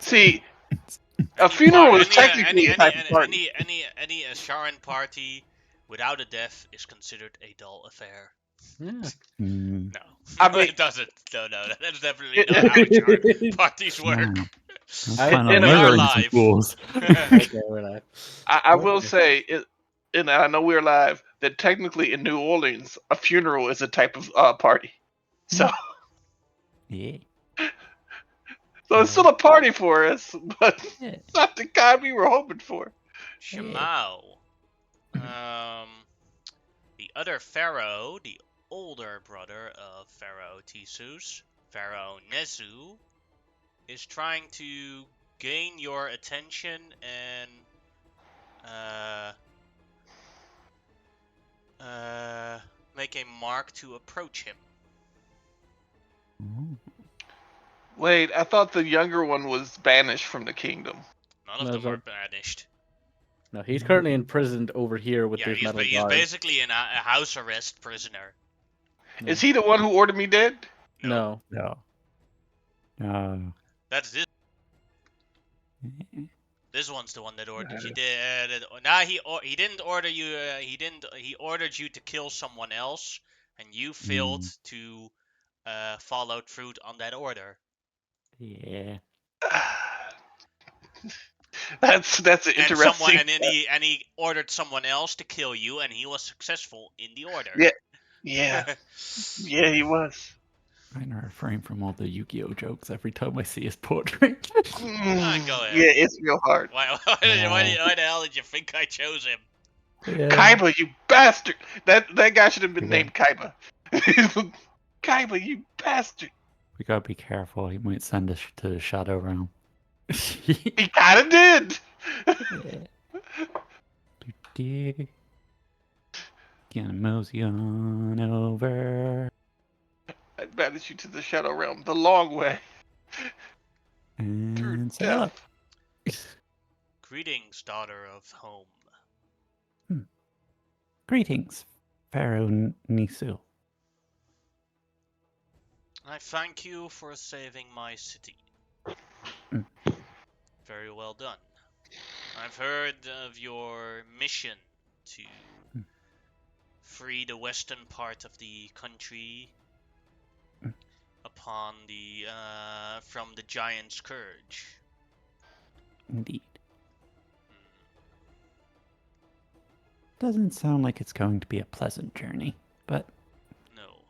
See, a funeral is Any technically a type of party. any Asharan party without a death is considered a dull affair. Yeah. No, I no, mean, it doesn't. No, that's definitely not how Asharan parties work. Wow. I'm I- planning on in a- We are murdering some live. fools. Okay, we're live. I will Okay. say, and I know we're live, that technically in New Orleans, a funeral is a type of party. So, Yeah. so it's still a party for us, but Yeah. it's not the kind we were hoping for. Shemao. The other pharaoh, the older brother of Pharaoh Tisus, Pharaoh Nezu, is trying to gain your attention and make a mark to approach him. Ooh. Wait, I thought the younger one was banished from the kingdom. None of No, them so- are banished. No, he's currently imprisoned over here with Yeah, this he's, metal he's guard. basically a house arrest prisoner. No. Is he the one who ordered me dead? No. No. No. That's this. This one's the one that ordered you. He didn't order you. He ordered you to kill someone else, and you failed to follow through on that order. Yeah. That's an And interesting. he ordered someone else to kill you, and he was successful in the order. Yeah, yeah, he was. I'm trying to refrain from all the Yu-Gi-Oh jokes every time I see his portrait. Go ahead. Yeah, it's real hard. Why the hell did you think I chose him? Yeah. Kaiba, you bastard! That guy should have been Yeah. named Kaiba. Kaiba, you bastard! We gotta be careful. He might send us to the Shadow Realm. He kind of did. Gonna mosey on over. I banished you to the Shadow Realm the long way. Through And say hello. death. Greetings, daughter of home. Greetings, Pharaoh Nisu. I thank you for saving my city. Very well done. I've heard of your mission to free the western part of the country upon from the giant scourge. Indeed. Doesn't sound like it's going to be a pleasant journey, but No.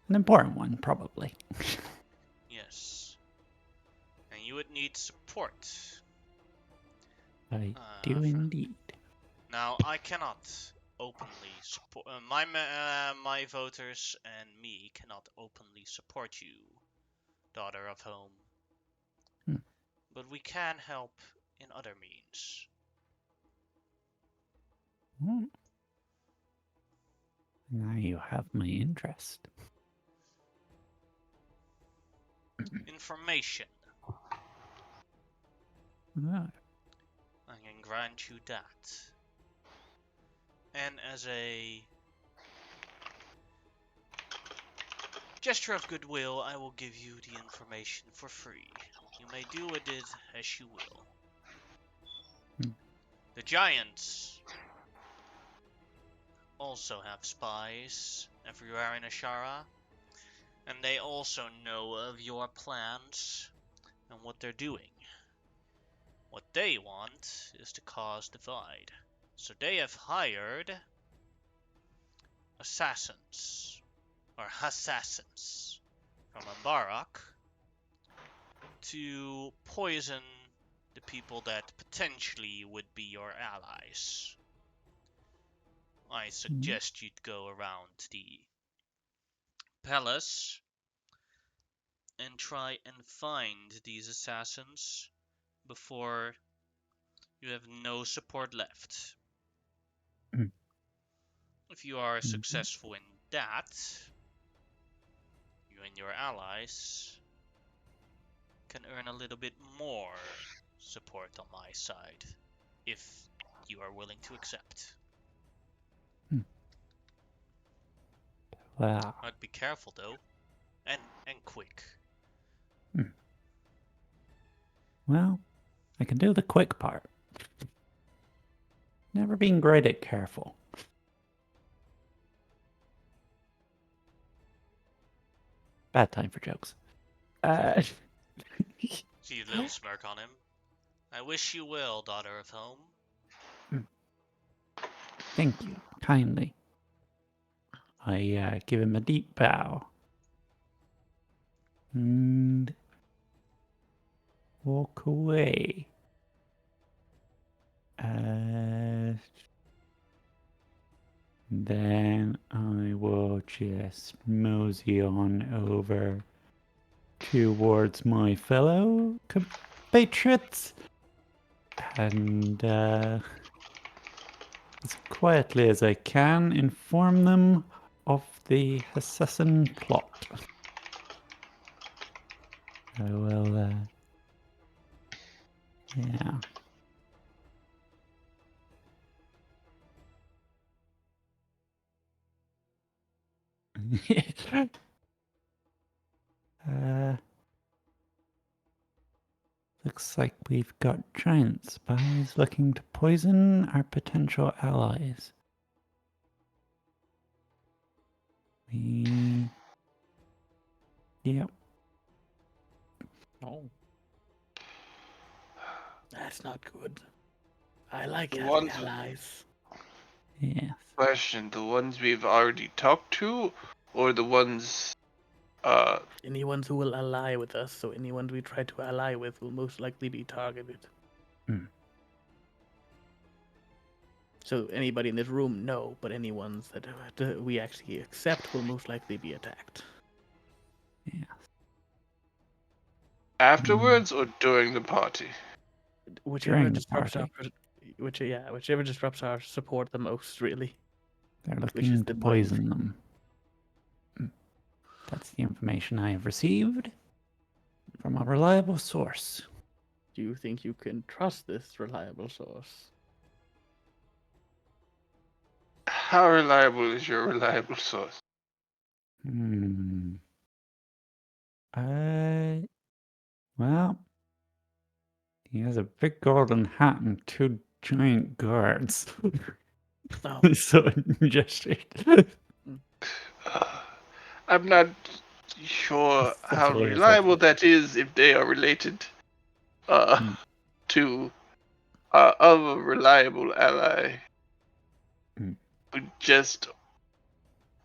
an important one, probably. Yes. And you would need support. I do indeed. Now, I cannot openly support my voters and me cannot openly support you, daughter of home. But we can help in other means. Now you have my interest. Information. Ah, I can grant you that. And as a gesture of goodwill, I will give you the information for free. You may do with it as you will. The giants also have spies everywhere in Asherah, and they also know of your plans and what they're doing. What they want is to cause divide. So they have hired assassins from Ambarak to poison the people that potentially would be your allies. I suggest you'd go around the palace and try and find these assassins before you have no support left. If you are successful in that, you and your allies can earn a little bit more support on my side, if you are willing to accept. Wow. I'd be careful though, and quick. Well, I can do the quick part. Never been great at careful. Bad time for jokes. See a little smirk on him. I wish you well, daughter of home. Thank you, kindly. I give him a deep bow. And walk away. Then I will just mosey on over towards my fellow compatriots and as quietly as I can inform them of the assassin plot. I will, yeah. Looks like we've got giant spies looking to poison our potential allies. Yep. Oh. That's not good. I like The having ones- allies. Yes. Question: the ones we've already talked to, or the ones? Anyone who will ally with us, so anyone we try to ally with will most likely be targeted. Hmm. So anybody in this room, no, but any ones that we actually accept will most likely be attacked. Yeah. Afterwards or during the party? Whichever During the disrupts our, party. whichever disrupts our support the most, really. They're Which is looking the to important poison them. That's the information I have received from a reliable source. Do you think you can trust this reliable source? How reliable is your reliable source? Well, he has a big golden hat and two giant guards. Oh, So gestured. I'm not sure how Especially as reliable that is if they are related Hmm. to other reliable ally Hmm. who just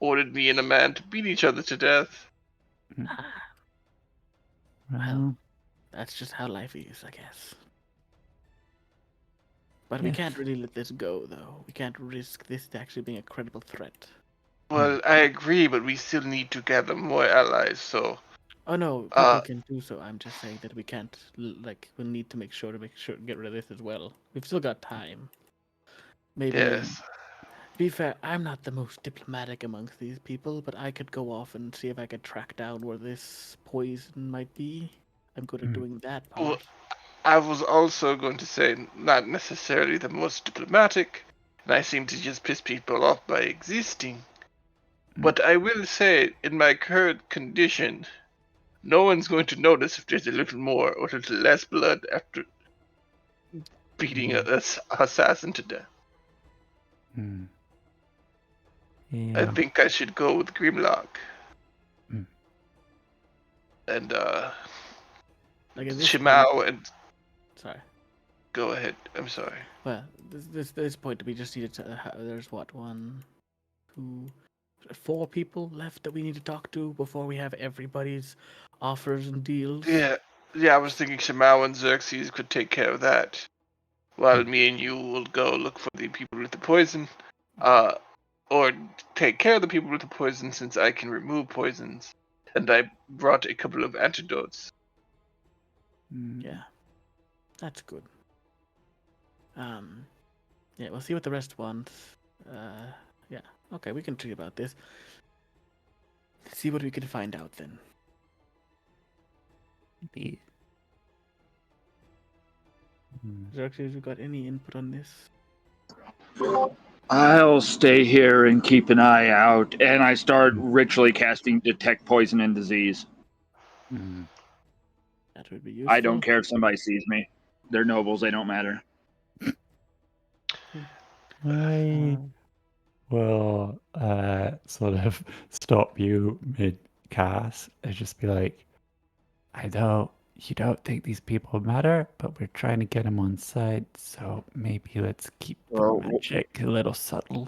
ordered me and a man to beat each other to death. Well, that's just how life is, I guess. But we yes. can't really let this go, though. We can't risk this actually being a credible threat. Well, I agree, but we still need to gather more allies, so Oh no, people can do so. I'm just saying that we can't. We'll need to make sure get rid of this as well. We've still got time. Maybe. yes. To be fair, I'm not the most diplomatic amongst these people, but I could go off and see if I could track down where this poison might be. I'm good at doing that Well, part. I was also going to say not necessarily the most diplomatic, and I seem to just piss people off by existing. But I will say, in my current condition, no one's going to notice if there's a little more or a little less blood after beating an assassin to death. I Yeah. think I should go with Grimlock. And Like at this point, Shimao and sorry. go ahead. I'm sorry. Well, this point we just needed to. There's what 1, 2, 4 people left that we need to talk to before we have everybody's offers and deals. Yeah, I was thinking Shimao and Xerxes could take care of that, while me and you will go look for the people with the poison, or take care of the people with the poison since I can remove poisons, and I brought a couple of antidotes. Yeah, that's good. Yeah, we'll see what the rest wants. Yeah, okay, we can see about this. See what we can find out then. Xerxes, you got any input on this? I'll stay here and keep an eye out, and I start ritually casting Detect Poison and Disease. That would be useful. I don't care if somebody sees me. They're nobles. They don't matter. I will sort of stop you mid-cast and just be like, you don't think these people matter, but we're trying to get them on side, so maybe let's keep the Well, magic a little subtle.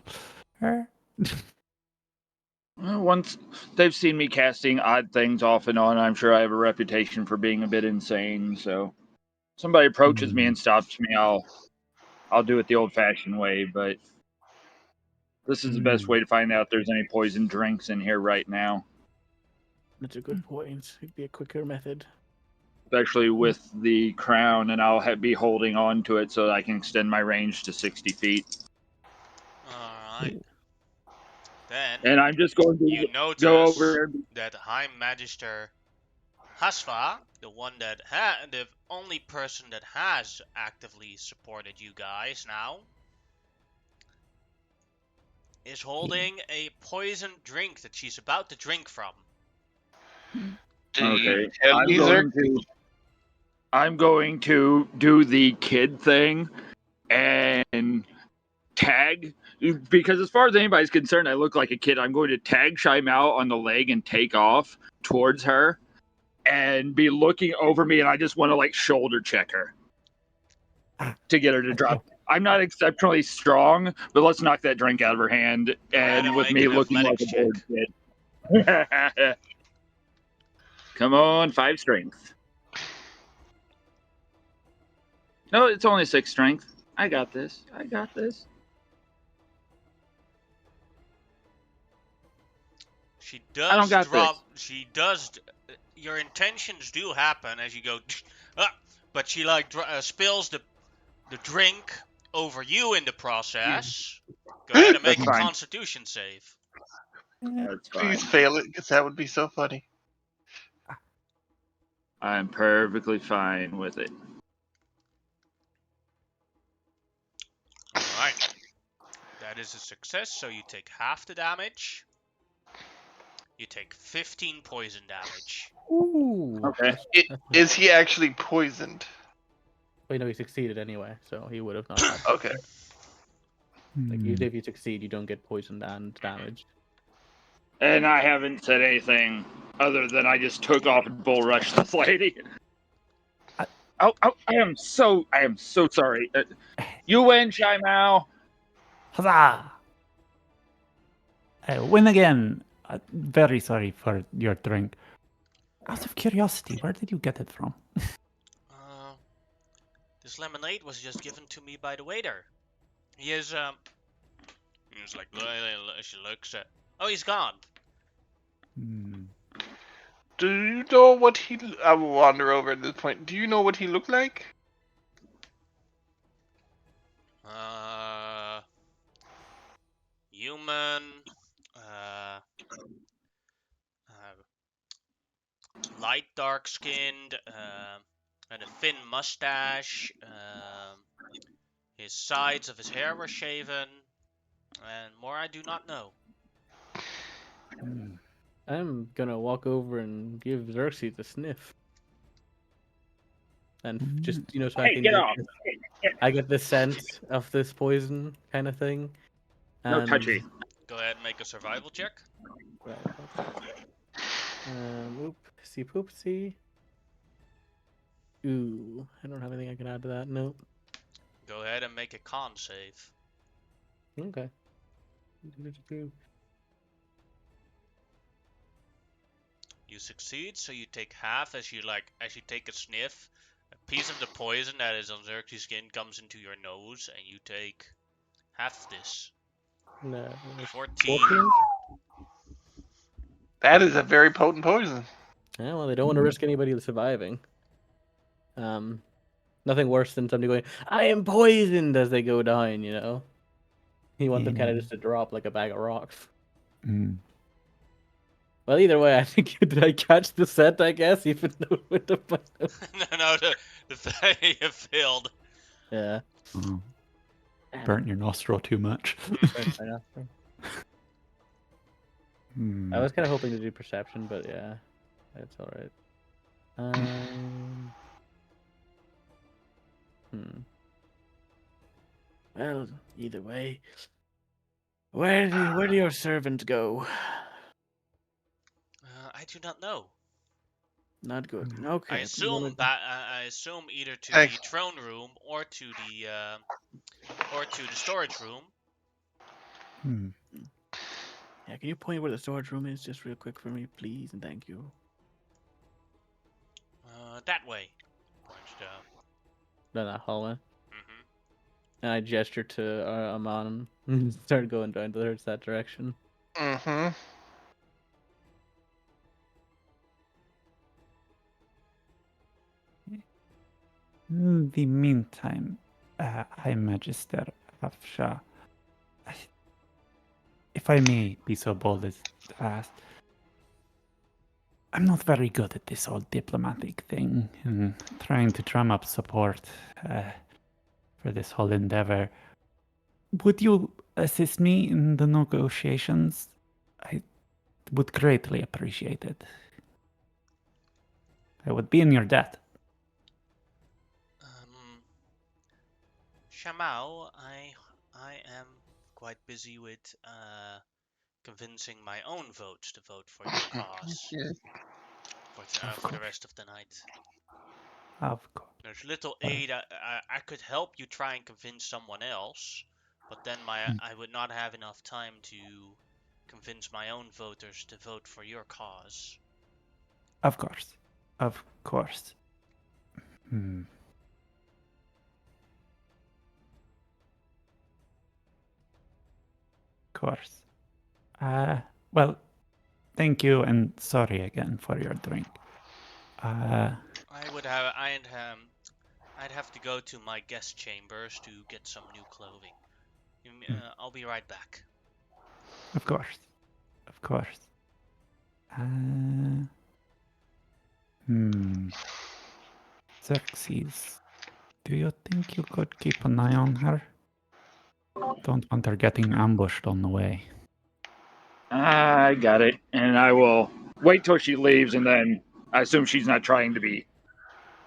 Once they've seen me casting odd things off and on, I'm sure I have a reputation for being a bit insane. So, somebody approaches me and stops me, I'll do it the old-fashioned way. But this is the best way to find out if there's any poison drinks in here right now, That's a good point. It'd be a quicker method. especially with the crown, and I'll be holding on to it so that I can extend my range to 60 feet. Alright. Then, And I'm just going to you go notice over there. that High Magister Hasfa, the only person that has actively supported you guys now, is holding a poisoned drink that she's about to drink from. Do you Okay, tell me, I'm going to do the kid thing and tag, because as far as anybody's concerned, I look like a kid. I'm going to tag Shaimao on the leg and take off towards her and be looking over me, and I just want to like shoulder check her to get her to drop. I'm not exceptionally strong, but let's knock that drink out of her hand, and with me looking like a bored kid. Come on, 5 strength. No, it's only 6 strength. I got this. She I don't does got She does. Your intentions do happen as you go, but she like spills the drink over you in the process. Go ahead and make a fine. Constitution save. That's fine. Please fail it, because that would be so funny. I'm perfectly fine with it. Alright. That is a success, so you take half the damage. You take 15 poison damage. Ooh. Okay. Is he actually poisoned? Wait, no, he succeeded anyway, so he would have not had. Okay. Like, usually if you succeed, you don't get poisoned and damaged. And I haven't said anything other than I just took off and bull rushed this lady. I am so sorry. You win, Shai Mao. Huzzah! Win again. Very sorry for your drink. Out of curiosity, where did you get it from? This lemonade was just given to me by the waiter. He is, he was like, she looks at, oh, he's gone. Do you know what he... I will wander over at this point. Do you know what he looked like? Human, light dark skinned, had a thin mustache, his sides of his hair were shaven, and more I do not know. I'm gonna walk over and give Xerxes a sniff. And just, so I can I get the scent of this poison kind of thing. No touchy. Go ahead and make a survival check. Right. Oopsie poopsie. Ooh, I don't have anything I can add to that. Nope. Go ahead and make a con save. Okay. You succeed, so you take half as you take a sniff. A piece of the poison that is on Xerxes' skin comes into your nose, and you take half this. No, 14. That is a very potent poison. Yeah, well, they don't want to risk anybody surviving. Nothing worse than somebody going, I am poisoned as they go down, You want them kind of just to drop like a bag of rocks. Well, either way, I think did I catch the scent? I guess even though with the no, you failed. Yeah. Burnt your nostril too much. I was kind of hoping to do perception, but yeah, that's all right. Hmm. Well, either way, where do your servants go? I do not know. Not good. Mm. I Okay. assume I assume either to I, the throne room or to the storage room. Hmm. Yeah, can you point where the storage room is just real quick for me, please, and thank you. That way. Points down. Down that hallway. Mm-hmm. And I gesture to Amon and start going down towards that direction. mm-hmm. In the meantime, High Magister Afsha, if I may be so bold as to ask, I'm not very good at this whole diplomatic thing and trying to drum up support for this whole endeavor. Would you assist me in the negotiations? I would greatly appreciate it. I would be in your debt. Shamao, I am quite busy with convincing my own votes to vote for your cause Yeah. for the rest of the night. Of course. There's little aid. I could help you try and convince someone else, but then I would not have enough time to convince my own voters to vote for your cause. Of course. Of course. Hmm. Of course. Well, thank you and sorry again for your drink. I'd have to go to my guest chambers to get some new clothing. I'll be right back. Of course. Of course. Xerxes, do you think you could keep an eye on her? Don't want her getting ambushed on the way. I got it, and I will wait till she leaves, and then I assume she's not trying to be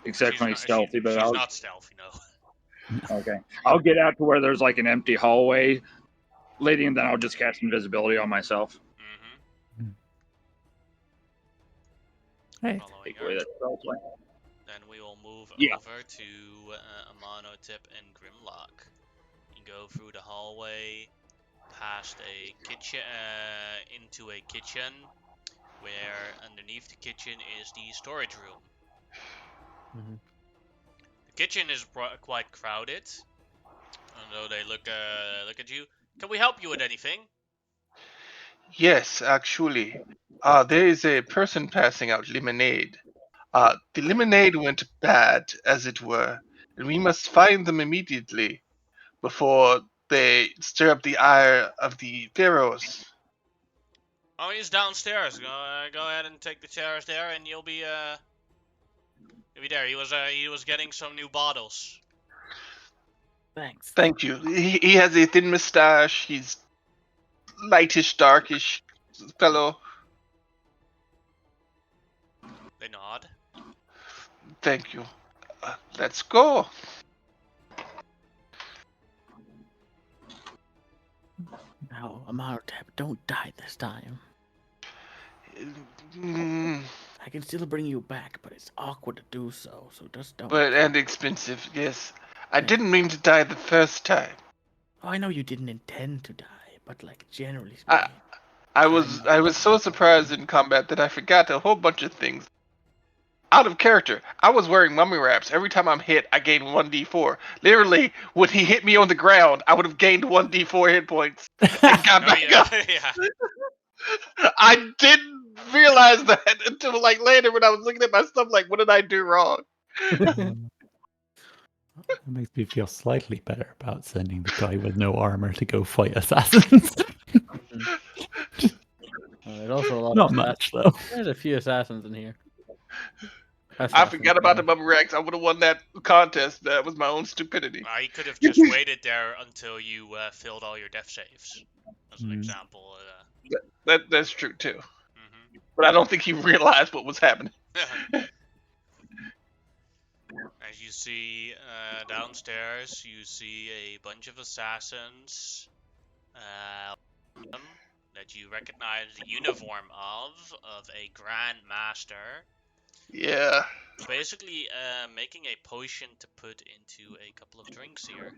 exceptionally stealthy, but She's I'll not stealthy, no. okay. I'll get out to where there's like an empty hallway, lady, and then I'll just cast invisibility on myself. Mm-hmm. Right. Following Take her. away that spell slot. Then we will move Yeah. over to Amonotip and Grimlock. You go through the hallway, past a kitchen, into a kitchen, where underneath the kitchen is the storage room. Mhm. The kitchen is quite crowded, although they look at you. Can we help you with anything? Yes, actually. There is a person passing out lemonade. The lemonade went bad, as it were, and we must find them immediately before they stir up the ire of the pharaohs. Oh, he's downstairs. Go ahead and take the chairs there, and you'll be there. He was getting some new bottles. Thanks. Thank you. He has a thin mustache. He's lightish, darkish fellow. They nod. Thank you. Let's go. Now, Amartep, don't die this time. Mm, I can still bring you back, but it's awkward to do so, so just don't. and expensive, yes. I Yeah. didn't mean to die the first time. Oh, I know you didn't intend to die, but like generally I speaking. I was so surprised in combat that I forgot a whole bunch of things. Out of character, I was wearing mummy wraps. Every time I'm hit, I gain 1d4. Literally, when he hit me on the ground, I would have gained 1d4 hit points and got back up. Yeah. I didn't realize that until like later when I was looking at my stuff. Like, what did I do wrong? It makes me feel slightly better about sending the guy with no armor to go fight assassins. There's also a lot Not of much, though. There's a few assassins in here. I forgot about the mummy wraps. I would have won that contest. That was my own stupidity. You could have just waited there until you filled all your death saves, as an example. That's true too. Mm-hmm. But I don't think he realized what was happening. As you see downstairs, you see a bunch of assassins that you recognize the uniform of a Grand Master. Yeah. Basically, making a potion to put into a couple of drinks here.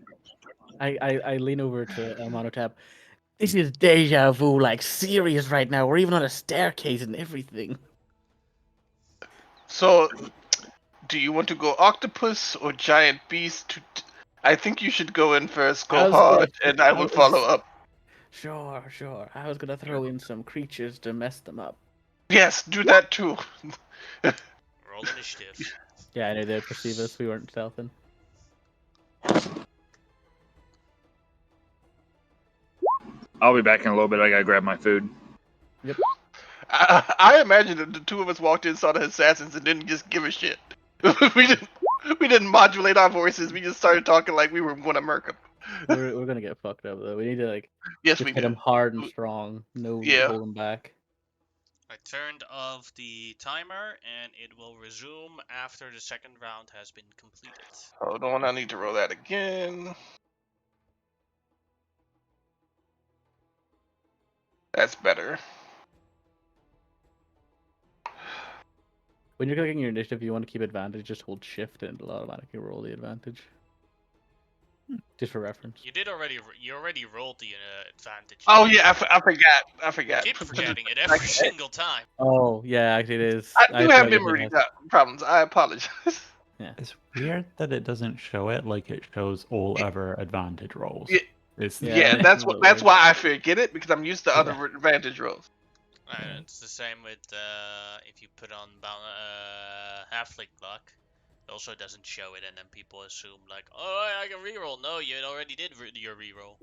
I lean over to Monotap. This is deja vu, like serious right now. We're even on a staircase and everything. So, do you want to go octopus or giant beast? I think you should go in first, go hard, and I will follow up. Sure. I was gonna throw in some creatures to mess them up. Yes, do that too. Roll initiative. Yeah, I knew they'd perceive us. We weren't stealthing. I'll be back in a little bit. I gotta grab my food. I imagine that the two of us walked in, saw the assassins, and didn't just give a shit. we didn't modulate our voices. We just started talking like we were gonna murk them. We're gonna get fucked up though. We need to Yes, just we hit them do. hard and strong. No holding back. I turned off the timer, and it will resume after the second round has been completed. Hold on, I need to roll that again. That's better. When you're clicking your initiative, you want to keep advantage. Just hold shift and it'll automatically roll the advantage. Just for reference. You already rolled the advantage. Oh yeah, I forgot. Keep forgetting it every single time. Oh yeah, actually it is. I do have memory problems. I apologize. Yeah. It's weird that it doesn't show it like it shows all other advantage rolls. Yeah. It's Yeah, that's that's why I forget it, because I'm used to other advantage rolls. It's the same with if you put on halfling luck. It also doesn't show it, and then people assume like, oh, I can reroll. No, you already did your reroll.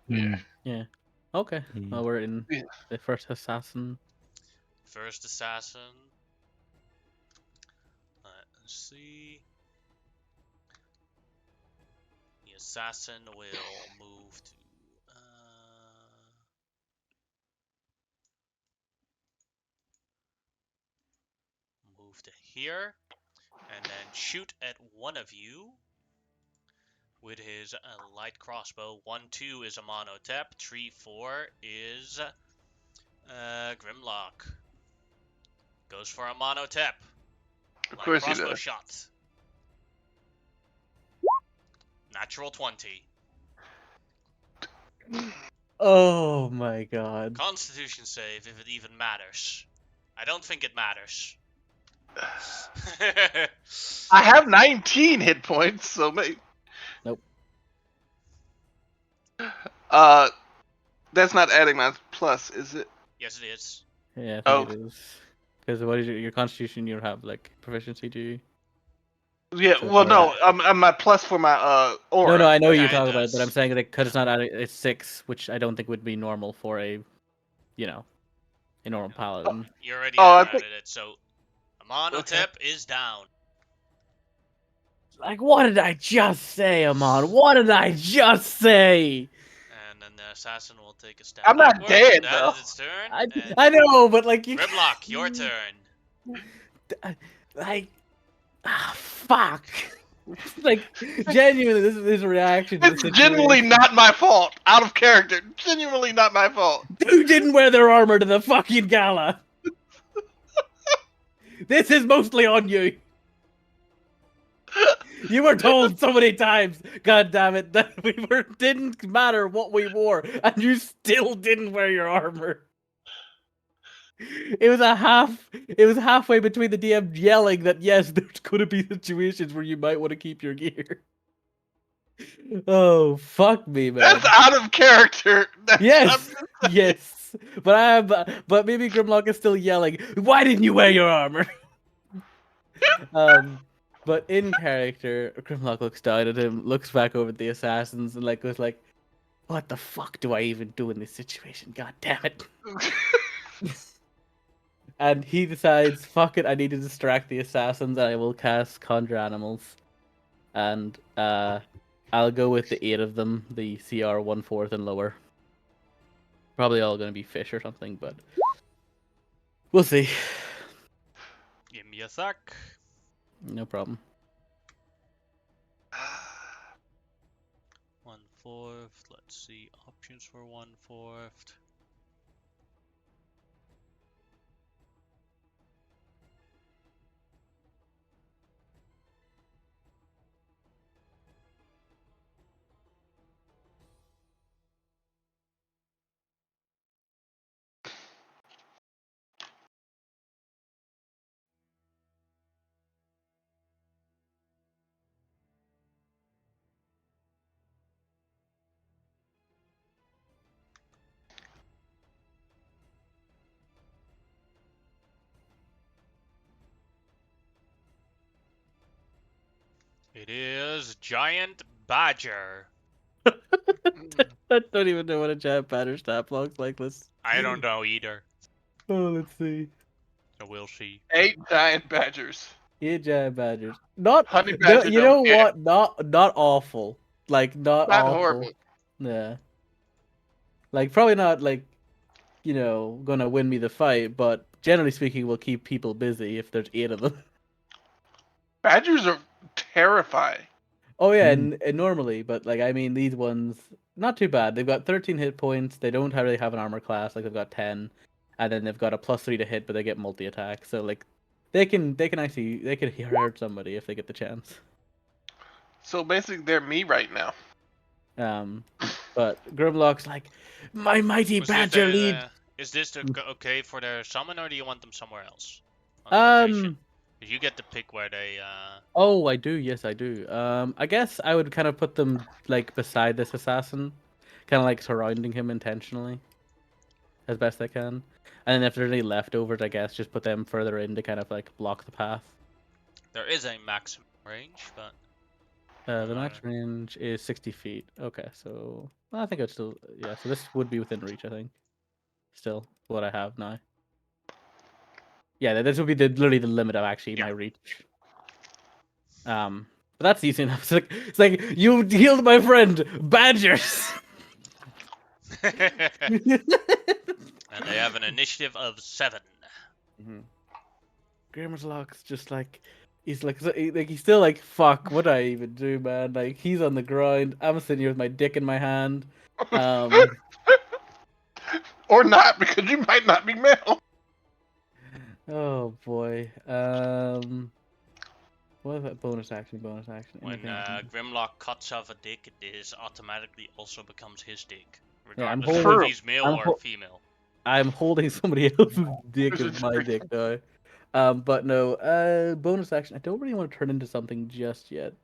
Yeah. Yeah. Okay. Well, we're in the first assassin. First assassin. Let's see. The assassin will move to. Move to here, and then shoot at one of you with his light crossbow. 1-2 is a mono tap. 3-4 is Grimlock. Goes for a mono tap. Of Light course he crossbow does. shot. Natural 20. Oh my god. Constitution save if it even matters. I don't think it matters. I have 19 hit points, so maybe. Nope. That's not adding my plus, is it? Yes, it is. Yeah, I think it is. Because what is your constitution? You have like proficiency, do you? Yeah. So Well, far. no. I'm my plus for my aura. No, I know Yeah, you're it talking about it, but I'm does. saying like because it's not it's 6, which I don't think would be normal for a normal paladin. You already Oh, added it, so a mono tap is down. Like, what did I just say, Amon? What did I just say? And then the assassin will take a step I'm not backward. dead, That though. is its turn. I know, but like you. Grimlock, your turn. Like, fuck. Like, genuinely, this reaction to the It's situation. genuinely not my fault. Out of character. Genuinely not my fault. Who didn't wear their armor to the fucking gala? This is mostly on you. You were told so many times, god damn it, that didn't matter what we wore, and you still didn't wear your armor. It was halfway between the DM yelling that yes, there's gonna be situations where you might want to keep your gear. Oh, fuck me, man. That's out of character. Yes, yes. But maybe Grimlock is still yelling, why didn't you wear your armor? But in character, Grimlock looks down at him, looks back over at the assassins, and like goes like, "What the fuck do I even do in this situation? God damn it!" And he decides, "Fuck it, I need to distract the assassins, and I will cast Conjure Animals." And I'll go with the 8 of them, the CR 1/4 and lower. Probably all gonna be fish or something, but we'll see. Give me a sec. No problem. 1/4. Let's see options for 1/4. It is Giant Badger. I don't even know what a giant badger stat looks like. Let's. I don't know either. Oh, let's see. So we'll see. 8 giant badgers. Yeah, giant badgers. Not. Honey No, badger you don't know get what? Not awful. Like not not awful. horrible. Yeah. Like probably not like, gonna win me the fight, but generally speaking, will keep people busy if there's 8 of them. Badgers are terrifying. Oh yeah, and normally, but like I mean, these ones not too bad. They've got 13 hit points. They don't really have an armor class. Like they've got 10, and then they've got a +3 to hit, but they get multi attack. So like, they can actually hurt somebody if they get the chance. So basically, they're me right now. But Grimlock's like, my mighty badger lead. Is this okay for their summon, or do you want them somewhere else? On location? You get to pick where they. Oh, I do. Yes, I do. I guess I would kind of put them like beside this assassin, kind of like surrounding him intentionally, as best I can. And then if there's any leftovers, I guess just put them further in to kind of like block the path. There is a maximum range, but. The max range is 60 feet. Okay, so I think it's still So this would be within reach. I think. Still, what I have now. Yeah, this would be literally the limit of actually my reach. But that's easy enough. It's like you healed my friend, badgers. And they have an initiative of 7. Grimlock's just like he's he's still like, fuck, what do I even do, man? Like he's on the ground. I'm sitting here with my dick in my hand. Or not, because you might not be male. Oh boy. What about bonus action? When Grimlock cuts off a dick, it automatically also becomes his dick, Yeah, regardless of if he's male or female. I'm holding somebody else's dick as my dick though. But no, bonus action. I don't really want to turn into something just yet.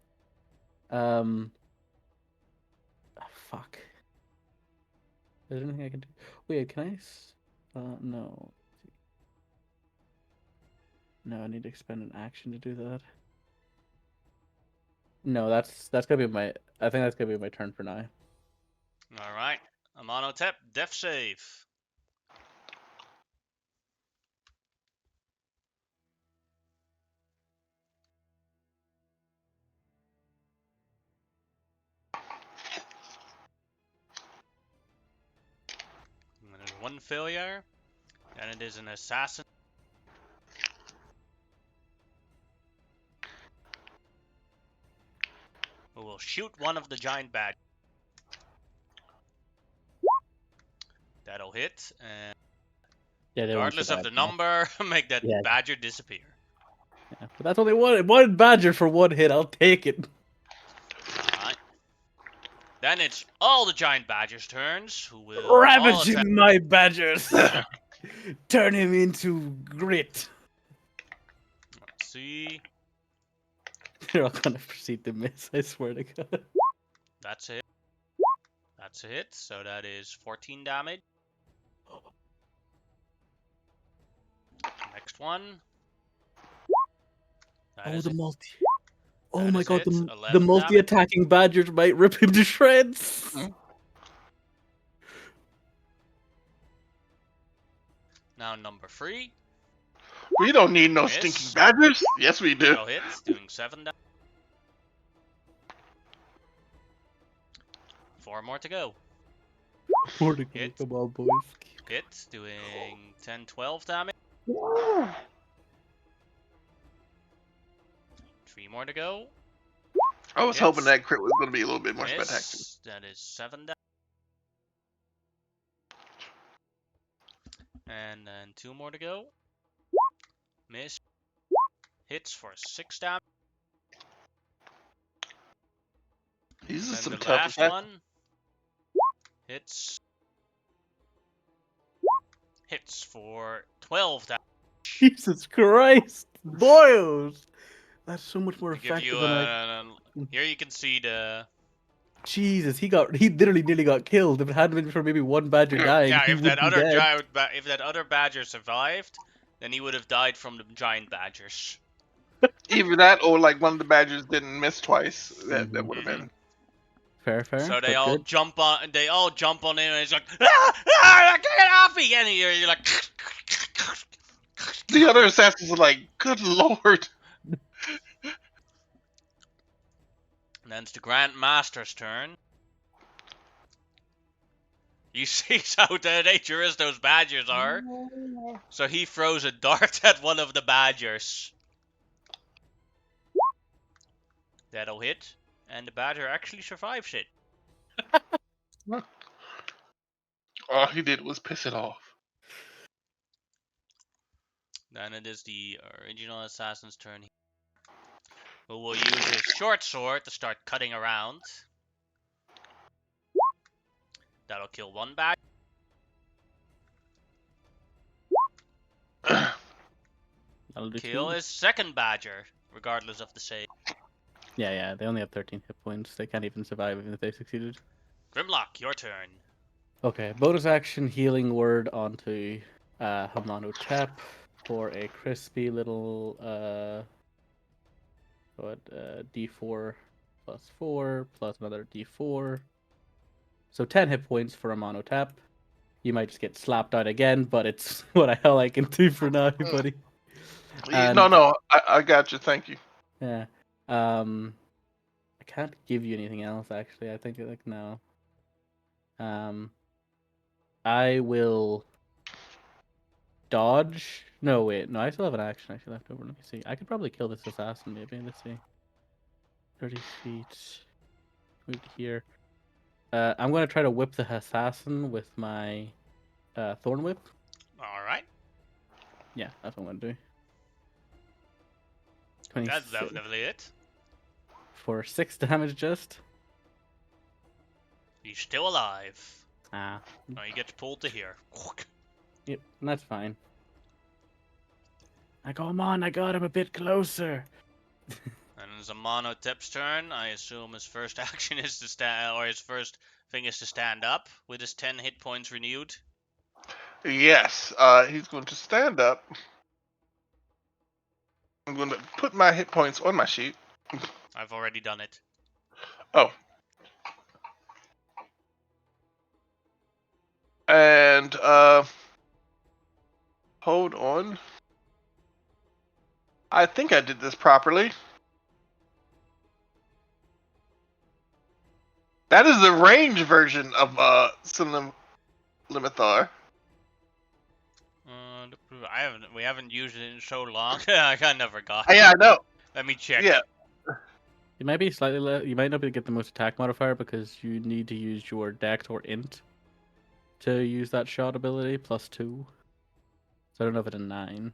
Fuck. Is there anything I can do? Wait, can I? No. No, I need to expend an action to do that. No, that's gonna be my. I think that's gonna be my turn for now. All right, Amonotep, death save. And there's 1 failure, and it is an assassin. Who will shoot one of the giant badgers. That'll hit, and regardless of the number, make that badger disappear. Yeah, but that's only one badger for 1 hit. I'll take it. Alright. Then it's all the giant badgers' turns, who will ravaging my badgers. Turn him into grit. Let's see. They're all gonna proceed to miss, I swear to God. That's it. That's a hit, so that is 14 damage. Next one. Oh, the multi. Oh That my is God, hit, the 11 multi-attacking badgers might rip him to shreds. Now number 3. We don't need no Miss. stinking badgers. Yes, we do. That'll hit, doing 7 damage. 4 more to go. Hit. Come on, boys. Hit, doing 10, 12 damage. 3 more to go. I was hoping Hits. that crit was going to be a little bit more spectacular. Miss. That is 7 damage. And then 2 more to go. Miss. Hits for 6 damage. These are And some the tough last attacks. one. Hits. Hits for 12 damage. Jesus Christ, boys! That's so much more To give effective you than I. here you can see the Jesus, he literally nearly got killed. If it hadn't been for maybe one badger dying, yeah. he would be dead. If that other badger survived, then he would have died from the giant badgers. Either that or like one of the badgers didn't miss twice. That would have Mhm. been. Fair, So they but all good. jump on. They all jump on him, and he's like, "Get off me!" And you're like, The other assassins are like, good lord. and then it's the Grand Master's turn. He sees how dangerous those badgers are, so he throws a dart at one of the badgers. That'll hit, and the badger actually survives it. All he did was piss it off. Then it is the original assassin's turn, who will use his short sword to start cutting around. That'll kill one badger. That'll do Kill 2. his second badger, regardless of the save. Yeah, they only have 13 hit points. They can't even survive even if they succeeded. Grimlock, your turn. Okay, bonus action healing word onto Hamano Tap for a crispy little D4 plus 4 plus another D4. So 10 hit points for a mono tap. You might just get slapped out again, but it's what the hell I can do for now, buddy. And, No, I got you. Thank you. yeah. I can't give you anything else actually. I think like no. I will dodge. No, wait. No, I still have an action actually left over. Let me see. I could probably kill this assassin maybe. Let's see. 30 feet. Move to here. I'm going to try to whip the assassin with my thorn whip. Alright. Yeah, that's what I'm going to do. That's 26 definitely it. for 6 damage just. He's still alive. Ah. Now he gets pulled to here. Yep, that's fine. Come on, I got him a bit closer. And it's a Monotep's turn. I assume his first action is to stand, or his first thing is to stand up with his 10 hit points renewed. Yes, he's going to stand up. I'm going to put my hit points on my sheet. I've already done it. Oh. And, hold on. I think I did this properly. That is the range version of, Limitar. We haven't used it in so long. I kind of forgot. Yeah, I know. Let me check. Yeah. You might be slightly less. You might not be able to get the most attack modifier because you need to use your Dex or Int to use that shot ability plus 2. So I don't know if it's a 9.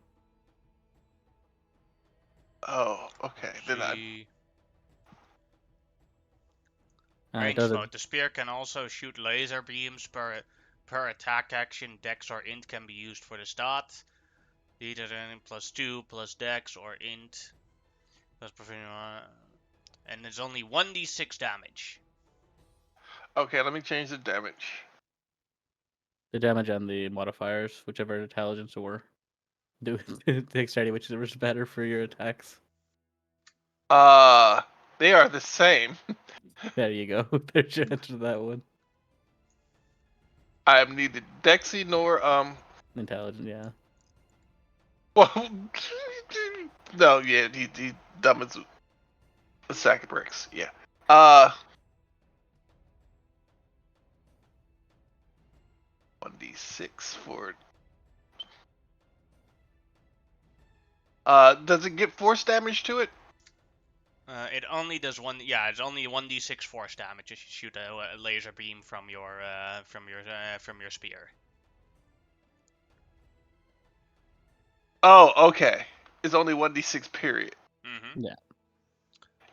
Oh, okay. Then It Range does it. mode. The spear can also shoot laser beams per attack action. Dex or Int can be used for the stat. Either then plus 2 plus Dex or Int. Plus and it's only 1d6 damage. Okay, let me change the damage. The damage and the modifiers, whichever intelligence or do dexterity, whichever is better for your attacks. They are the same. There you go. There's your answer to that one. I am neither Dexy nor, Intelligent, yeah. well, no, yeah, he dumb as a sack of bricks, yeah. 1d6 for... does it get force damage to it? It only does one. Yeah, it's only 1d6 force damage if you shoot a laser beam from your spear. Oh, okay. It's only 1d6 period. Mm-hmm. Yeah.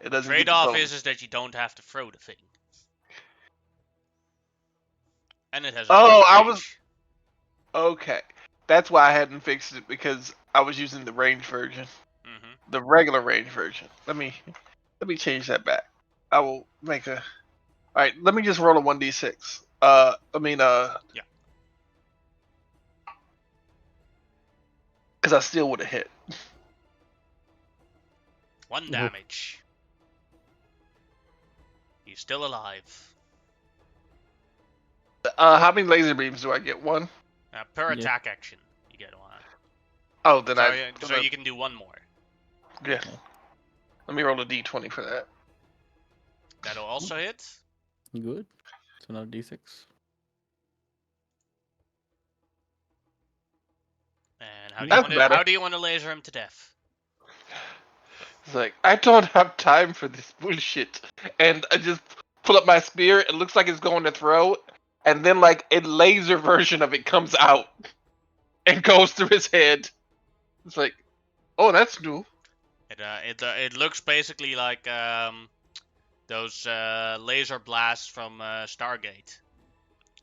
It doesn't get the Trade-off bonus. is that you don't have to throw the thing, and it has a Oh, longer I was range. okay. That's why I hadn't fixed it because I was using the range version, Mm-hmm. the regular range version. Let me change that back. I will make a. All right, let me just roll a 1d6. Yeah. Because I still would have hit. 1 Oof. damage. He's still alive. How many laser beams do I get? One. Per Yeah. attack action, you get one. Oh, then So you can do one more. yeah. Let me roll a d20 for that. That'll also hit. Good. So another d6. And how do you That's want to? better. How do you want to laser him to death? It's like I don't have time for this bullshit, and I just pull up my spear. It looks like it's going to throw, and then like a laser version of it comes out and goes through his head. It's like, oh, that's new. It looks basically like those laser blasts from Stargate.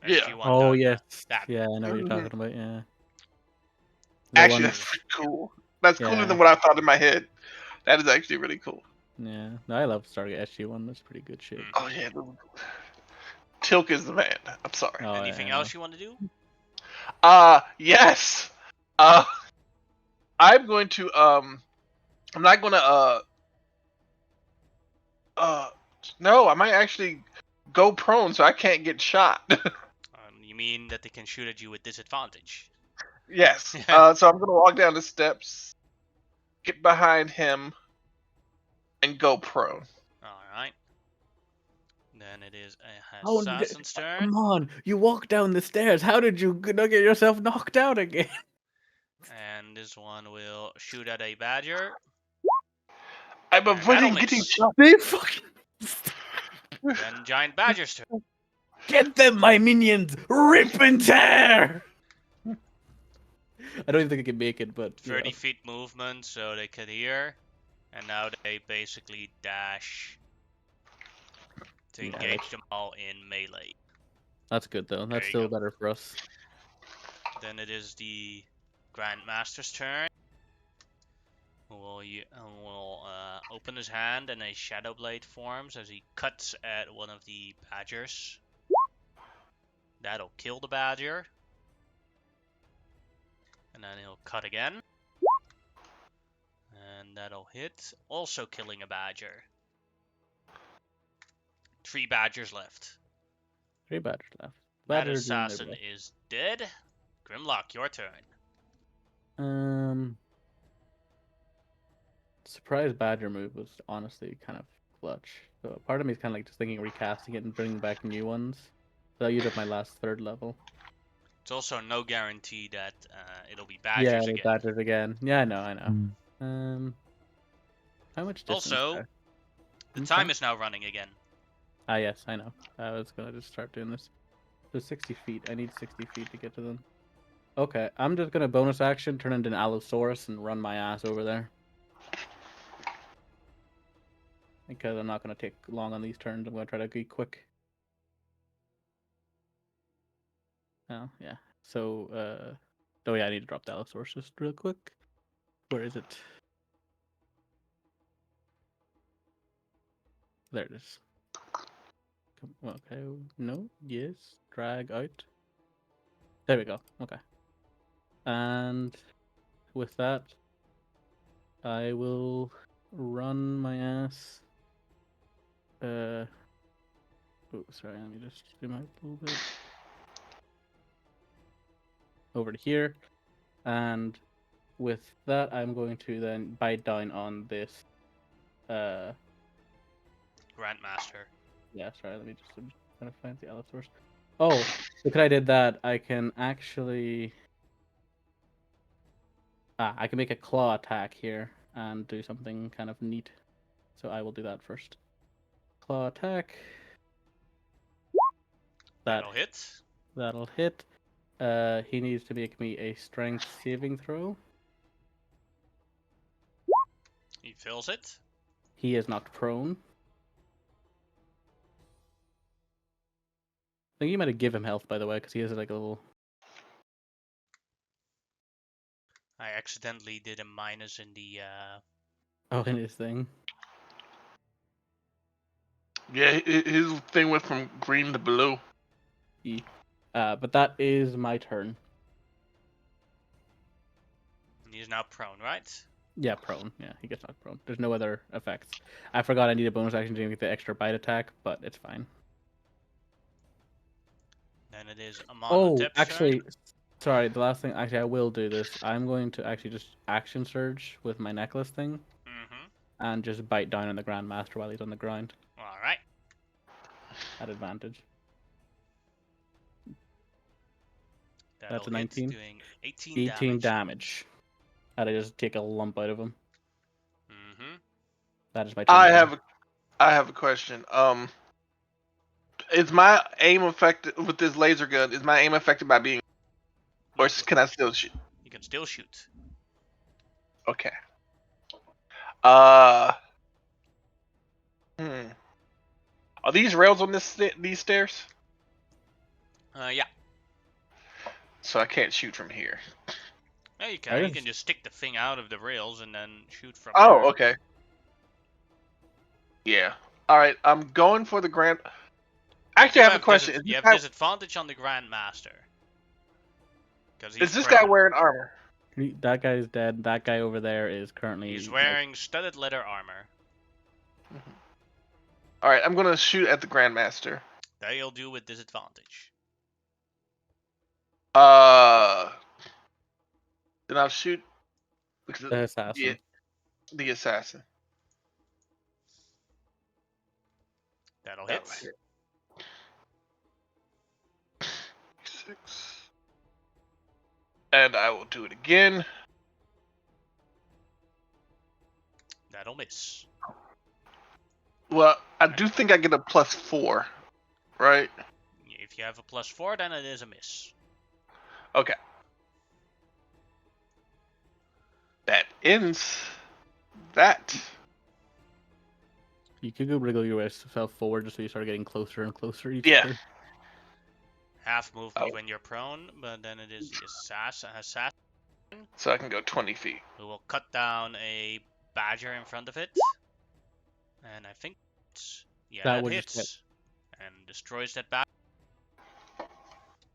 Yeah. SG-1 Oh done yes. that. Yeah, I know what you're Mhm. talking about. Yeah. Actually, one. that's pretty cool. That's cooler Yeah. than what I thought in my head. That is actually really cool. Yeah. No, I love Stargate SG-1. That's pretty good shit. Oh yeah, Tilk is the man. I'm sorry. Oh, Anything yeah, else you want to do? Yes. Uh, I'm going to I'm not gonna uh, no, I might actually go prone so I can't get shot. You mean that they can shoot at you with disadvantage? Yes. So I'm gonna walk down the steps, get behind him, and go prone. All right. Then it is a Oh, assassin's turn. come on! You walk down the stairs. How did you not get yourself knocked out again? And this one will shoot at a badger. I'm And that'll avoiding getting miss. shot. They fucking Then giant badger's turn. get them, my minions! Rip and tear! I don't even think I can make it, but 30 feet movement, so they can hear. And now they basically dash to Yeah, engage them all in melee. that's good though. There That's you still go. better for us. Then it is the Grandmaster's turn. Who will open his hand and a shadow blade forms as he cuts at one of the badgers. That'll kill the badger. And then he'll cut again. And that'll hit, also killing a badger. 3 badgers left. 3 badgers left. That Badger doing their assassin best. is dead. Grimlock, your turn. Surprise badger move was honestly kind of clutch. So part of me is kind of like just thinking recasting it and bringing back new ones. So I used up my last 3rd level. It's also no guarantee that it'll be Yeah, badgers again. badgers again. Yeah, I know. Mm. How much distance? Also, there? the Okay. time is now running again. Ah, yes, I know. I was gonna just start doing this. So 60 feet. I need 60 feet to get to them. Okay, I'm just gonna bonus action, turn into an Allosaurus, and run my ass over there. Because I'm not gonna take long on these turns. I'm gonna try to be quick. Oh, yeah. So, oh yeah, I need to drop the Allosaurus just real quick. Where is it? There it is. Okay, no, yes, drag out. There we go. Okay. And with that, I will run my ass. Oh, sorry, let me just zoom out a little bit. Over to here. And with that, I'm going to then bite down on this. Grandmaster. Yeah, sorry, I'm just trying to find the Allosaurus. Oh, because I did that, I can actually. I can make a claw attack here and do something kind of neat. So I will do that first. Claw attack. That'll hit. That'll hit. He needs to make me a strength saving throw. He fills it. He is knocked prone. I think you might have give him health, by the way, because he has like a little. I accidentally did a minus in the. Oh, in his thing. Yeah, his thing went from green to blue. But that is my turn. He's now prone, right? Yeah, prone. Yeah, he gets knocked prone. There's no other effects. I forgot I need a bonus action to make the extra bite attack, but it's fine. Then it is Oh, Amonhotep's actually, turn. sorry. The last thing, actually, I will do this. I'm going to actually just action surge with my necklace thing, and just bite down on the Grandmaster while he's on the ground All right. at advantage. That'll That's a hit, 19. doing 18 damage. And I just take a lump out of him. That is my turn. I have a question. Is my aim affected with this laser gun? Is my aim affected by being, or can I still shoot? You can still shoot. Okay. Are these rails on these stairs? Yeah. So I can't shoot from here. Yeah, you can. You can just stick the thing out of the rails and then shoot from Oh, there. okay. Yeah. All right. I'm going for the grand. Actually, I have a question. You have disadvantage on the Grandmaster. Is this guy wearing armor? That guy is dead. That guy over there is currently. He's wearing studded leather armor. All right. I'm gonna shoot at the Grandmaster. That you'll do with disadvantage. Then I'll shoot the assassin. The assassin. That'll hit. 6. And I will do it again. That'll miss. Well, I do think I get a +4, right? If you have a +4, then it is a miss. Okay. That ends that. You could go wriggle yourself forward just so you start getting closer and closer each turn. Half movement when you're prone, but then it is the assassin. So I can go 20 feet. We will cut down a badger in front of it. And I think that hits. And destroys that badger.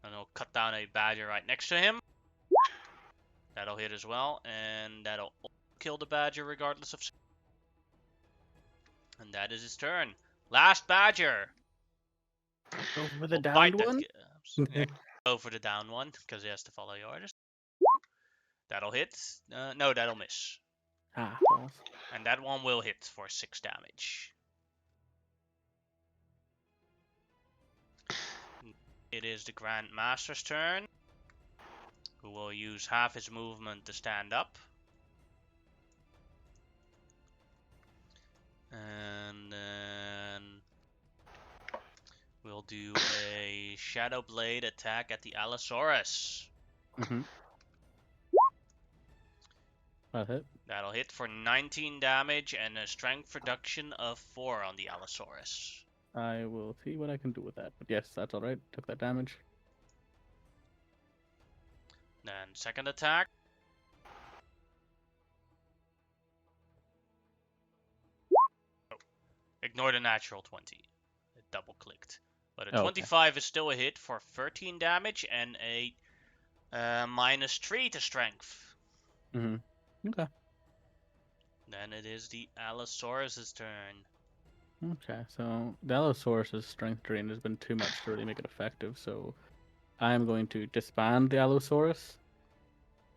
And we'll cut down a badger right next to him. That'll hit as well. And that'll kill the badger regardless of... And that is his turn. Last badger. Go for the down one? Go for the down one, because he has to follow yours. That'll hit. No, that'll miss. Balls. And that one will hit for 6 damage. It is the Grand Master's turn, who will use half his movement to stand up. And then we'll do a Shadow Blade attack at the Allosaurus. That'll hit for 19 damage and a strength reduction of 4 on the Allosaurus. I will see what I can do with that. But yes, that's alright. Took that damage. Then second attack. Oh, ignore the natural 20. It double clicked. But a 25 is still a hit for 13 damage and a -3 to strength. Okay. Then it is the Allosaurus' turn. Okay, so the Allosaurus' strength drain has been too much to really make it effective, so I am going to disband the Allosaurus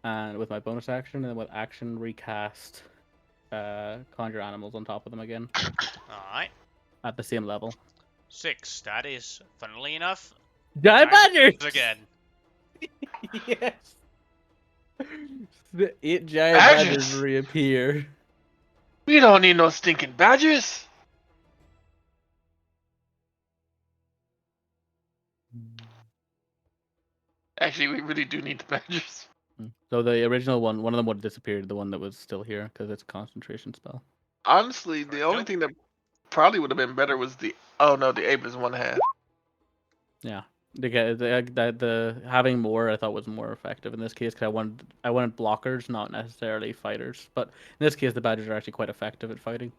and with my bonus action, and then with action recast conjure animals on top of them again. Alright. At the same level. 6. That is, funnily enough, Giant badgers! Again. Yes! The 8 giant badgers reappear. We don't need no stinking badgers. Actually, we really do need the badgers. So the original one of them would have disappeared. The one that was still here because it's a concentration spell. Honestly, the only Correcto. thing that probably would have been better was the. Oh no, the ape is 1/2. Yeah. The having more I thought was more effective in this case because I wanted blockers, not necessarily fighters. But in this case, the badgers are actually quite effective at fighting.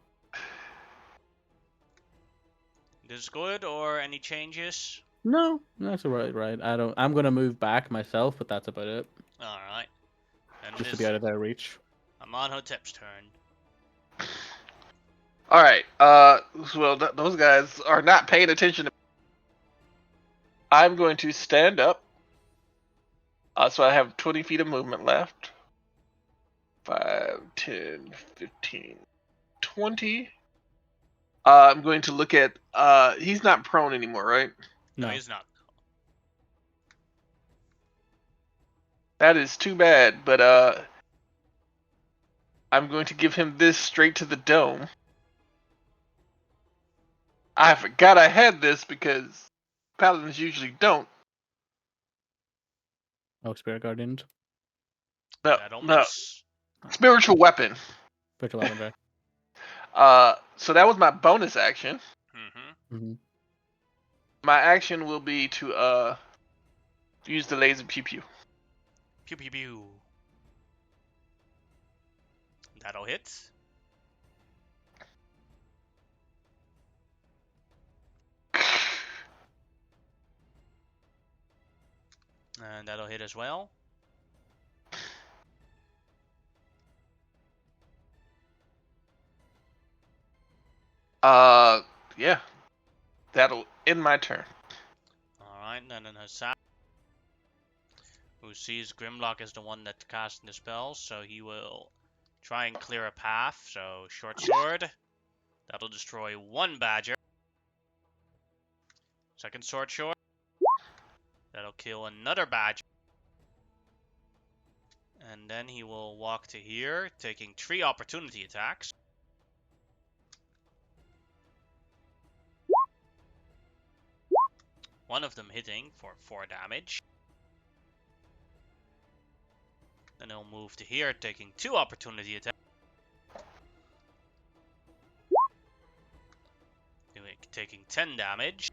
This is good, or any changes? No, that's right. I'm gonna move back myself, but that's about it. Alright. And Just to this be out of their reach. Amonhotep's turn. All right. Well, those guys are not paying attention. I'm going to stand up. So I have 20 feet of movement left. 5, 10, 15, 20. I'm going to look at. He's not prone anymore, right? No, No. he's not. That is too bad. But I'm going to give him this straight to the dome. I forgot I had this because paladins usually don't. Oh, Spirit Guardians. No, That'll no. miss. Spiritual weapon. Spiritual weapons, right? So that was my bonus action. Mm-hmm. Mm-hmm. My action will be to use the laser pew pew. Pew pew pew. That'll hit. And that'll hit as well. Yeah. That'll end my turn. Alright, and then Hassan, who sees Grimlock as the one that casting the spell, so he will try and clear a path. So, short sword. That'll destroy one badger. Second sword. That'll kill another badger. And then he will walk to here, taking 3 opportunity attacks. One of them hitting for 4 damage. Then he'll move to here, taking 2 opportunity attacks. Taking 10 damage.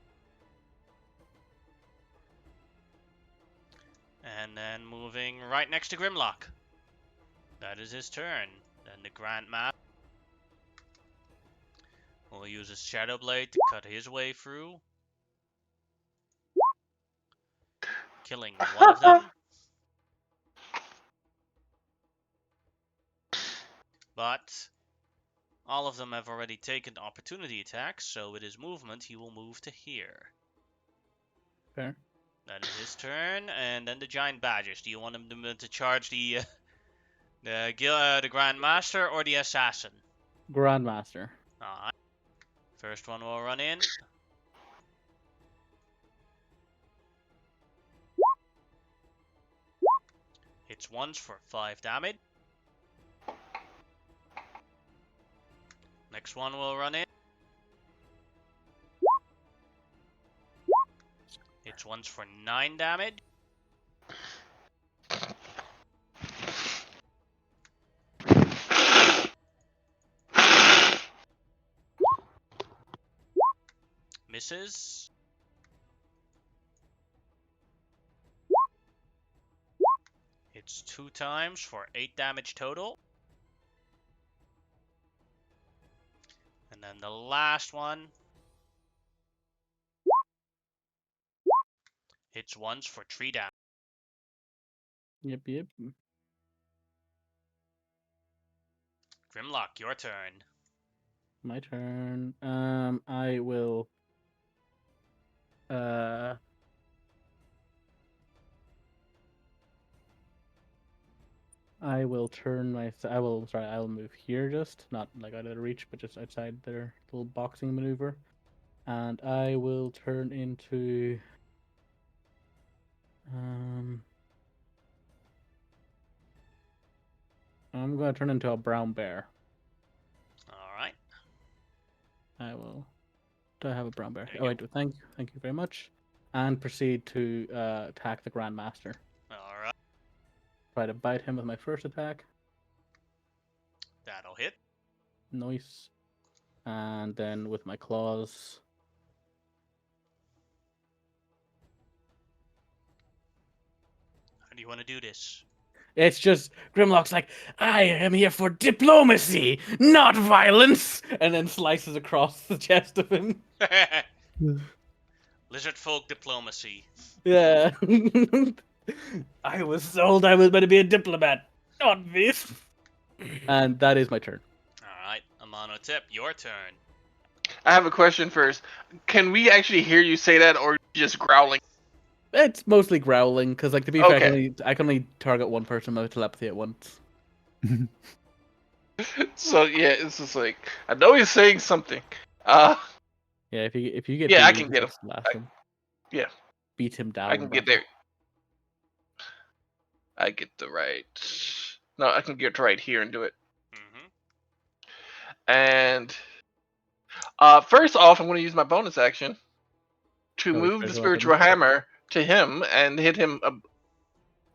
And then moving right next to Grimlock. That is his turn. Then the Grand Master will use his Shadow Blade to cut his way through, killing one of them. But all of them have already taken opportunity attacks, so with his movement, he will move to here. Fair. That is his turn, and then the Giant Badgers. Do you want him to charge the Grand Master or the Assassin? Grandmaster. Alright. First one will run in. Hits once for 5 damage. Next one will run in. Hits once for 9 damage. Misses. Hits 2 times for 8 damage total. And then the last one hits once for 3 damage. Yep. Grimlock, your turn. My turn. I will. I will turn my. I will. Sorry, I will move here, just not like out of reach, but just outside their little boxing maneuver, and I will turn into. I'm going to turn into a brown bear. I will. Do I have a brown bear? There you Oh, I go. do. Thank you very much. And proceed to attack the Grandmaster. Alright, Try to bite him with my first attack. that'll hit. Nice. And then with my claws. How do you want to do this? It's just Grimlock's like, I am here for diplomacy, not violence, and then slices across the chest of him. Lizard folk diplomacy. Yeah. I was told I was meant to be a diplomat, not this. And that is my turn. Alright, Amonotep, your turn. I have a question first. Can we actually hear you say that, or just growling? It's mostly growling, because, like, to be fair, Okay. I can only target one person with telepathy at once. So yeah, it's just like I know he's saying something. Yeah, if you get Yeah, I B, can you get him. just blast him. Yeah, Beat him down. I can get brother. there. I get the right. No, I can get right here and do it. Mm-hmm. And first off, I'm going to use my bonus action to Oh, move the spiritual spiritual weapon. hammer to him and hit him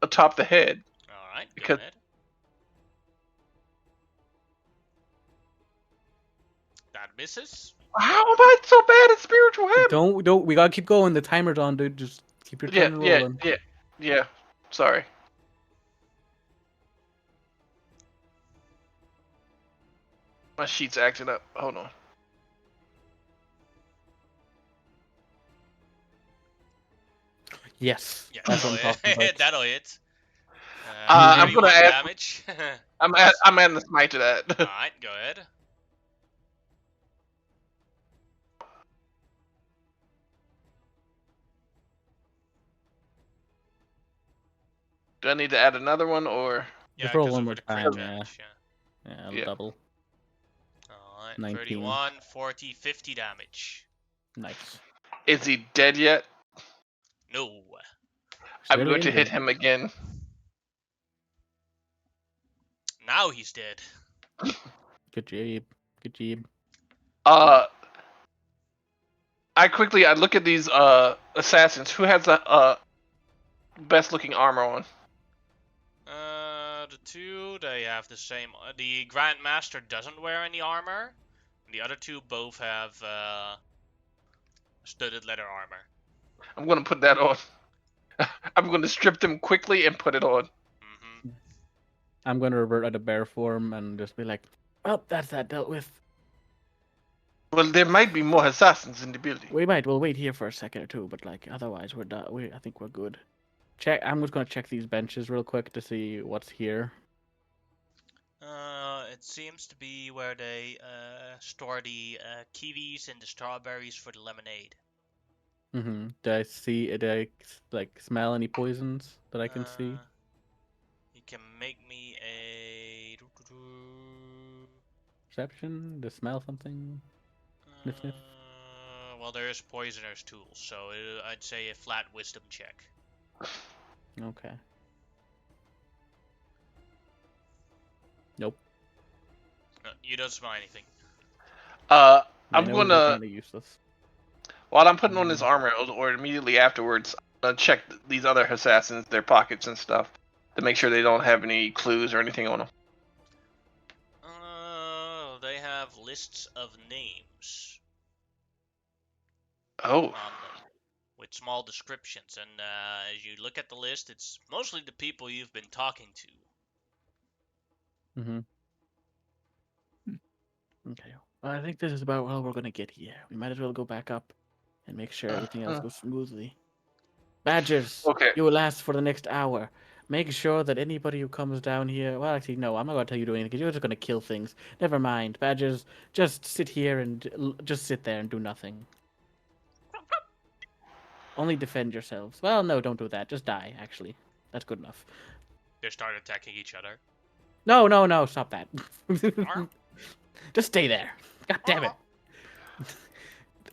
atop the head. Alright, go Because- ahead. That misses. How am I so bad at spiritual hammer? Don't. We gotta keep going. The timer's on, dude. Just keep your turn rolling. Yeah. Sorry. My sheet's acting up. Hold on. Yes. Yeah, That's what I'm talking about. that'll hit. I'm gonna 31 add- damage. I'm adding the smite to that. Alright, go ahead. Do I need to add another one or? Yeah, Just roll 'cause one of more the crit time, damage. Yeah, I'll Yeah. double. Alright, 19. 31, 40, 50 damage. Nice. Is he dead yet? No. I'm Severely going to hit injured. him again. Now he's dead. Good job. Good job. I look at these assassins. Who has the best looking armor on? The two, they have the same. The Grandmaster doesn't wear any armor. The other two both have studded leather armor. I'm gonna put that on. I'm gonna strip them quickly and put it on. Mm-hmm. I'm gonna revert out of bear form and just be like, well, that's that dealt with. Well, there might be more assassins in the building. We'll wait here for a second or two, but like otherwise we're done. I think we're good. I'm just gonna check these benches real quick to see what's here. It seems to be where they store the kiwis and the strawberries for the lemonade. Mm-hmm. Do I like smell any poisons that I can see? You can make me a Perception? To smell something? Sniff, sniff. well, there's poisoner's tools, so I'd say a flat wisdom check. Okay. Nope. No, you don't smell anything. My I'm nose is gonna kinda useless. while I'm putting on his armor, or immediately afterwards, I'm gonna check these other assassins, their pockets and stuff, to make sure they don't have any clues or anything on them. They have lists of names Oh, on them with small descriptions, and as you look at the list, it's mostly the people you've been talking to. Mm-hmm. Okay. Well, I think this is about all we're gonna get here. We might as well go back up and make sure everything else goes smoothly. Badgers, okay. you will last for the next hour. Make sure that anybody who comes down here. Well, actually, no, I'm not gonna tell you to do anything because you're just gonna kill things. Never mind, Badgers. Just sit here and just sit there and do nothing. Only defend yourselves. Well, no, don't do that. Just die. Actually, that's good enough. They start attacking each other. No, stop that. Just stay there. God damn it.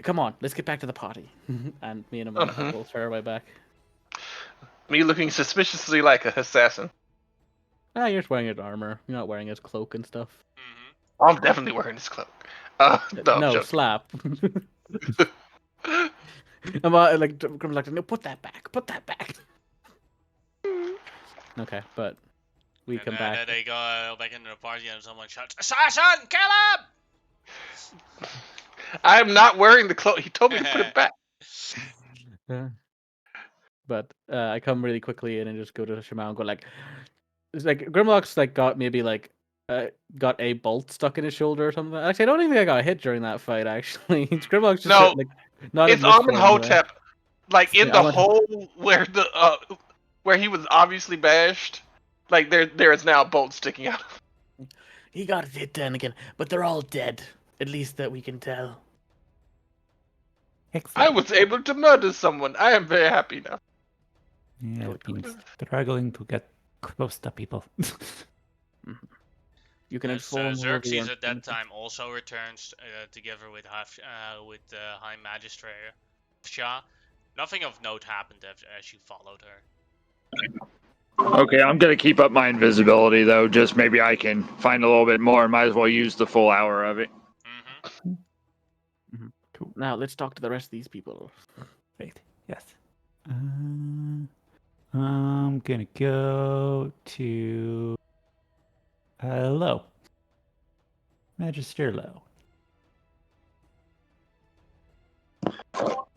Come on, let's get back to the party. And me and Amanda will turn our way back. Me looking suspiciously like an assassin. Ah, you're just wearing his armor. You're not wearing his cloak and stuff. Mm-hmm. I'm definitely wearing this cloak. No, I'm No, joking. slap. I'm like, Grim's like, no, put that back. Put that back. Okay, but we And come then back. they go back into the party and someone shouts, "Assassin, kill him!" I am not wearing the clothes. He told me to put it back. But I come really quickly in and just go to Shimao and go like, it's like Grimlock's like got maybe like got a bolt stuck in his shoulder or something. Actually, I don't even think I got hit during that fight. Actually, Grimlock's just No, like not in it's this form anyway. Amenhotep, like in Yeah, the hole where where he was obviously bashed. Like there is now a bolt sticking out. He got hit then again, but they're all dead. At least that we can tell. I Excellent. was able to murder someone. I am very happy now. Yeah, Good, it means struggling to get close to people. You can As inform whoever you Xerxes want at that time also returns together with High Magistrate Shah. Nothing of note happened as you followed her. Okay, I'm gonna keep up my invisibility though. Just maybe I can find a little bit more. Might as well use the full hour of it. Mm-hmm. Cool. Now let's talk to the rest of these people. Right. Yes. I'm gonna go to Low. Magister Low.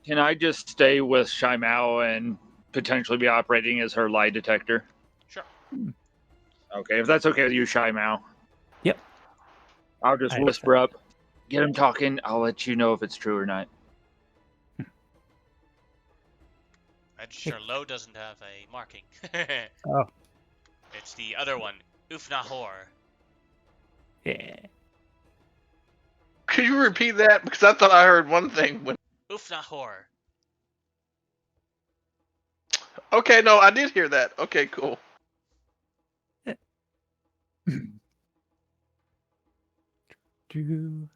Can I just stay with Shaimao and potentially be operating as her lie detector? Sure. Okay, if that's okay with you, Shaimao. Yep. I'll just I whisper up, get him talking. I'll let you know if it's true or not. Magister Low doesn't have a marking. Oh. It's the other one, Ufnahor. Yeah. Could you repeat that? Because I thought I heard one thing. Ufnahor. Okay, no, I did hear that. Okay, cool. Do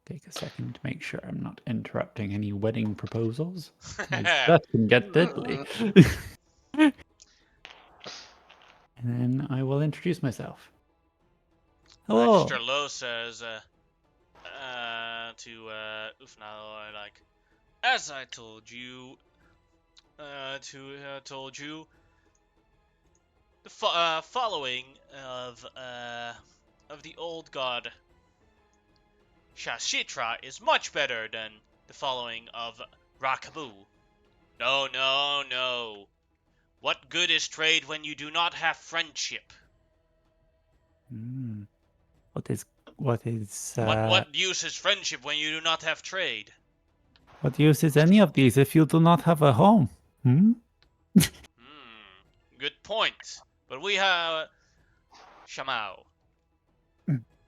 take a second to make sure I'm not interrupting any wedding proposals. That can get deadly. And then I will introduce myself. Hello. Magister Low says to Ufnahor, like, as I told you, the following of the old god Shashitra is much better than the following of Rakabu. No, no, no. What good is trade when you do not have friendship? What is What use is friendship when you do not have trade? what use is any of these if you do not have a home? Good point. But we have Shamao,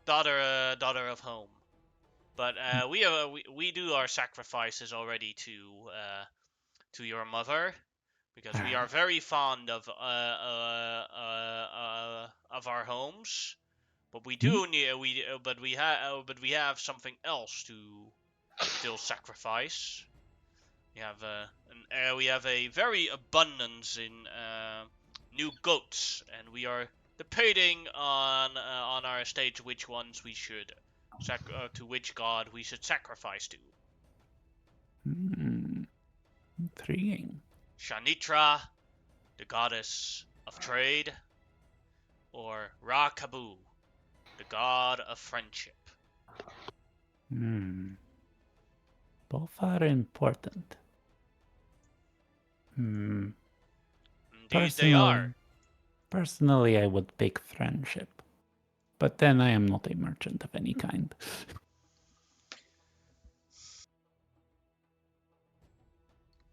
daughter of home. But we do our sacrifices already to your mother, because we are very fond of our homes. But we do need but we have something else to still sacrifice. We have a very abundance in new goats, and we are debating on our estate which ones we should to which god we should sacrifice to. Intriguing. Shanitra, the goddess of trade, or Ra-Kabu, the god of friendship. Both are important. Indeed they are. Personally, I would pick friendship. But then I am not a merchant of any kind.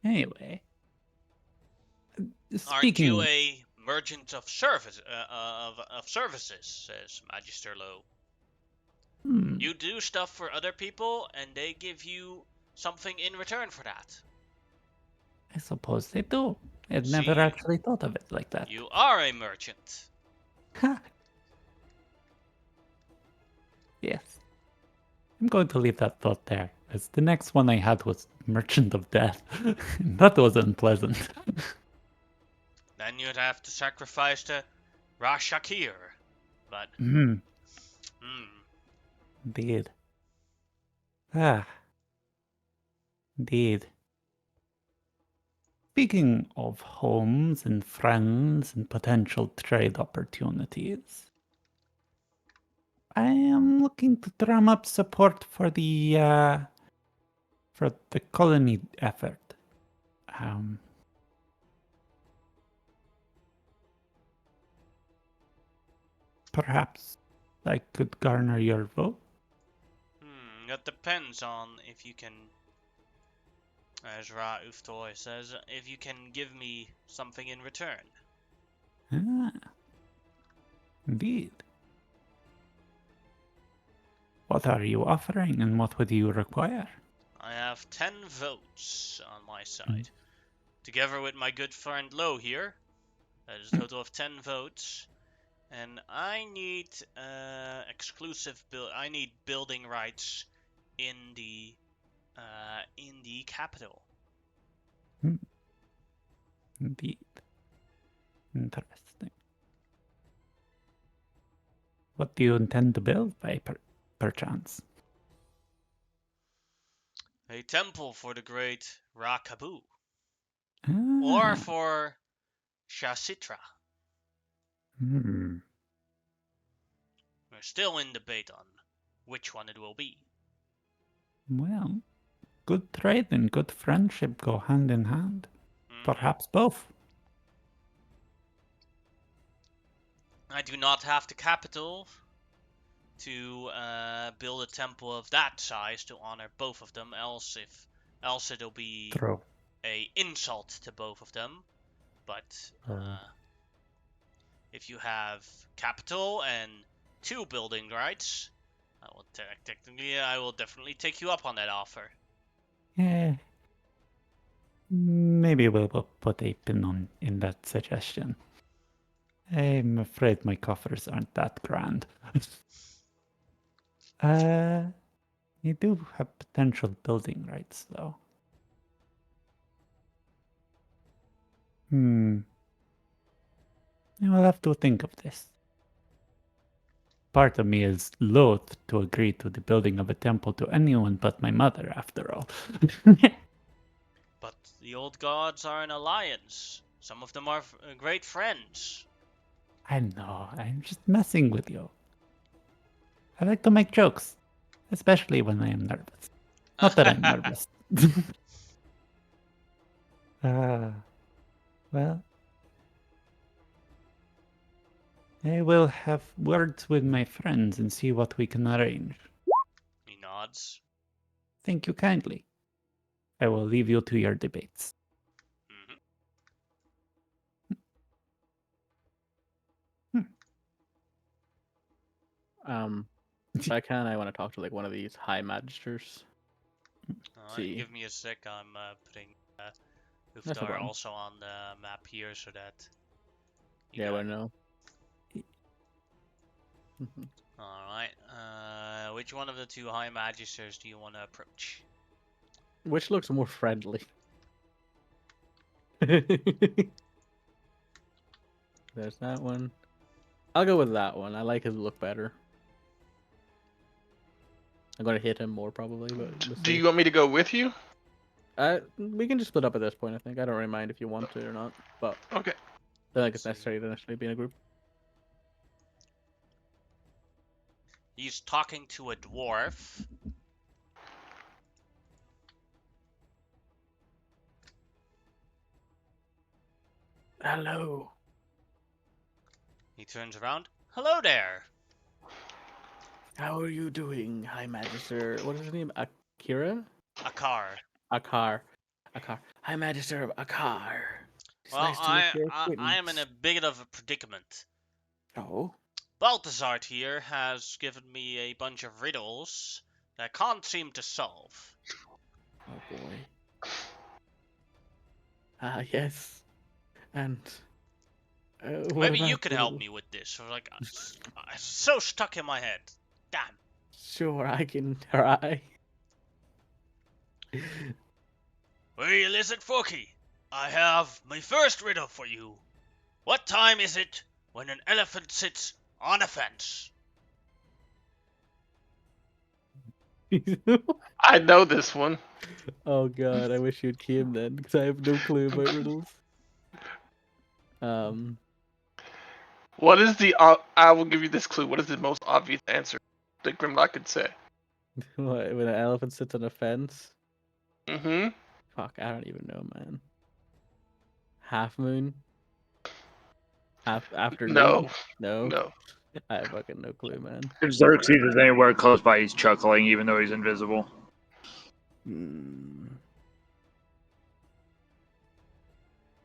Anyway. Aren't you a merchant of services, says Magister Low. You do stuff for other people, and they give you something in return for that. I suppose they do. I've never actually thought of it like that. You are a merchant. Yes. I'm going to leave that thought there, as the next one I had was Merchant of Death. That was unpleasant. Then you'd have to sacrifice to Rashakir. But Indeed. Ah, indeed. Speaking of homes and friends and potential trade opportunities, I am looking to drum up support for the colony effort. Um, Perhaps I could garner your vote. That depends on if you can, as Ra Uftoy says, if you can give me something in return. Ah, indeed. What are you offering and what would you require? I have 10 votes on my side. Together with my good friend Lo here, that is a total of 10 votes. And I need I need building rights in the capital. Indeed. Interesting. What do you intend to build by perchance? A temple for the great Rakabu. Or Ah, for Shasitra. hmm. We're still in debate on which one it will be. Well, good trade and good friendship go hand in hand. Perhaps both. I do not have the capital to build a temple of that size to honor both of them, else it'll be True. a insult to both of them. But if you have capital and 2 building rights, I will definitely take you up on that offer. Yeah. Maybe we'll put a pin in that suggestion. I'm afraid my coffers aren't that grand. You do have potential building rights, though. I will have to think of this. Part of me is loath to agree to the building of a temple to anyone but my mother, after all. But the old gods are an alliance. Some of them are great friends. I know, I'm just messing with you. I like to make jokes, especially when I am nervous. Not that I'm nervous. Well, I will have words with my friends and see what we can arrange. He nods. Thank you kindly. I will leave you to your debates. If I can, I want to talk to like one of these high magisters. See. Give me a sec. I'm putting That's no Uftar problem. also on the map here so that. Yeah, I know. Alright. Which one of the 2 high magisters do you want to approach? Which looks more friendly? There's that one. I'll go with that one. I like his look better. I'm gonna hit him more probably, but we'll Do see. you want me to go with you? We can just split up at this point. I think I don't really mind if you want to or not, but Okay. I don't think it's necessary to necessarily be in a group. He's talking to a dwarf. Hello. He turns around. Hello there. How are you doing, High Magister? What is his name? Akira? Akar. Akar. High Magister of Akar. It's Well, nice to meet your I am in acquaintance. a bit of a predicament. Oh? Balthazar here has given me a bunch of riddles that I can't seem to solve. Oh boy. Ah, yes. And what Maybe you about can the help little... me with this. Like, it's so stuck in my head. Damn. Sure, I can try. Well, listen, Forky. I have my first riddle for you. What time is it when an elephant sits on a fence? I know this one. Oh god, I wish you'd came then, because I have no clue about riddles. What is the? I will give you this clue. What is the most obvious answer that Grimlock could say? What, when an elephant sits on a fence? Mm-hmm. Fuck, I don't even know, man. Half moon? Half afternoon? No. No? No. I have fucking no clue, man. If Xerxes is anywhere close by, he's chuckling, even though he's invisible.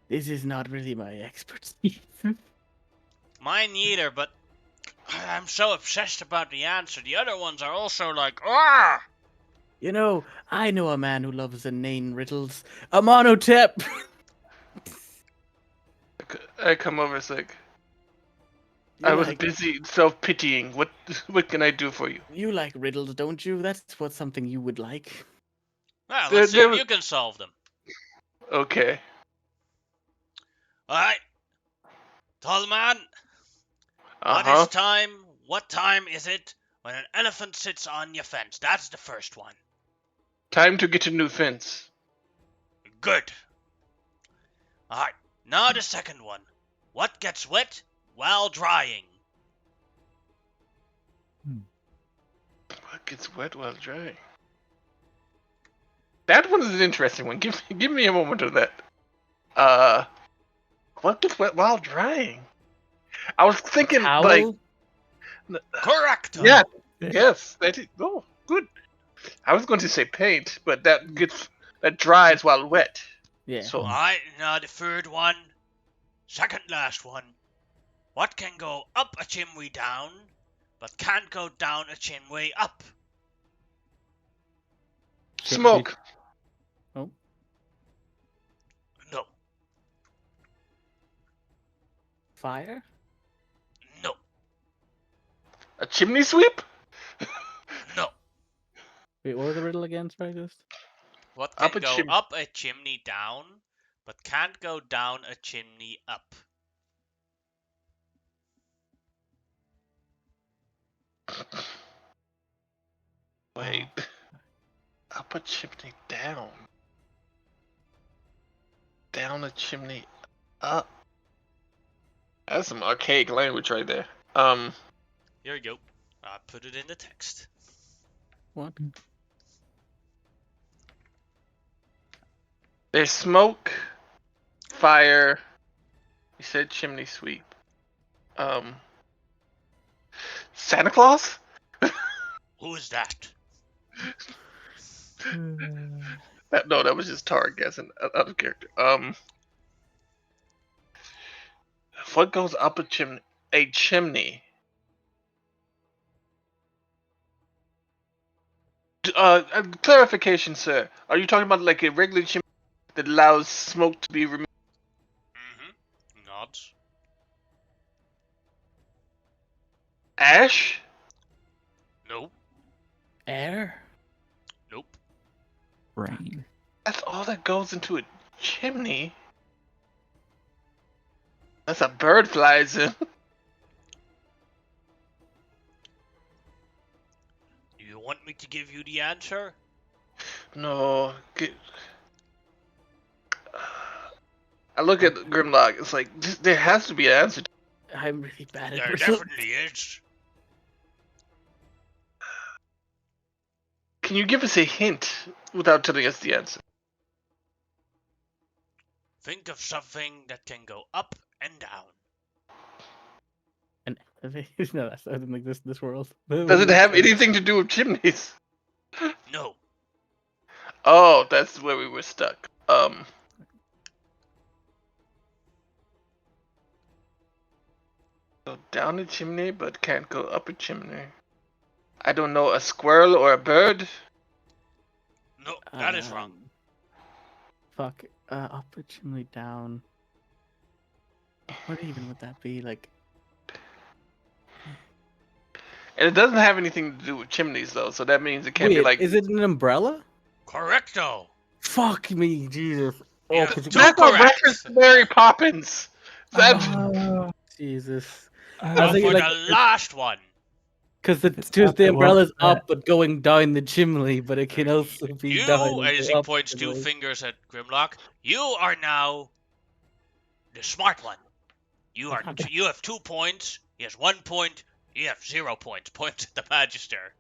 This is not really my expertise. Mine neither, but I'm so obsessed about the answer. The other ones are also like, ah! You know, I know a man who loves inane riddles. A monotip! I come over. It's like You I was like, busy self-pitying. What can I do for you? you like riddles, don't you? That's what something you would like. Well, There- let's see there if was- you can solve them. Okay. Alright. Tall man, Uh huh. what time is it when an elephant sits on your fence? That's the first one. Time to get a new fence. Good. Alright, now the second one. What gets wet while drying? What gets wet while drying? That one is an interesting one. Give me a moment of that. What gets wet while drying? I was thinking like, Towel? Correct. yeah, yes, that is. Oh, good. I was going to say paint, but that dries while wet. Yeah. So Alright, now the third one. Second last one. What can go up a chimney down, but can't go down a chimney up? smoke. Oh, No, fire? no, A chimney sweep. no. Wait, what was the riddle again? Sorry, just. What Up can a go chim- up a chimney down, but can't go down a chimney up? Wait. Up a chimney down. Down a chimney up. That's some archaic language right there. Here you go. I put it in the text. What? There's smoke, fire. You said chimney sweep. Santa Claus? Who is that? No, that was just Tarek guessing out of character. What goes up a chimney? A chimney. Clarification, sir. Are you talking about like a regular chimney that allows smoke to be removed? Mm-hmm. Nods. Ash? Nope. Air? Nope. Rain. That's all that goes into a chimney? That's a bird flies in. Do you want me to give you the answer? No. I look at Grimlock, it's like, there has to be an answer. I'm really bad at There riddles. definitely is. Can you give us a hint without telling us the answer? Think of something that can go up and down. An elevator? No, that's doesn't exist in this world. Does it have anything to do with chimneys? No. Oh, that's where we were stuck. Go down a chimney, but can't go up a chimney. I don't know, a squirrel or a bird? No, that is wrong. Fuck. Up a chimney, down. What even would that be? Like, And it doesn't have anything to do with chimneys, though, so that means it can't be wait, like... is it an umbrella? Correcto. Fuck me, Jesus. You Oh, have 'cause two That's a correct. reference to Mary Poppins! That... Jesus. I Now thinking for like- the last one. Because If it's the up, it won't umbrella's fit. up, but going down the chimney, but it can also be down You, and as go he up. points the 2 chimney. fingers at Grimlock, you are now the smart one. You have 2 points. He has 1 point. You have 0 points. Points at the Magister.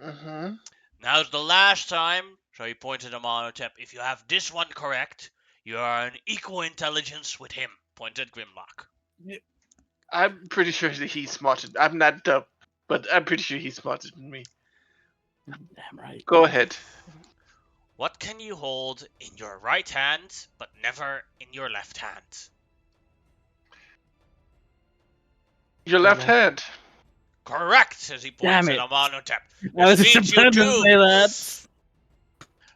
Mm-hmm. Now's the last time. So he points at Amonotep. If you have this one correct, you are an equal intelligence with him. Points at Grimlock. I'm pretty sure that he's smarter. I'm not dumb, but I'm pretty sure he's smarter than me. Damn right. Go ahead. What can you hold in your right hand, but never in your left hand? Your The left left- hand. Correct, as he points Damn at it. Amonotep. I was This just means you about to two. say that.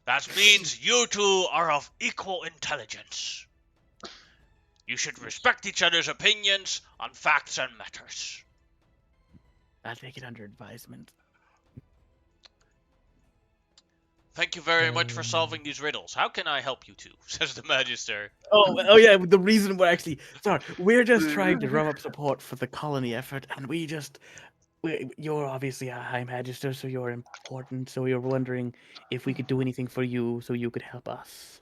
That means you two are of equal intelligence. You should respect each other's opinions on facts and matters. I'll take it under advisement. Thank you very much for solving these riddles. How can I help you two? Says the Magister. Oh yeah. The reason we're actually we're just trying to drum up support for the colony effort, and you're obviously a High Magister, so you're important. So we were wondering if we could do anything for you, so you could help us.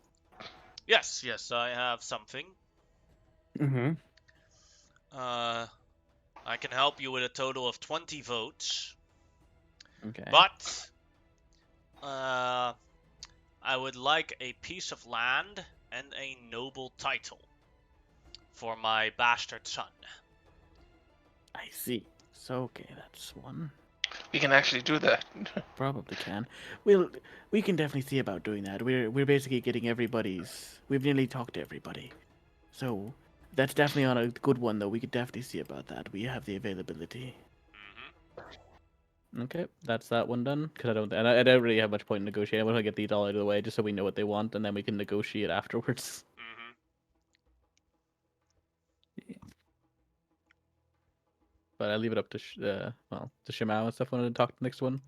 Yes, I have something. Mm-hmm. I can help you with a total of 20 votes. Okay. But I would like a piece of land and a noble title for my bastard son. I see. So okay, that's one. We can actually do that. Probably can. We can definitely see about doing that. We're basically getting everybody's. We've nearly talked to everybody, so that's definitely on a good one though. We could definitely see about that. We have the availability. Okay, that's that one done. Because I don't really have much point in negotiating. I want to get these all out of the way just so we know what they want, and then we can negotiate afterwards. But I leave it up to to Shimao and stuff. Wanted to talk the next one.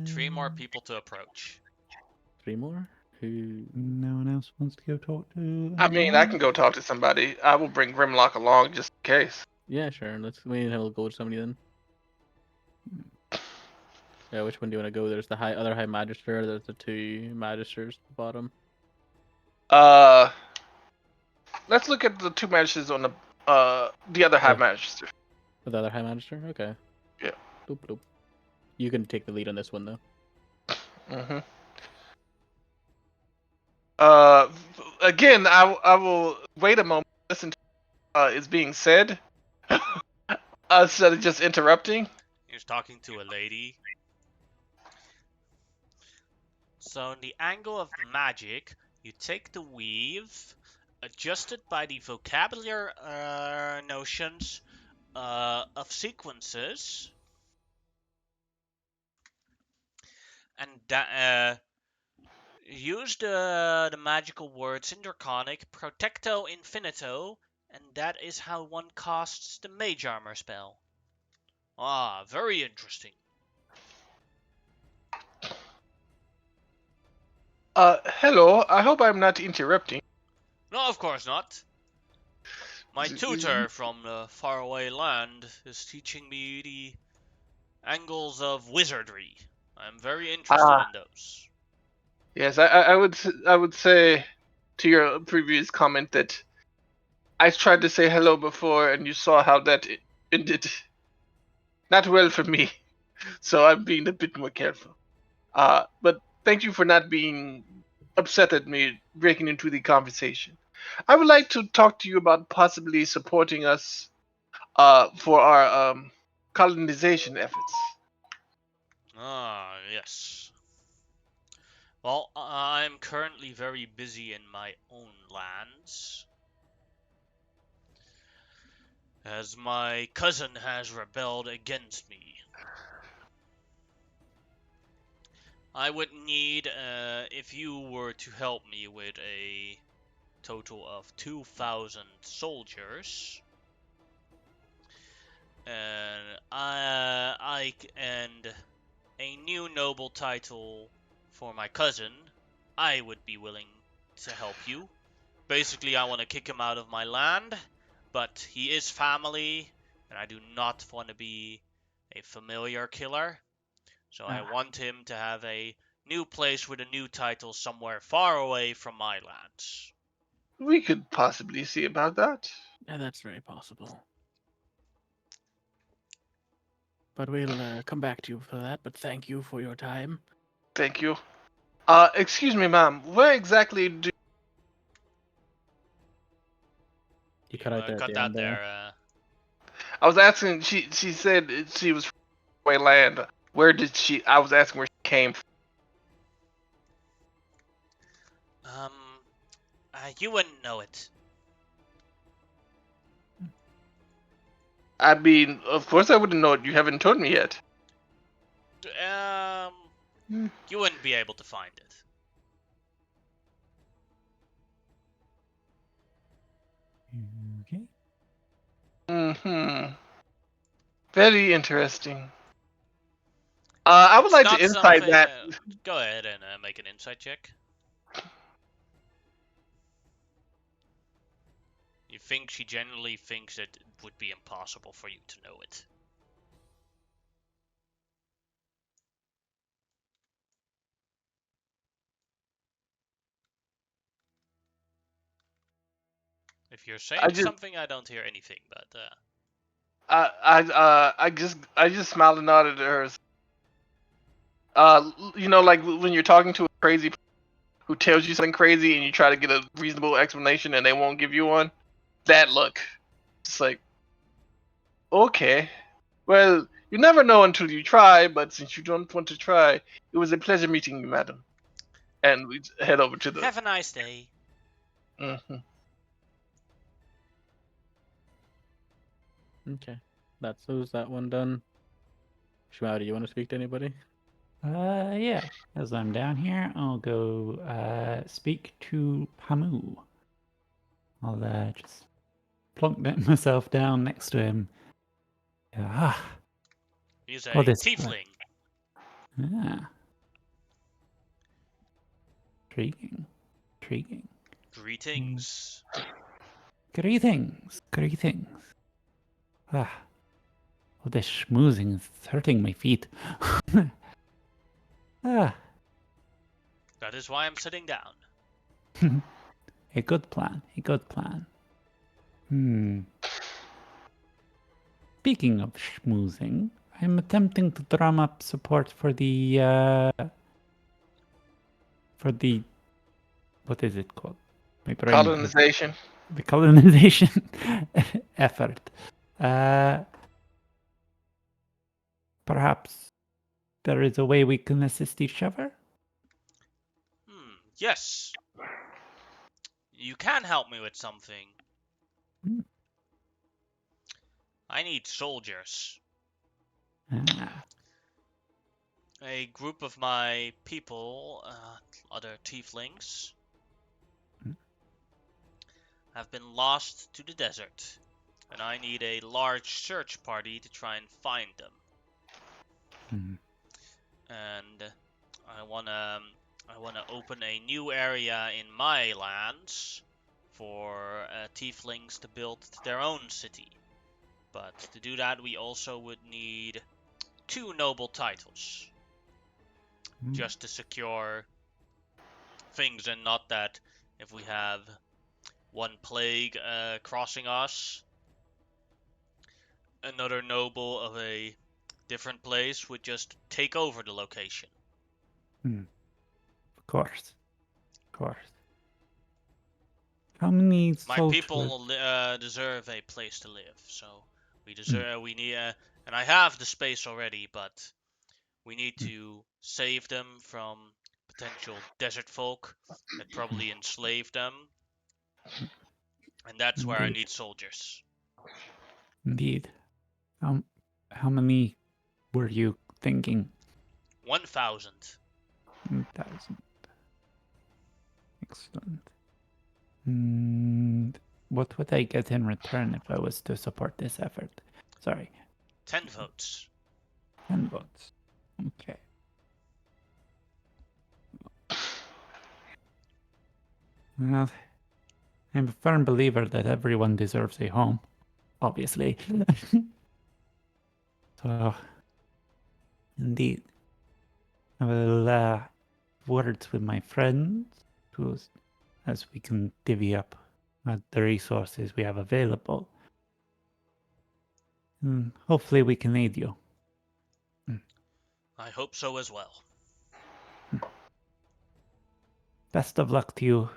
3 more people to approach. 3 more. Who? No one else wants to go talk to. I mean, I can go talk to somebody. I will bring Grimlock along just in case. Yeah, sure. We'll go to somebody then. Yeah, which one do you want to go? There's the other High Magister. There's the 2 Magisters at the bottom. Let's look at the 2 magisters on the other High Magister. The other High Magister. Okay. Yeah. Doop, doop. You can take the lead on this one though. Mm-hmm. Again, I will wait a moment. Listen to is being said. Instead of just interrupting. He's talking to a lady. So in the angle of magic, you take the weave, adjust it by the vocabulary notions of sequences, and use the magical words in Draconic, Protecto Infinito, and that is how one casts the Mage Armor spell. Ah, very interesting. Hello. I hope I'm not interrupting. No, of course not. My tutor from the faraway land is teaching me the angles of wizardry. I'm very interested in those. Yes, I would say to your previous comment that I tried to say hello before, and you saw how that ended not well for me. So I'm being a bit more careful. But thank you for not being upset at me breaking into the conversation. I would like to talk to you about possibly supporting us for our colonization efforts. Ah, yes. Well, I'm currently very busy in my own lands, as my cousin has rebelled against me. I would need, if you were to help me with a total of 2,000 soldiers, and and a new noble title for my cousin, I would be willing to help you. Basically, I want to kick him out of my land, but he is family, and I do not want to be a familiar killer. So I want him to have a new place with a new title somewhere far away from my lands. We could possibly see about that. Yeah, that's very possible. But we'll come back to you for that. But thank you for your time. Thank you. Excuse me, ma'am. Where exactly do You cut out there at the end there. I was asking? She said she was from away land. Where did she? I was asking where she came from. You wouldn't know it. I mean, of course I wouldn't know it. You haven't told me yet. You wouldn't be able to find it. Okay. Mm-hmm. Very interesting. I would It's like to not insight something. that. Go ahead and make an insight check. You think she genuinely thinks it would be impossible for you to know it? If you're saying something, I don't hear anything. But I just smiled and nodded at her. You know, like when you're talking to a crazy person who tells you something crazy and you try to get a reasonable explanation and they won't give you one. That look. It's like, okay. Well, you never know until you try, but since you don't want to try, it was a pleasure meeting you, madam. And we head over to the. have a nice day. Mm-hmm. Okay. That's that one done. Shmao, do you want to speak to anybody? Yeah. As I'm down here, I'll go speak to Pamu. I'll just plunk myself down next to him. Ah, He's a this tiefling. Ah. Intriguing. Intriguing. Greetings. Greetings. Ah. All this schmoozing is hurting my feet. Ah. That is why I'm sitting down. A good plan. Speaking of schmoozing, I'm attempting to drum up support for the what is it called? My brain Colonization. The colonization effort. Perhaps there is a way we can assist each other? Yes. You can help me with something. I need soldiers. A group of my people, other tieflings, have been lost to the desert, and I need a large search party to try and find them. And I wanna open a new area in my lands for tieflings to build their own city. But to do that, we also would need 2 noble titles. Just to secure things, and not that if we have one plague crossing us, another noble of a different place would just take over the location. Of course. How many My soldiers? people deserve a place to live, so we need, and I have the space already, but we need to save them from potential desert folk that probably enslave them, and that's where I need soldiers. Indeed. How many were you thinking? 1,000. 1,000. Excellent. What would I get in return if I was to support this effort? Sorry. 10 votes. 10 votes. Okay. Well, I'm a firm believer that everyone deserves a home. Obviously. So, indeed, I will words with my friends as we can divvy up the resources we have available. And hopefully we can aid you. I hope so as well. Best of luck to you,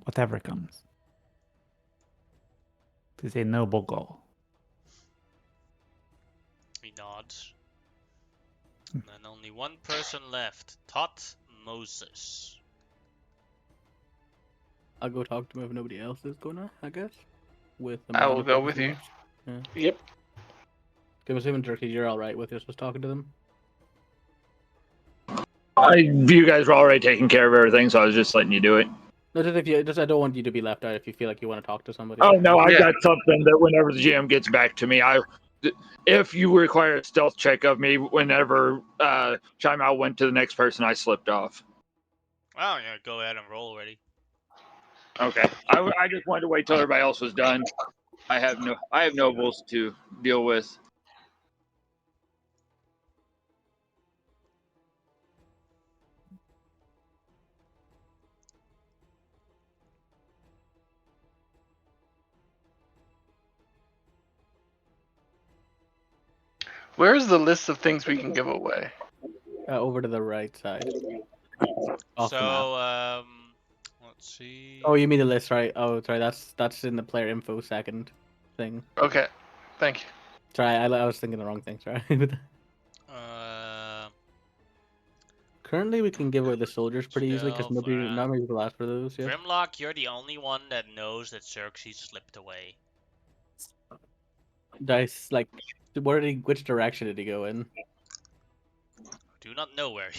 whatever comes. It is a noble goal. He nods. And only one person left. Tot Moses. I'll go talk to him if nobody else is gonna, I guess. With the I will minor go with you. personnel. Yeah. Yep. I'm assuming, Jerky, you're alright with just talking to them? You guys were already taking care of everything, so I was just letting you do it. No, just if you, just I don't want you to be left out if you feel like you want to talk to somebody. Oh no, I Yeah. got something that whenever the GM gets back to me, if you require a stealth check of me, whenever Chime went to the next person, I slipped off. Oh yeah, go ahead and roll already. Okay, I just wanted to wait till everybody else was done. I have nobles to deal with. Where's the list of things we can give away? Over to the right side. Off the map. So, let's see. Oh, you mean the list, right? Oh, sorry, that's in the player info second thing. Okay. Thank you. Sorry, I was thinking the wrong thing, sorry. Uh, Currently, we can give away the soldiers pretty easily because Stealth, nobody will ask for those yet. Grimlock, you're the only one that knows that Xerxes slipped away. Dice, like, which direction did he go in? Do not know where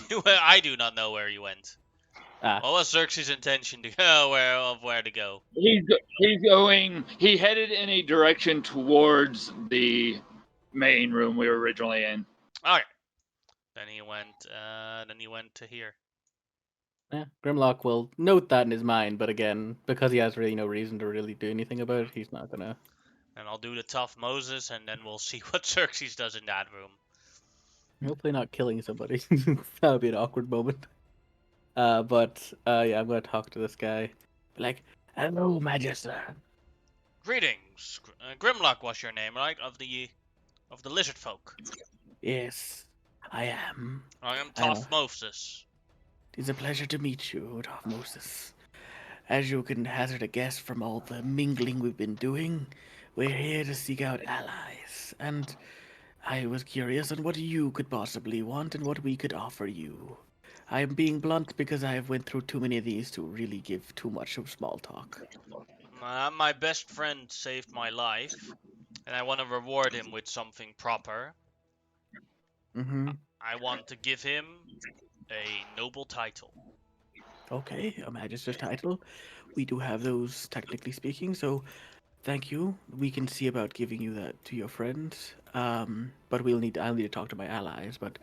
I do not know where he went. Ah, What was Xerxes' intention to go? Where to go? He's going. He headed in a direction towards the main room we were originally in. Okay. Then he went to here. yeah. Grimlock will note that in his mind, but again, because he has really no reason to really do anything about it, he's not gonna. And I'll do the tough Moses, and then we'll see what Xerxes does in that room. Hopefully, not killing somebody. That would be an awkward moment. But yeah, I'm gonna talk to this guy. Be like, hello, Magister. Greetings, Grimlock was your name, right? Of the lizard folk. Yes, I am. I am I know. Tough Moses. It is a pleasure to meet you, Moses. As you can hazard a guess from all the mingling we've been doing, we're here to seek out allies, and I was curious on what you could possibly want and what we could offer you. I am being blunt because I have went through too many of these to really give too much of small talk. My best friend saved my life, and I want to reward him with something proper. Mm-hmm. I want to give him a noble title. Okay, a Magister's title. We do have those, technically speaking, so thank you. We can see about giving you that to your friends. But I'll need to talk to my allies, but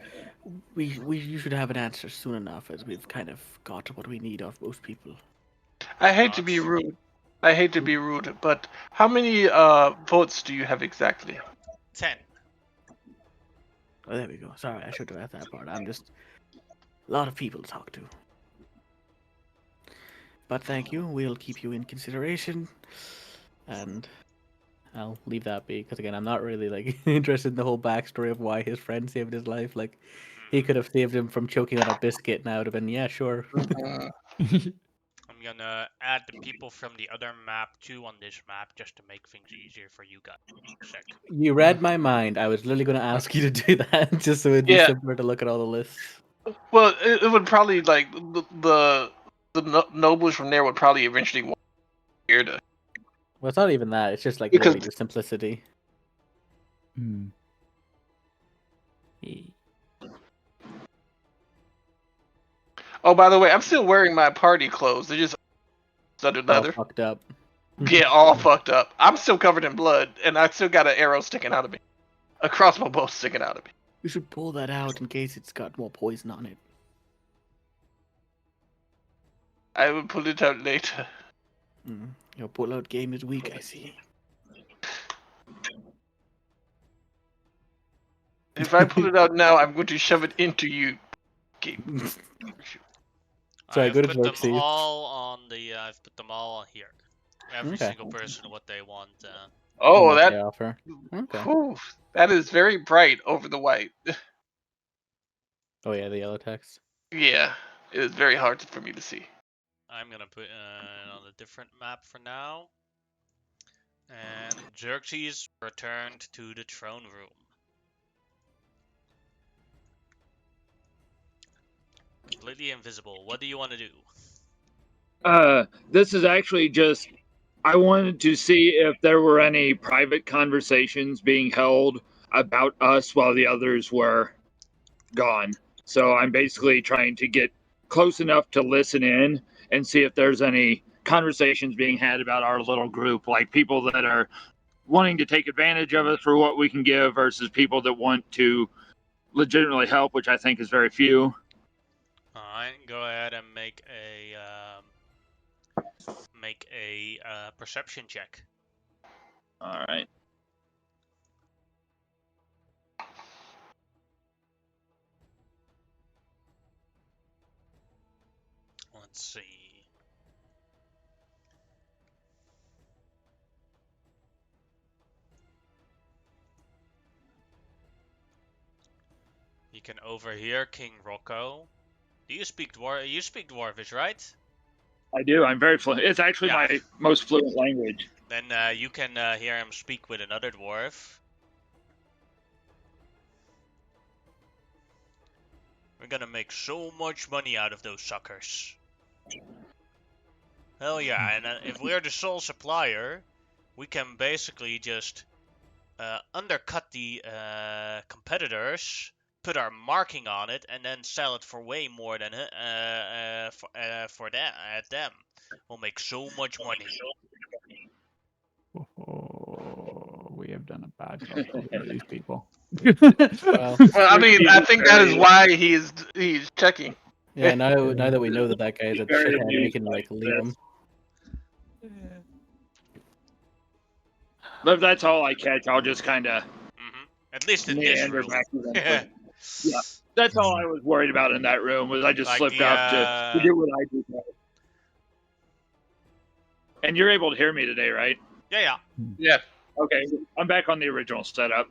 you should have an answer soon enough as we've kind of got what we need of most people. I hate to be rude. But how many votes do you have exactly? 10. Oh, there we go. Sorry, I should have asked that part. I'm just a lot of people to talk to. But thank you. We'll keep you in consideration, and I'll leave that be because again, I'm not really like interested in the whole backstory of why his friend saved his life. Like, he could have saved him from choking on a biscuit, and I would have been, yeah, sure. I'm gonna add the people from the other map too on this map just to make things easier for you guys. Check. You read my mind. I was literally going to ask you to do that just so it'd be Yeah. simpler to look at all the lists. Well, it would probably like the nobles from there would probably eventually want here to. Well, it's not even that. It's just like Because- literally the simplicity. Hmm. Oh, by the way, I'm still wearing my party clothes. They're just under All leather. fucked up. Yeah, all fucked up. I'm still covered in blood, and I still got an arrow sticking out of me, a crossbow bow sticking out of me. You should pull that out in case it's got more poison on it. I will pull it out later. Your pull-out game is weak, I see. If I pull it out now, I'm going to shove it into you. Okay. Sorry, I've go to put them Xerxes. all on the. I've put them all on here. Every Okay. single person what they want. And Oh, what they that. offer. Okay. Whew, that is very bright over the white. Oh yeah, the yellow text. Yeah, it is very hard for me to see. I'm gonna put it on a different map for now. And Xerxes returned to the throne room. Completely invisible. What do you want to do? This is actually just. I wanted to see if there were any private conversations being held about us while the others were gone. So I'm basically trying to get close enough to listen in and see if there's any conversations being had about our little group, like people that are wanting to take advantage of us for what we can give versus people that want to legitimately help, which I think is very few. Alright, go ahead and make a perception check. All right. Let's see. You can overhear King Rocco. Do you speak You speak Dwarvish, right? I do. I'm very fluent. It's actually Yeah. my most fluent language. Then you can hear him speak with another dwarf. We're gonna make so much money out of those suckers. Hell yeah, and if we're the sole supplier, we can basically just undercut the competitors, put our marking on it, and then sell it for way more than for that at them. We'll make so much money. Oh, we have done a bad job talking to these people. Well, Well, I mean, I think that is why he's checking. yeah. Now that we know that guy is a Very shithead, we amused can by like leave him. But if that's all I catch, I'll just kind of At least in this meander room. back to them. Yeah, that's all I was worried about in that room. Was I just Like slipped the, out to do what I do best. And you're able to hear me today, right? Yeah. Yeah. Okay, I'm back on the original setup.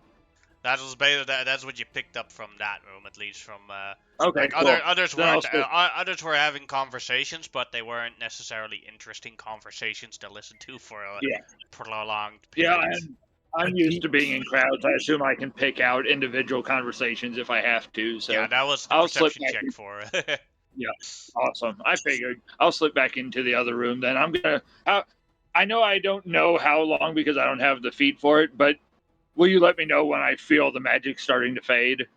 That was that's what you picked up from that room, at least from. Okay, Like cool. others Then I'll weren't. skip. Others were having conversations, but they weren't necessarily interesting conversations to listen to for a Yeah. prolonged Yeah, period. I'm used to being in crowds. I assume I can pick out individual conversations if I have to. So Yeah, that was the I'll slip perception back check in. for. Yeah, awesome. I figured I'll slip back into the other room. Then I'm gonna. I know I don't know how long because I don't have the feat for it, but will you let me know when I feel the magic starting to fade?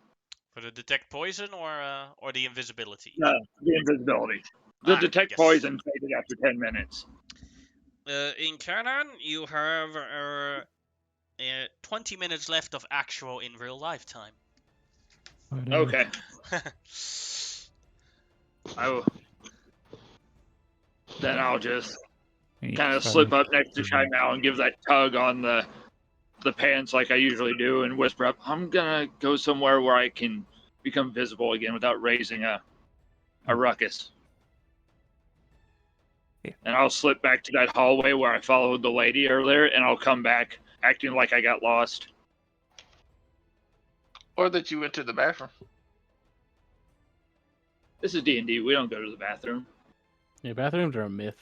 For the detect poison or the invisibility. No, the invisibility. The detect yes. poison faded after 10 minutes. In Canaan, you have 20 minutes left of actual in real life time. Okay. Then I'll just kind of slip up next to Shimao and give that tug on the pants like I usually do and whisper up, I'm gonna go somewhere where I can become visible again without raising a ruckus. Yeah. And I'll slip back to that hallway where I followed the lady earlier, and I'll come back acting like I got lost. Or that you went to the bathroom. This is D&D. We don't go to the bathroom. Yeah, bathrooms are a myth.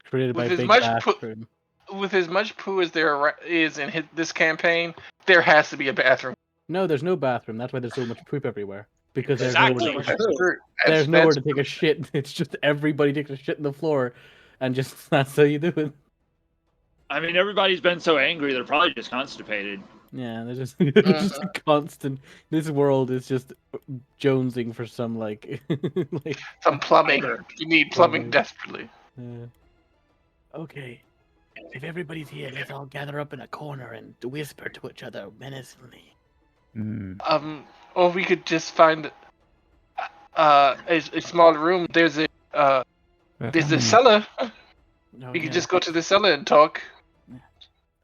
Created by With as Big much Bathroom. with as much poo as there is in this campaign, there has to be a bathroom. No, there's no bathroom. That's why there's so much poop everywhere. Because there's Exactly. nowhere to take a That's shit. true. There's nowhere That's to take a shit. It's just everybody takes a shit in the floor, and just that's how you do it. I mean, everybody's been so angry, they're probably just constipated. Yeah, there's just it's just a constant. This world is just jonesing for some like like some plumbing. You need plumbing Plumbing. desperately. Okay, if everybody's here, let's all gather up in a corner and whisper to each other menacingly. Or we could just find a small room. There's a cellar. No, We could just go to the cellar and talk.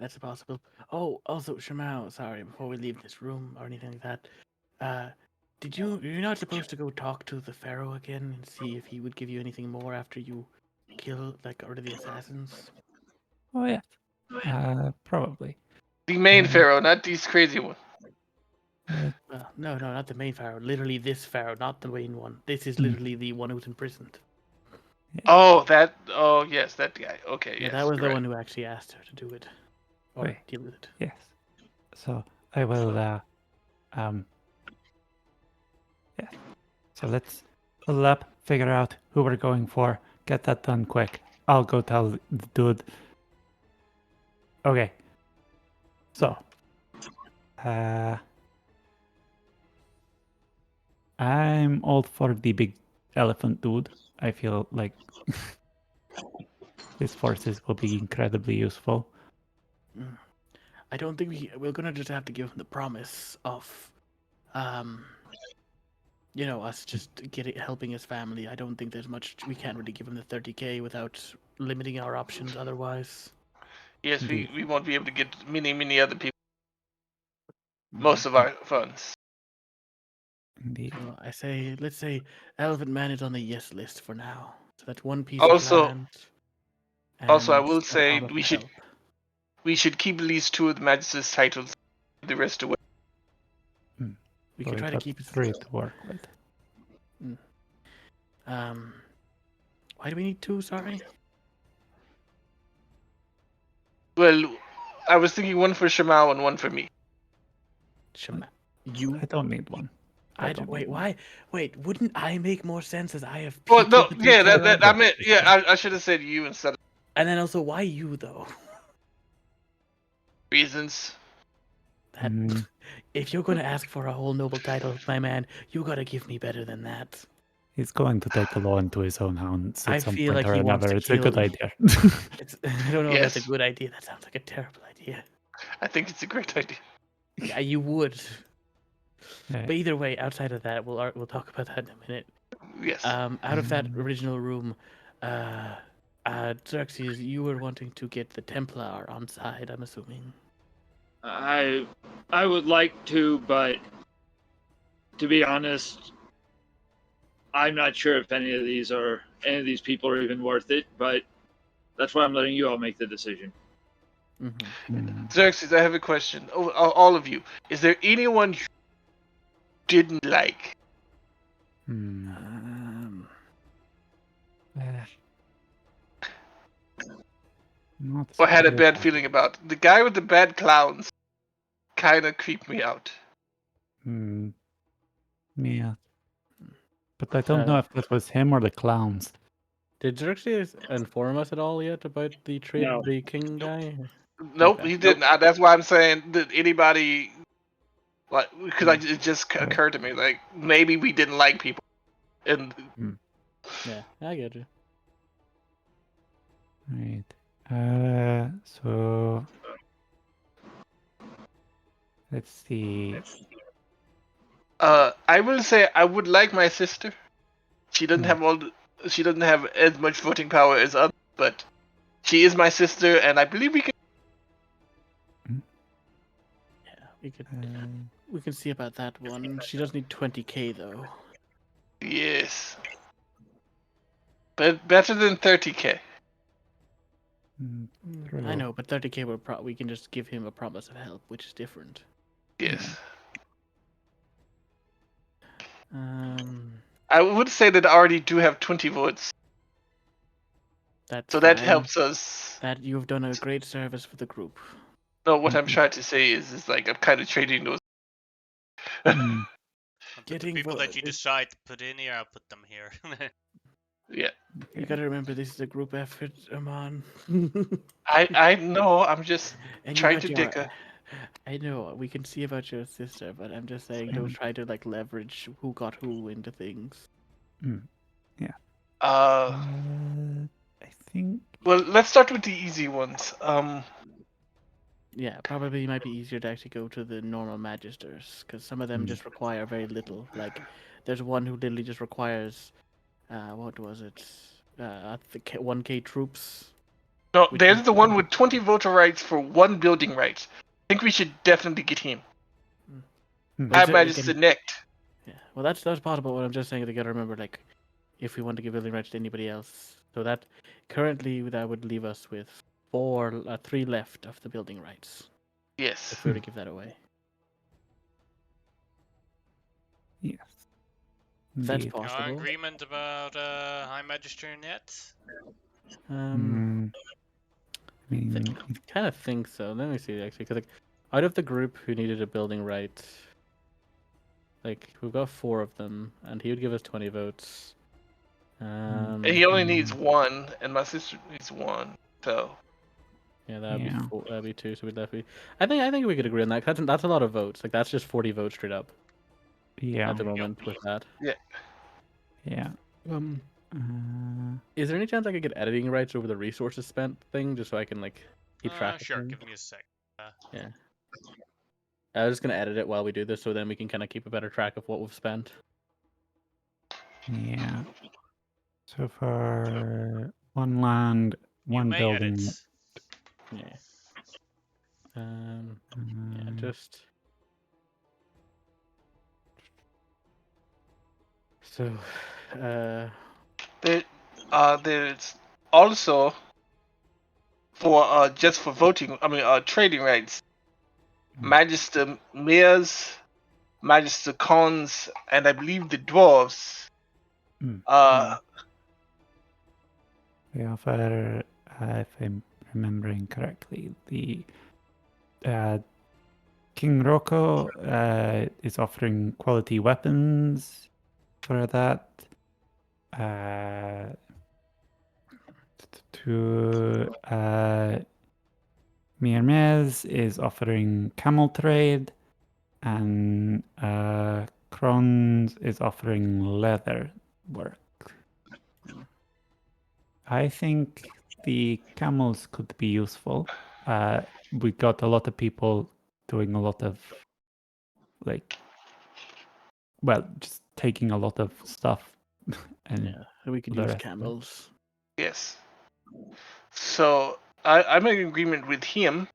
That's possible. Oh, also, Shamao, sorry, before we leave this room or anything like that, you're not supposed to go talk to the Pharaoh again and see if he would give you anything more after you kill, like, order the assassins? Oh yeah, probably. The main Uh, pharaoh, not these crazy ones. Well, no, not the main Pharaoh. Literally this Pharaoh, not the main one. This is Hmm. literally the one who's imprisoned. Oh, that. Oh, yes, that guy. Okay, Yeah, yes, that was you're the right. one who actually asked her to do it. Or Wait. deal with it. Yes. So I will. Yeah. So let's pull up, figure out who we're going for, get that done quick. I'll go tell the dude. Okay. So, I'm all for the big elephant dude. I feel like his forces will be incredibly useful. I don't think we're gonna just have to give him the promise of, um, us just helping his family. I don't think there's much we can't really give him the 30K without limiting our options otherwise. Yes, Indeed. we won't be able to get many other people Mm. most of our funds. Indeed. So let's say Elephant Man is on the yes list for now. So that's one piece of Also, land I and will an say arm of we should help. keep at least 2 of the Magister's titles, the rest away. We So could we've try to got keep it. 3 to work with. Um, why do we need 2? Sorry. Well, I was thinking one for Shamao and one for me. Shema, you. I don't need one. I don't, wait. Why? Wait. Wouldn't I make more sense as I have Well, peak no, yeah, capability on? I meant, yeah, I should have said you instead of And then also, why you though? reasons. That if you're gonna ask for a whole noble title, my man, you gotta give me better than that. He's going to take the law into his own hands I at some feel point like or he wants another. to It's a good kill. idea. I don't know if that's a Yes, good idea. That sounds like a terrible idea. I think it's a great idea. Yeah, you would. Yeah. But either way, outside of that, we'll talk about that in a minute. Yes. Out of that original room, Xerxes, you were wanting to get the Templar on side, I'm assuming. I would like to, but to be honest, I'm not sure if any of these people are even worth it. But that's why I'm letting you all make the decision. Mm-hmm. Xerxes, I have a question. Oh, all of you. Is there anyone you didn't like? Not Or had a bad really. feeling about? The guy with the bad clowns kind of creeped me out. Yeah. But I don't know if that was him or the clowns. Did Xerxes inform us at all yet about the No. the king guy? Nope, Okay. he didn't. That's why I'm saying that anybody, like, because it just occurred to me, like, maybe we didn't like people. And Yeah, I get you. Right. So let's see. I will say I would like my sister. She doesn't have she doesn't have as much voting power as others, but she is my sister, and I believe we can. Yeah, we can see about that one. She does need 20K though. Yes, but better than 30K. I know, but 30K we can just give him a promise of help, which is different. Yes. I would say that I already do have 20 votes. That's so fine. that helps us. That you've done a great service for the group. No, what I'm trying to say is like I'm kind of trading those. The people that you decide to put in here, I'll put them here. Yeah. You gotta remember this is a group effort, Aman. I know. I'm just and trying to dig a. I know we can see about your sister, but I'm just saying don't try to like leverage who got who into things. Yeah. I think. Well, let's start with the easy ones. Yeah, probably might be easier to actually go to the normal magisters because some of them just require very little. Like, there's one who literally just requires, what was it? 1K troops, No, Which there's one? the one with 20 voter rights for 1 building rights. I think we should definitely get him. But I is it, managed like, to next. Yeah, well, that's possible. What I'm just saying, they gotta remember, like, if we want to give building rights to anybody else, so that currently that would leave us with 3 left of the building rights Yes. if we were to give that away. Yes. If that's Indeed. possible. Agreement about High Magister net? Um, I mean, kind of think so. Let me see actually, because like, out of the group who needed a building right, like we've got 4 of them, and he would give us 20 votes. And he only needs 1, and my sister needs 1. So Yeah, that'd Yeah. be 4. That'd be 2. So we'd left. I think we could agree on that. That's a lot of votes. Like that's just 40 votes straight up yeah. at the moment with that. Yeah. Is there any chance I could get editing rights over the resources spent thing, just so I can like keep track of Sure, things? give me a sec. Yeah. I was just gonna edit it while we do this, so then we can kind of keep a better track of what we've spent. Yeah. So for one land, You one may building. edit. Yeah. Yeah, just. So, there's also for just for voting. I mean, trading rights. Magister mayors, Magister cons, and I believe the dwarves. They offer, if I'm remembering correctly, the King Rocco is offering quality weapons for that. To Miermez is offering camel trade, and Kron's is offering leather work. I think the camels could be useful. We got a lot of people doing a lot of, like, well, just taking a lot of stuff. And yeah, we could the use rest of it. camels. Yes. So I'm in agreement with him.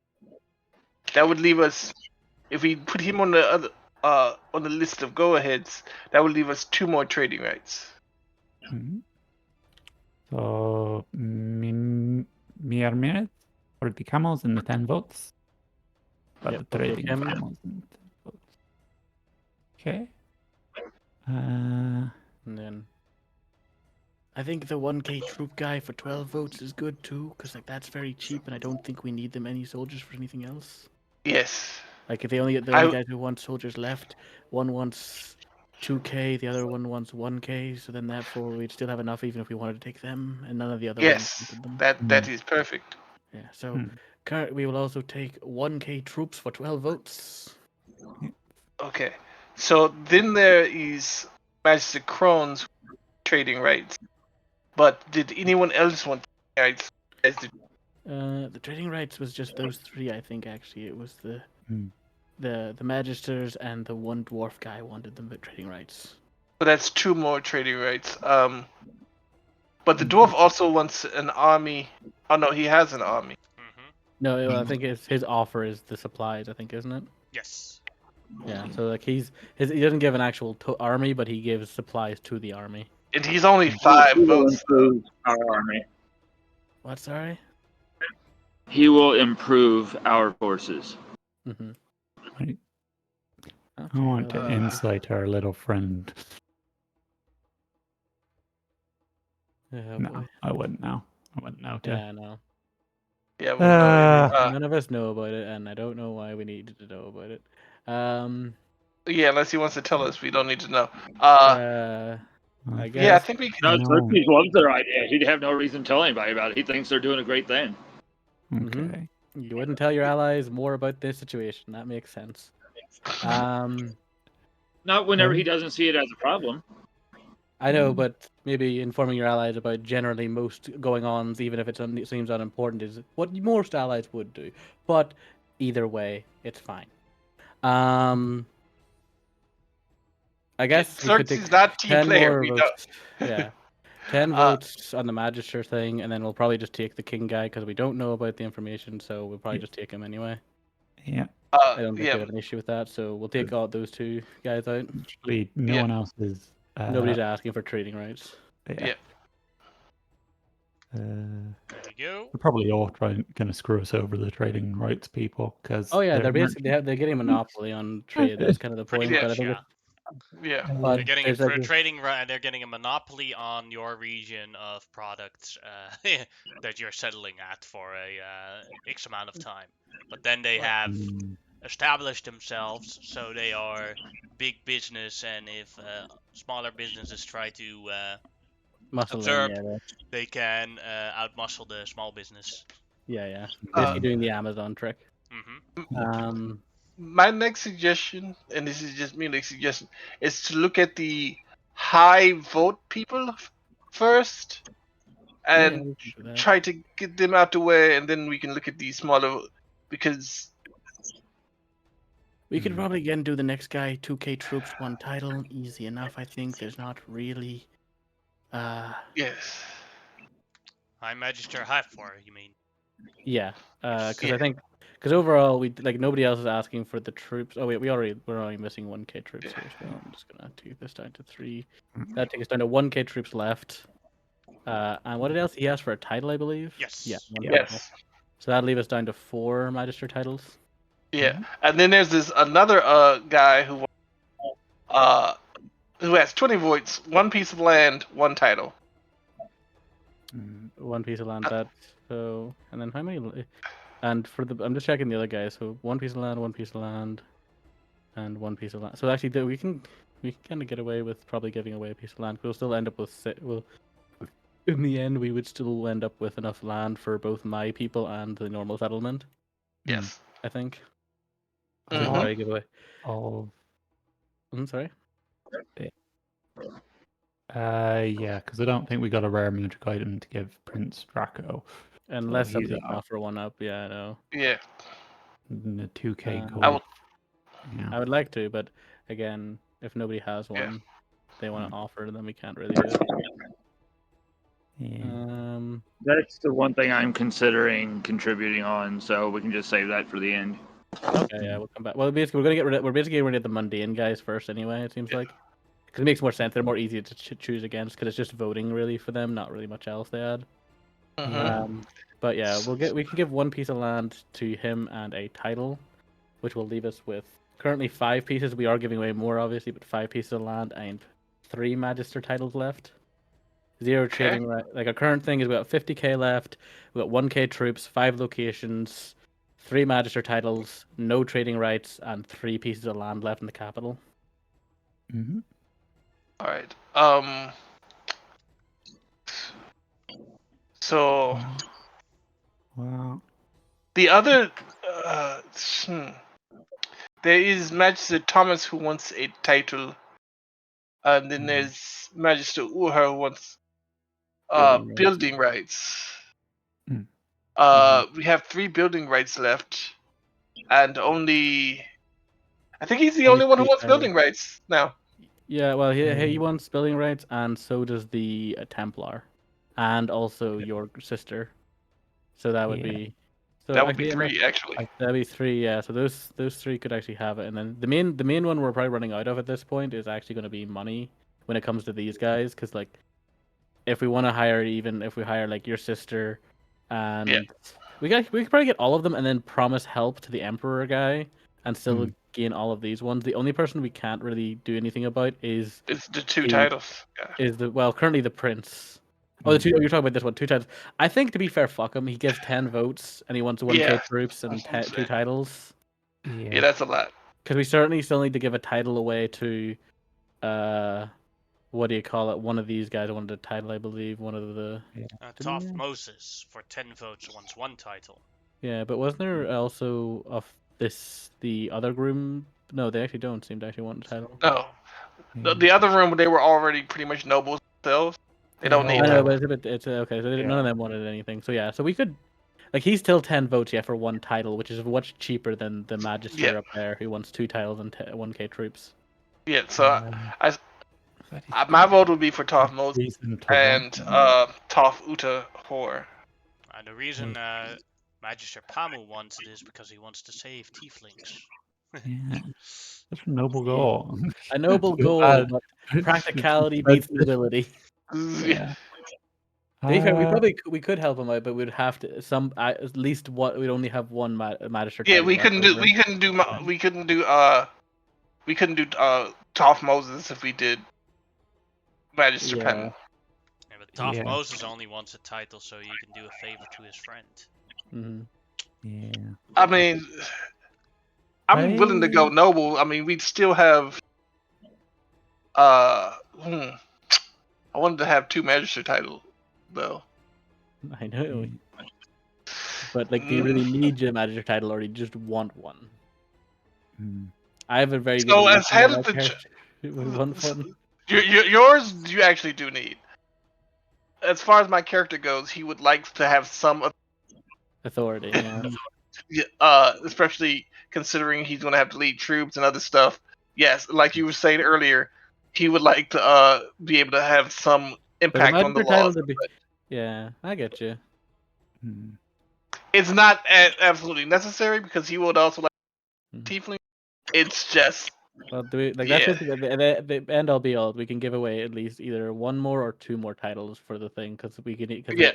That would leave us, if we put him on the other on the list of go-aheads, that would leave us 2 more trading rights. Mhm. So Miermez for the camels and the 10 votes. But Yep, the we'll take trading him. camels and 10 votes. Okay. And then I think the 1K troop guy for 12 votes is good too, because like that's very cheap, and I don't think we need them any soldiers for anything else. Yes. Like if the only guys who want soldiers left, one wants 2K, the other one wants 1K, so then therefore we'd still have enough even if we wanted to take them, and none of the other ones Yes. wanted them. That is perfect. Yeah, so we will also take 1K troops for 12 votes. Okay. So then there is Magister Crohn's trading rights. But did anyone else want rights? The trading rights was just those 3, I think. Actually, it was the Magisters and the one dwarf guy wanted them, but trading rights. So that's 2 more trading rights. But the dwarf also wants an army. Oh no, he has an army. No, I think his offer is the supplies. I think, isn't it? Yes. Yeah. So like he doesn't give an actual army, but he gives supplies to the army. And he's only 5 He will votes. improve our army. What? Sorry. He will improve our forces. Mm-hmm. Right. Okay, I want to well, insulate our little friend. oh No, boy. I wouldn't know. I wouldn't know. Yeah, no. Yeah, we know. None of us know about it, and I don't know why we needed to know about it. Yeah, unless he wants to tell us, we don't need to know. I guess. Yeah, I think we can. No, No. Xerxes loves their idea. He'd have no reason to tell anybody about it. He thinks they're doing a great thing. Okay. You wouldn't tell your allies more about this situation. That makes sense. Not whenever he doesn't see it as a problem. I know, but maybe informing your allies about generally most going-ons, even if it seems unimportant, is what most allies would do. But either way, it's fine. I guess we could take Xerxes not team 10 player. more We know. votes. Yeah. 10 Uh, votes on the Magister thing, and then we'll probably just take the King guy because we don't know about the information, so we'll probably Yeah. just take him anyway. Yeah. I don't think we yeah, have an issue with that, so we'll take all those two guys out. Actually, no Yeah. one else is. Nobody's asking for trading rights. yeah. Uh, There we go. they're probably all going to screw us over, the trading rights people, because Oh yeah, they're basically they're getting a monopoly on trade. That's kind of the point. Yeah. But I think Yeah. Yeah. but They're getting there's for like a trading right. They're getting a monopoly on your region of products that you're settling at for a X amount of time. But then they have established themselves, so they are big business. And if smaller businesses try to muscle in, observe, yeah, they can outmuscle the small business. yeah. Uh, Basically doing the Amazon trick. Mm-hmm. My next suggestion, and this is just me next suggestion, is to look at the high vote people first and we can do that. try to get them out the way, and then we can look at the smaller, because We could probably again do the next guy, 2K troops, one title, easy enough. I think there's not really. yes, Uh, High Magister half for you mean? Yeah, because Yeah. I think overall we like nobody else is asking for the troops. Oh wait, we're only missing 1K troops here, so I'm just gonna take this down to 3. That takes us down to 1K troops left. And what else he asked for a title, I believe. Yes. Yeah. One title. yes, So that'll leave us down to 4 Magister titles. yeah. And then there's this another guy who has 20 votes, one piece of land, one title. 1 piece of land. That so, and then how many? And for the, I'm just checking the other guys. So 1 piece of land, 1 piece of land, and 1 piece of land. So actually, we can kind of get away with probably giving away a piece of land. We'll still end up with in the end, we would still end up with enough land for both my people and the normal settlement. Yes. I think. Mhm. So probably give away. All. Sorry. Yeah, because I don't think we got a rare magic item to give Prince Draco. Unless he's somebody can out. offer one up, yeah, I know. Yeah. And the 2K I gold. Yeah. I would like to, but again, if nobody has Yeah. one, they want to offer, then we can't really do it. Yeah. That's the one thing I'm considering contributing on, so we can just save that for the end. Okay, yeah, we'll come back. Well, basically, we're basically getting rid of the mundane guys first, anyway. It seems like, because it makes more sense. They're more easy to choose against because it's just voting really for them, not really much else they add. Mhm. But yeah, we can give 1 piece of land to him and a title, which will leave us with currently 5 pieces. We are giving away more, obviously, but 5 pieces of land and 3 Magister titles left. 0 trading right. Like our current thing is we got 50k left. We got 1k troops, 5 locations, 3 Magister titles, no trading rights, and 3 pieces of land left in the capital. Mm-hmm. All right. So Well. the other, there is Magister Thomas who wants a title, and then there's Magister Uher who wants building rights. We have 3 building rights left, and only I think he's the only one who 3 wants titles. building rights now. Yeah, well, he wants building rights, and so does the Templar, and also your sister. So that would be. So That would be actually, 3 actually. that'd be 3, yeah. So those 3 could actually have it, and then the main one we're probably running out of at this point is actually going to be money when it comes to these guys, because like, if we want to hire, even if we hire like your sister, and we could probably get all of them, and then promise help to the Emperor guy, and still gain all of these ones. The only person we can't really do anything about is It's the 2 titles. Yeah. is the currently the Prince. Oh, the 2. Oh, you're talking about this one, 2 titles. I think to be fair, fuck him. He gives 10 votes and he wants 1k Yeah, troops and 2 titles. Yeah, that's a lot. Because we certainly still need to give a title away to, what do you call it? One of these guys wanted a title, I believe. One of the. Toph Moses for 10 votes wants 1 title. Yeah, but wasn't there also of the other groom? No, they actually don't seem to actually want a title. No, the other room they were already pretty much nobles themselves. They don't need I know, that. but it's a bit. It's okay. So none of them wanted anything. So yeah, so we could. Like he's still 10 votes, yeah, for 1 title, which is much cheaper than the Magister up there, who wants 2 titles and 1k troops. Yeah, so But My vote would be for Toph Moses reason to and want them. Toph Uta Hor. The reason Magister Pamu wants it is because he wants to save tieflings. Yeah, that's a noble goal. A noble Too goal, bad. but It's practicality beats expensive. stability. Yeah. To be fair, Uh, we could help him out, but we'd have to at least what we'd only have one magister Yeah, title left over. we couldn't do Toph Moses if we did Magister Pen. Yeah, but Toph Yeah. Moses only wants a title so he can do a favor to his friend. Mm-hmm. Yeah. I mean, I'm willing to go noble. I mean, we'd still have. I wanted to have 2 Magister titles, though. I know, Yeah. but like, do you really need your magister title, or do you just want one? Mm. I have a very good So as reason head why of the, my character would want one. yours, you actually do need. As far as my character goes, he would like to have some, Authority, yeah. especially considering he's going to have to lead troops and other stuff. Yes, like you were saying earlier, he would like to be able to have some For the impact on the magister title laws. to be, yeah, I get you. Mm. It's not absolutely necessary because he would also like Mhm. tiefling. It's just Well, do we like Yeah. that's basically the end all be all. We can give away at least either one more or 2 more titles for the thing because we can. Yeah.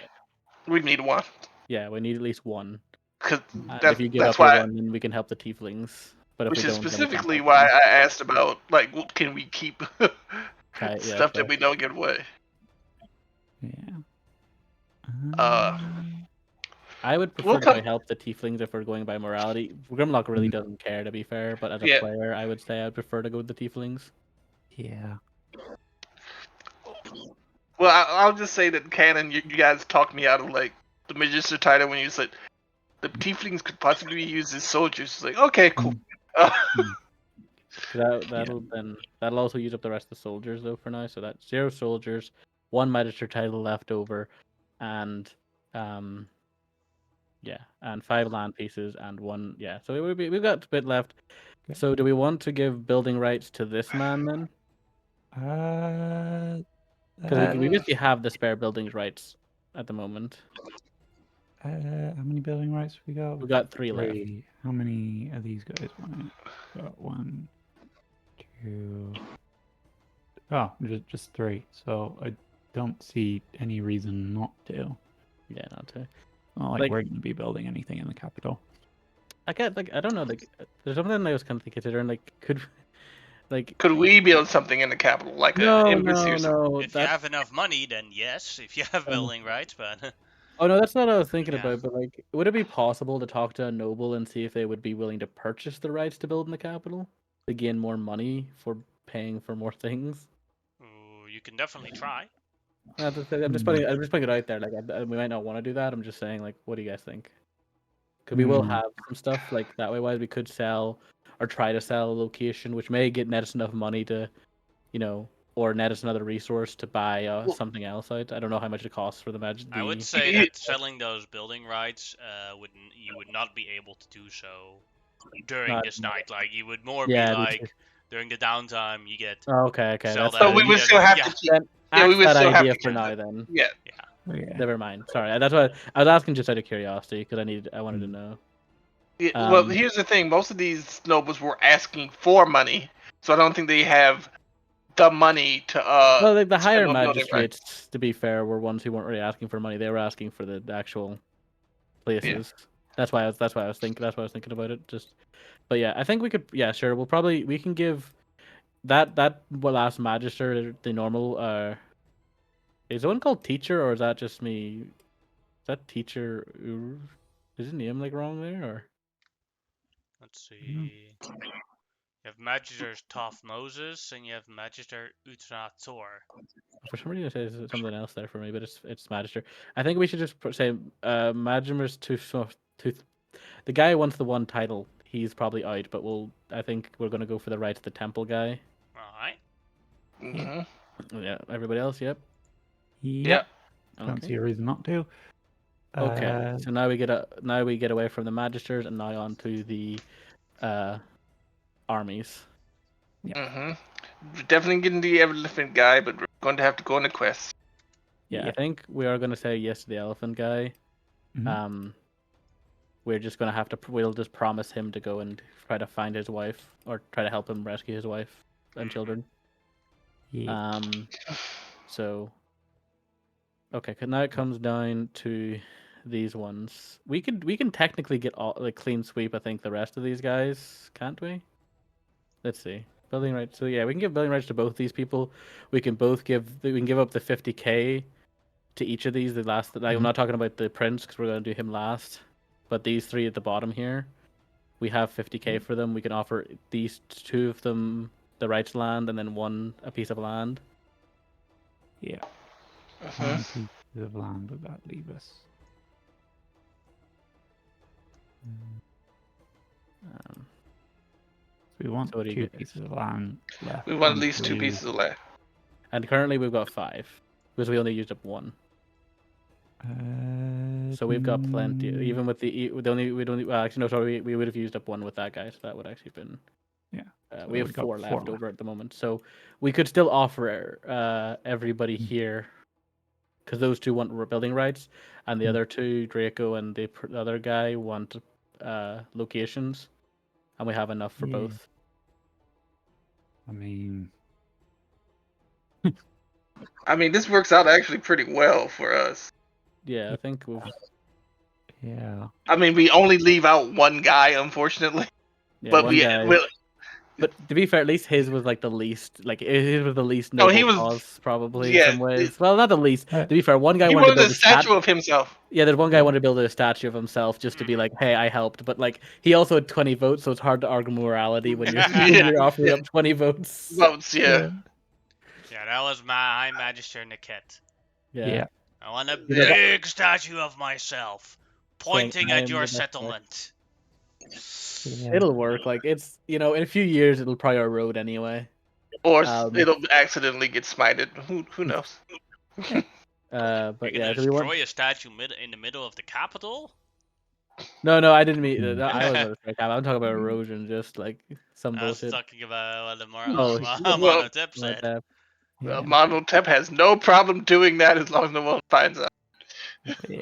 we'd need one. Yeah, we need at least one. Cause And that's if you give that's up your why, one, then we can help the tieflings. But if we which is don't, then we can't specifically help why them. I asked about like what can we keep Yeah, stuff fair. that we don't give away. Yeah. I would prefer We'll to come. help the tieflings if we're going by morality. Grimlock really doesn't care, to be fair, but as a Yeah. player, I would say I'd prefer to go with the tieflings. Yeah. Well, I'll just say that canon, you guys talked me out of like the Magister title when you said the tieflings could possibly be used as soldiers. It's like, okay, cool. That'll also use up the rest of the soldiers though for now. So that's 0 soldiers, 1 magister title left over, and and 5 land pieces and 1 So we've got a bit left. Okay. So do we want to give building rights to this man then? Because we basically have the spare buildings rights at the moment. How many building rights we got? We got 3 left. How many of these guys want it? Got 1, 2. Oh, just 3. So I don't see any reason not to. Yeah, not to. Not like we're going to be building anything in the capital. I don't know. Like, there's something I was kind of considering. Like, could we build something in the capital, like an embassy or something? If you have enough money, then yes. If you have building rights, but Oh no, that's not what I was thinking Yeah. about. But like, would it be possible to talk to a noble and see if they would be willing to purchase the rights to build in the capital to gain more money for paying for more things? ooh, you can definitely try. I'm just putting it out there. Like, we might not want to do that. I'm just saying, like, what do you guys think? Because we will have some stuff like that way. Wise, we could sell or try to sell a location, which may net us enough money to, or net us another resource to buy something else out. I don't know how much it costs for the magic. I would say that selling those building rights you would not be able to do so during this night. Like you would more be like during the downtime you get. Oh, okay. Sell That's that. So we would still have to keep. Yeah, we would that still have idea to for keep now. it. Then Yeah. Never mind. Sorry, that's why I was asking just out of curiosity because I wanted to know. Yeah, well, here's the thing: most of these nobles were asking for money, so I don't think they have the money to. Well, like the higher on building, magistrates, right? to be fair, were ones who weren't really asking for money. They were asking for the actual places. Yeah. That's why I was thinking about it. But yeah, I think we could. Yeah, sure. We can give that last magister the normal. Is the one called teacher, or is that just me? Is that teacher? Is his name like wrong there, or? Let's see. You have Magister Toph Moses and you have Magister Utra Tor. For some reason, it says something else there for me, but it's Magister. I think we should just say Magister's the guy who wants the one title. He's probably out, but I think we're gonna go for the right to the temple guy. All right. Mm-hmm. Yeah. Everybody else, yep. Yep. Don't see a reason not to. Okay. So now we get away from the magisters and now on to the armies. Mm-hmm. we're definitely getting the elephant guy, but we're going to have to go on a quest. Yeah, I Yeah. think we are going to say yes to the elephant guy. Mhm. We're just going to have to. We'll just promise him to go and try to find his wife or try to help him rescue his wife and children. Yeah. So. Okay, now it comes down to these ones. We can technically get all like clean sweep. I think the rest of these guys, can't we? Let's see. Building rights. So yeah, we can give building rights to both these people. We can give up the 50k to each of these. The last. Like, I'm not talking about the prince because we're gonna do him last. But these three at the bottom here, we have 50k for them. We can offer these two of them the rights to land and then one a piece of land. Yeah. How Uh-huh. many pieces of land would that leave us? Um, We want So what do you 2 get? pieces of land left. We want at on least 2 3. pieces of land. and currently we've got 5 because we only used up 1. So we've got plenty. Even with we don't. Well, actually, no. Sorry, we would have used up 1 with that guy, so that would actually been. Yeah. So We have we got 4 4 left left. over at the moment, so we could still offer everybody here, because those 2 want building rights, and the other 2, Draco and the other guy, want locations, and we have enough for Yeah. both. I mean, I mean, this works out actually pretty well for us. Yeah, I think we've. yeah. I mean, we only leave out one guy, unfortunately. Yeah, But one guy. we'll, But to be fair, at least his was like the least, like his was the least No, noble he was- cause, probably in yeah, some ways. Well, not the least. Uh, To be fair, one guy he wanted to wanted build a a statue. statue of himself. Yeah, there's one guy Yeah. wanted to build a statue of himself just to be like, "Hey, I helped." But like, he also had 20 votes, so it's hard to argue morality when you're when Yeah. you're offering up 20 votes. Votes, yeah. Yeah, that was my High Magister Niket. Yeah, I want a You're like- big statue of myself, pointing "I at am your the best guy." settlement. Yeah. It'll work. Like it's in a few years it'll probably erode anyway. Or Um, it'll accidentally get smited. Who knows? But You're yeah, gonna do we want? destroy a statue in the middle of the capital? No, I didn't mean. Hmm. I wasn't about to strike out. I'm talking about erosion, just like some I was bullshit. talking about what the Oh, Well, Monotep said. Yeah. Monotep has no problem doing that as long as no one finds out. Yeah.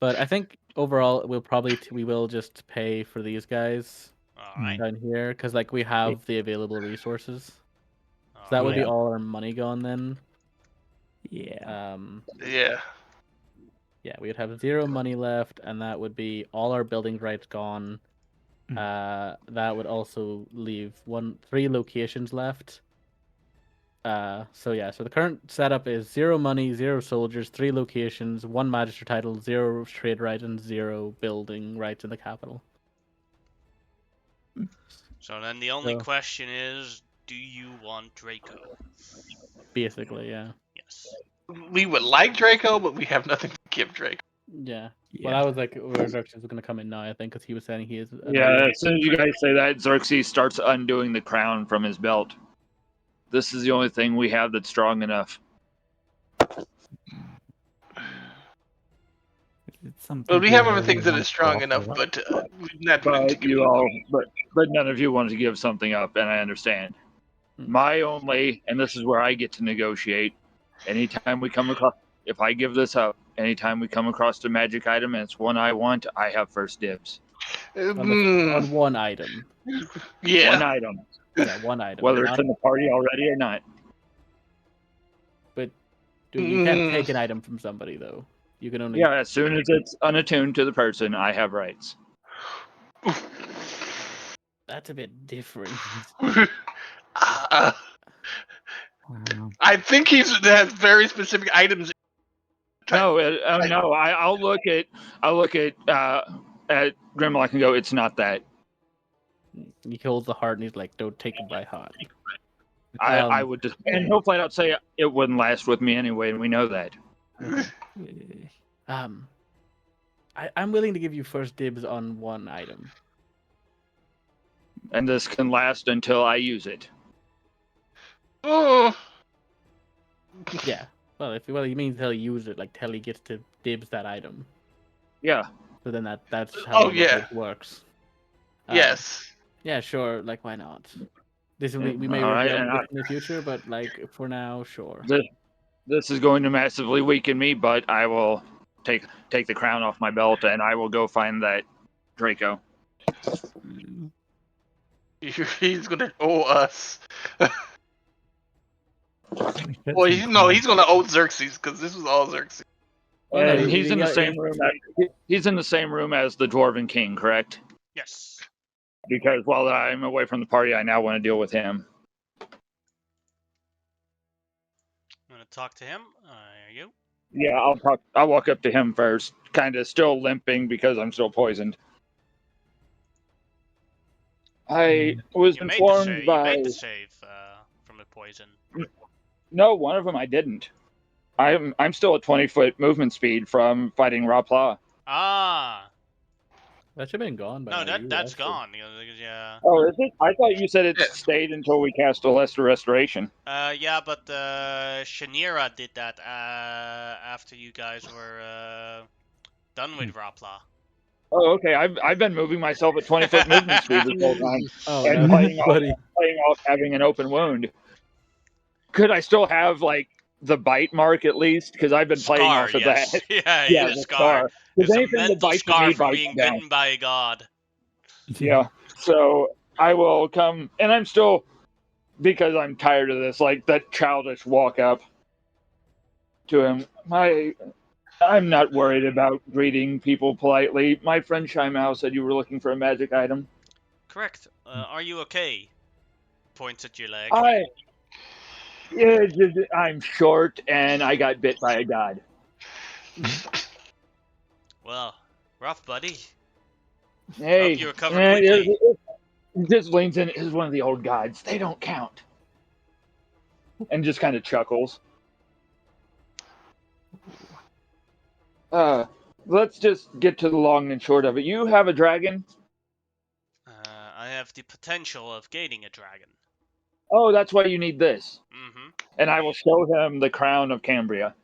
But I think overall we will just pay for these guys Alright. down here because like we have the available resources. So that would be Yeah. all our money gone then. Yeah. Yeah. Yeah, we would have 0 money left, and that would be all our building rights gone. That would also leave 3 locations left. So the current setup is 0 money, 0 soldiers, 3 locations, 1 magister title, 0 trade right, and 0 building rights in the capital. So then the only So- question is, do you want Draco? Basically, yeah. Yes. We would like Draco, but we have nothing to give Draco. Yeah. Yeah. Well, that was like where Xerxes was going to come in now, I think, because he was saying he is. Yeah, as soon as you guys say that, Xerxes starts undoing the crown from his belt. This is the only thing we have that's strong enough. It's something But we have you everything that want is to strong offer. enough, but we're not willing to But give you it all, away. but none of you want to give something up, and I understand. My only, and this is where I get to negotiate. Anytime we come across, if I give this up, anytime we come across a magic item and it's one I want, I have first dibs. On one item. Yeah. One item, Yeah, one item. whether Not- it's in the party already or not. But you can't take an item from somebody though. You can only. Yeah, as soon as it's unattuned to the person, I have rights. That's a bit different. Wow. I think he has very specific items. No, no. I'll look at Grimlock and go, it's not that. He holds the heart and he's like, "Don't take it by heart." I would just, and he'll flat out say it wouldn't last with me anyway, and we know that. I'm willing to give you first dibs on one item. And this can last until I use it. Oh. Yeah. Well, you mean till he uses it, like till he gets to dibs that item. Yeah. So then that's how Oh, yeah. it works. Yes. Yeah, sure. Like, why not? This we may All right, regret and this in the future, but like for now, sure. this is going to massively weaken me, but I will take the crown off my belt and I will go find that Draco. He's gonna owe us. We fit Well, some he's gonna owe Xerxes because this was all Xerxes. Well, no, And he's in the got- same room. He's in the same room as the Dwarven King, correct? Yes. Because while I'm away from the party, I now want to deal with him. I'm gonna talk to him. There you go. Yeah, I'll walk up to him first, kind of still limping because I'm still poisoned. I was You made the informed save. by You made the save from the poison. no, one of them I didn't. I'm still at 20-foot movement speed from fighting Rapla. Ah. that should have been gone by No, now. that's actually. gone. Yeah. Oh, is it? I thought you said it Yeah. stayed until we cast a lesser restoration. Yeah, but Shanira did that after you guys were done with Rapla. Oh, okay. I've been moving myself at 20-foot movement speed this whole time Oh and no, playing buddy. off having an open wound. Could I still have like the bite mark at least? Because I've been playing Scar, off of that. yes. Yeah, Yeah, the the scar. Because It's a anything that mental bites at scar me from bites being down. bitten by a god. Yeah. So I will come, and I'm still, because I'm tired of this, like that childish walk up to him. I'm not worried about greeting people politely. My friend Shaimao said you were looking for a magic item. Correct. Are you okay? Points at your leg. I'm short, and I got bit by a god. Well, rough, buddy. Hey, Hope you recover quickly. it just leans in. Is one of the old gods. They don't count. And just kind of chuckles. Let's just get to the long and short of it. You have a dragon? I have the potential of gaining a dragon. Oh, that's why you need this. Mm-hmm. And I will show him the crown of Cambria.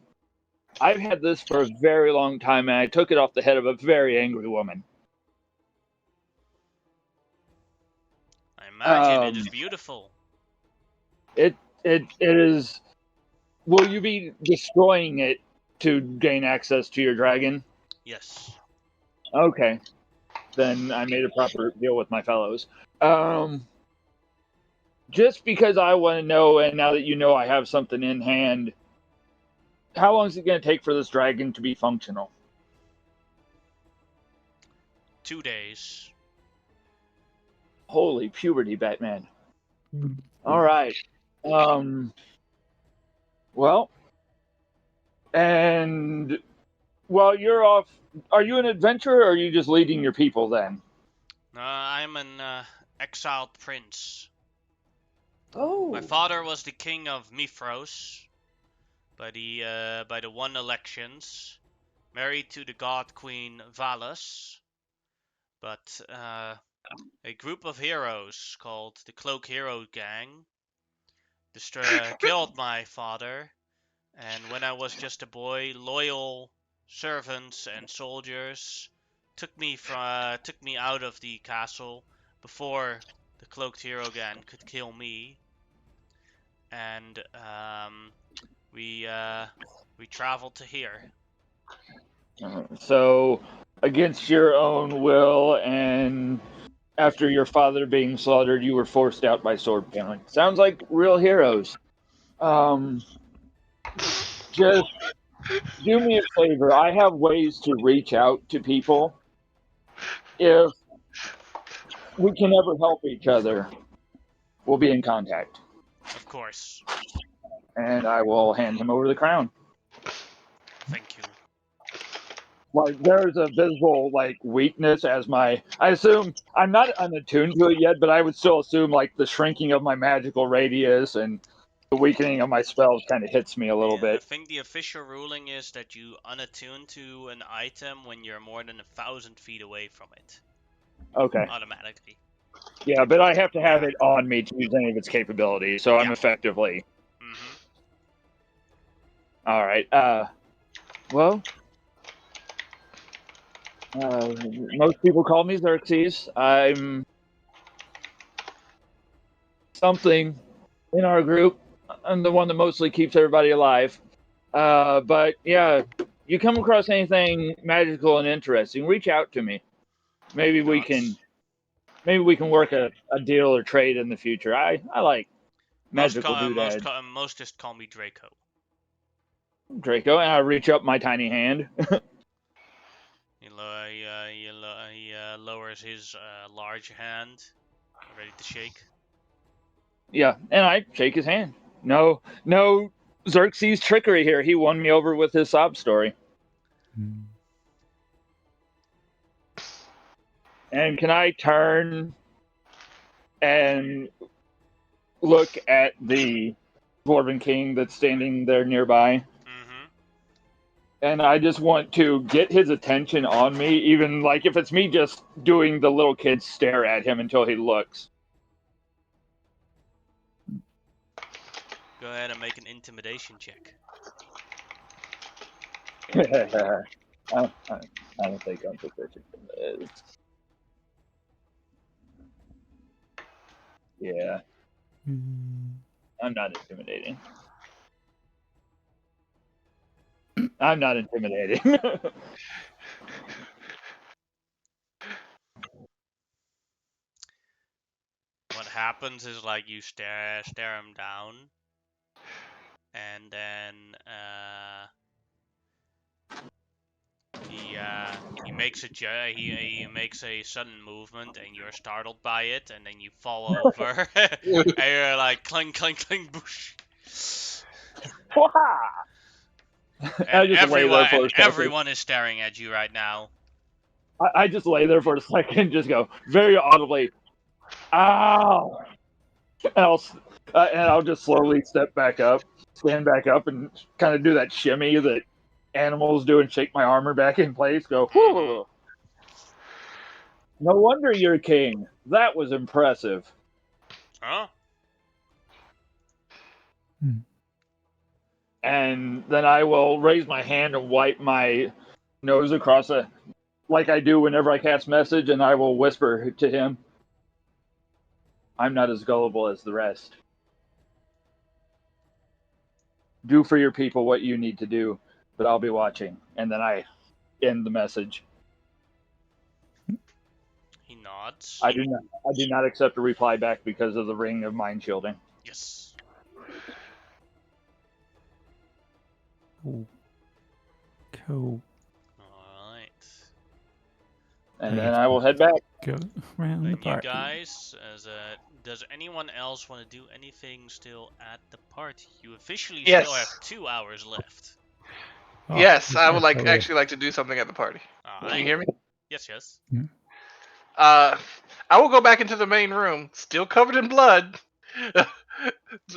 I've had this for a very long time, and I took it off the head of a very angry woman. I imagine it is beautiful. It is. Will you be destroying it to gain access to your dragon? Yes. Okay, then I made a proper deal with my fellows. Just because I want to know, and now that you know I have something in hand, how long is it going to take for this dragon to be functional? 2 days. Holy puberty, Batman. All right. Well, and while you're off, are you an adventurer or are you just leading your people then? I'm an exiled prince. Oh. My father was the king of Mithros by the one elections, married to the god queen Valus, but a group of heroes called the Cloak Hero Gang killed my father, and when I was just a boy, loyal servants and soldiers took me out of the castle before the Cloaked Hero Gang could kill me, and we traveled to here. So, against your own will and after your father being slaughtered, you were forced out by sword family. Sounds like real heroes. Just do me a favor. I have ways to reach out to people. If we can ever help each other, we'll be in contact. Of course. And I will hand him over the crown. Thank you. Like there's a visible like weakness as I assume I'm not unattuned to it yet, but I would still assume like the shrinking of my magical radius and the weakening of my spells kind of hits me a little I bit. think the official ruling is that you unattune to an item when you're more than 1,000 feet away from it. Okay. Automatically. Yeah, but I have to have it on me to use any of its capabilities, so I'm effectively. Mm-hmm. All right. Well, most people call me Xerxes. I'm something in our group. I'm the one that mostly keeps everybody alive. But yeah, you come across anything magical and interesting, reach out to me. Maybe we can work a deal or trade in the future. I like magical doodads. Most just call me Draco. Draco, and I reach up my tiny hand. He lowers his large hand, ready to shake. Yeah, and I shake his hand. No Xerxes trickery here. He won me over with his sob story. Mm. And can I turn and look at the Dwarven King that's standing there nearby? Mm-hmm. And I just want to get his attention on me, even like if it's me just doing the little kid stare at him until he looks. Go ahead and make an intimidation check. I don't think I'm proficient in this. Yeah, Mm. I'm not intimidating. I'm not intimidating. What happens is like you stare him down, and then he makes he makes a sudden movement, and you're startled by it, and then you fall over, and you're like cling cling cling boosh. I just lay there for a second. Everyone is staring at you right now. I just lay there for a second and just go very audibly, "Ow!" And I'll just slowly stand back up, and kind of do that shimmy that animals do and shake my armor back in place. Go, whew. No wonder you're king. That was impressive. Huh? And then I will raise my hand and wipe my nose across like I do whenever I cast message, and I will whisper to him, "I'm not as gullible as the rest. Do for your people what you need to do, but I'll be watching." And then I end the message. He nods. I do not accept a reply back because of the ring of mind shielding. Yes. Cool. Alright. And then I will head back. Go around the Then you party. guys, does anyone else want to do anything still at the party? You officially Yes. still have 2 hours left. Oh, Yes, I would okay. actually like to do something at the party. Can you hear me? Yes, yes. I will go back into the main room, still covered in blood.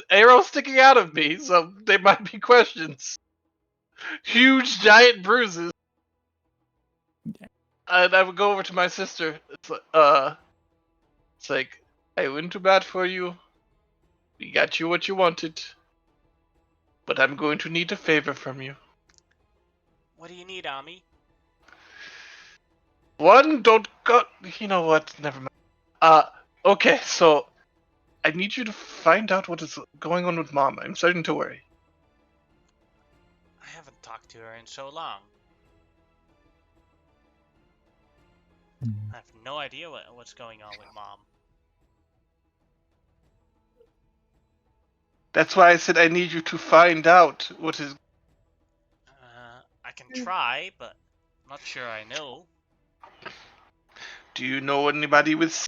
Arrow sticking out of me, so there might be questions. Huge, giant bruises. And I would go over to my sister. It's like, I went to bat for you. We got you what you wanted. But I'm going to need a favor from you. What do you need, Ami? One, don't go. You know what? Never mind. Okay, so I need you to find out what is going on with Mom. I'm starting to worry. I haven't talked to her in so long. I have no idea what's going on with Mom. That's why I said I need you to find out what is. I can try, but I'm not sure I know. Do you know anybody with?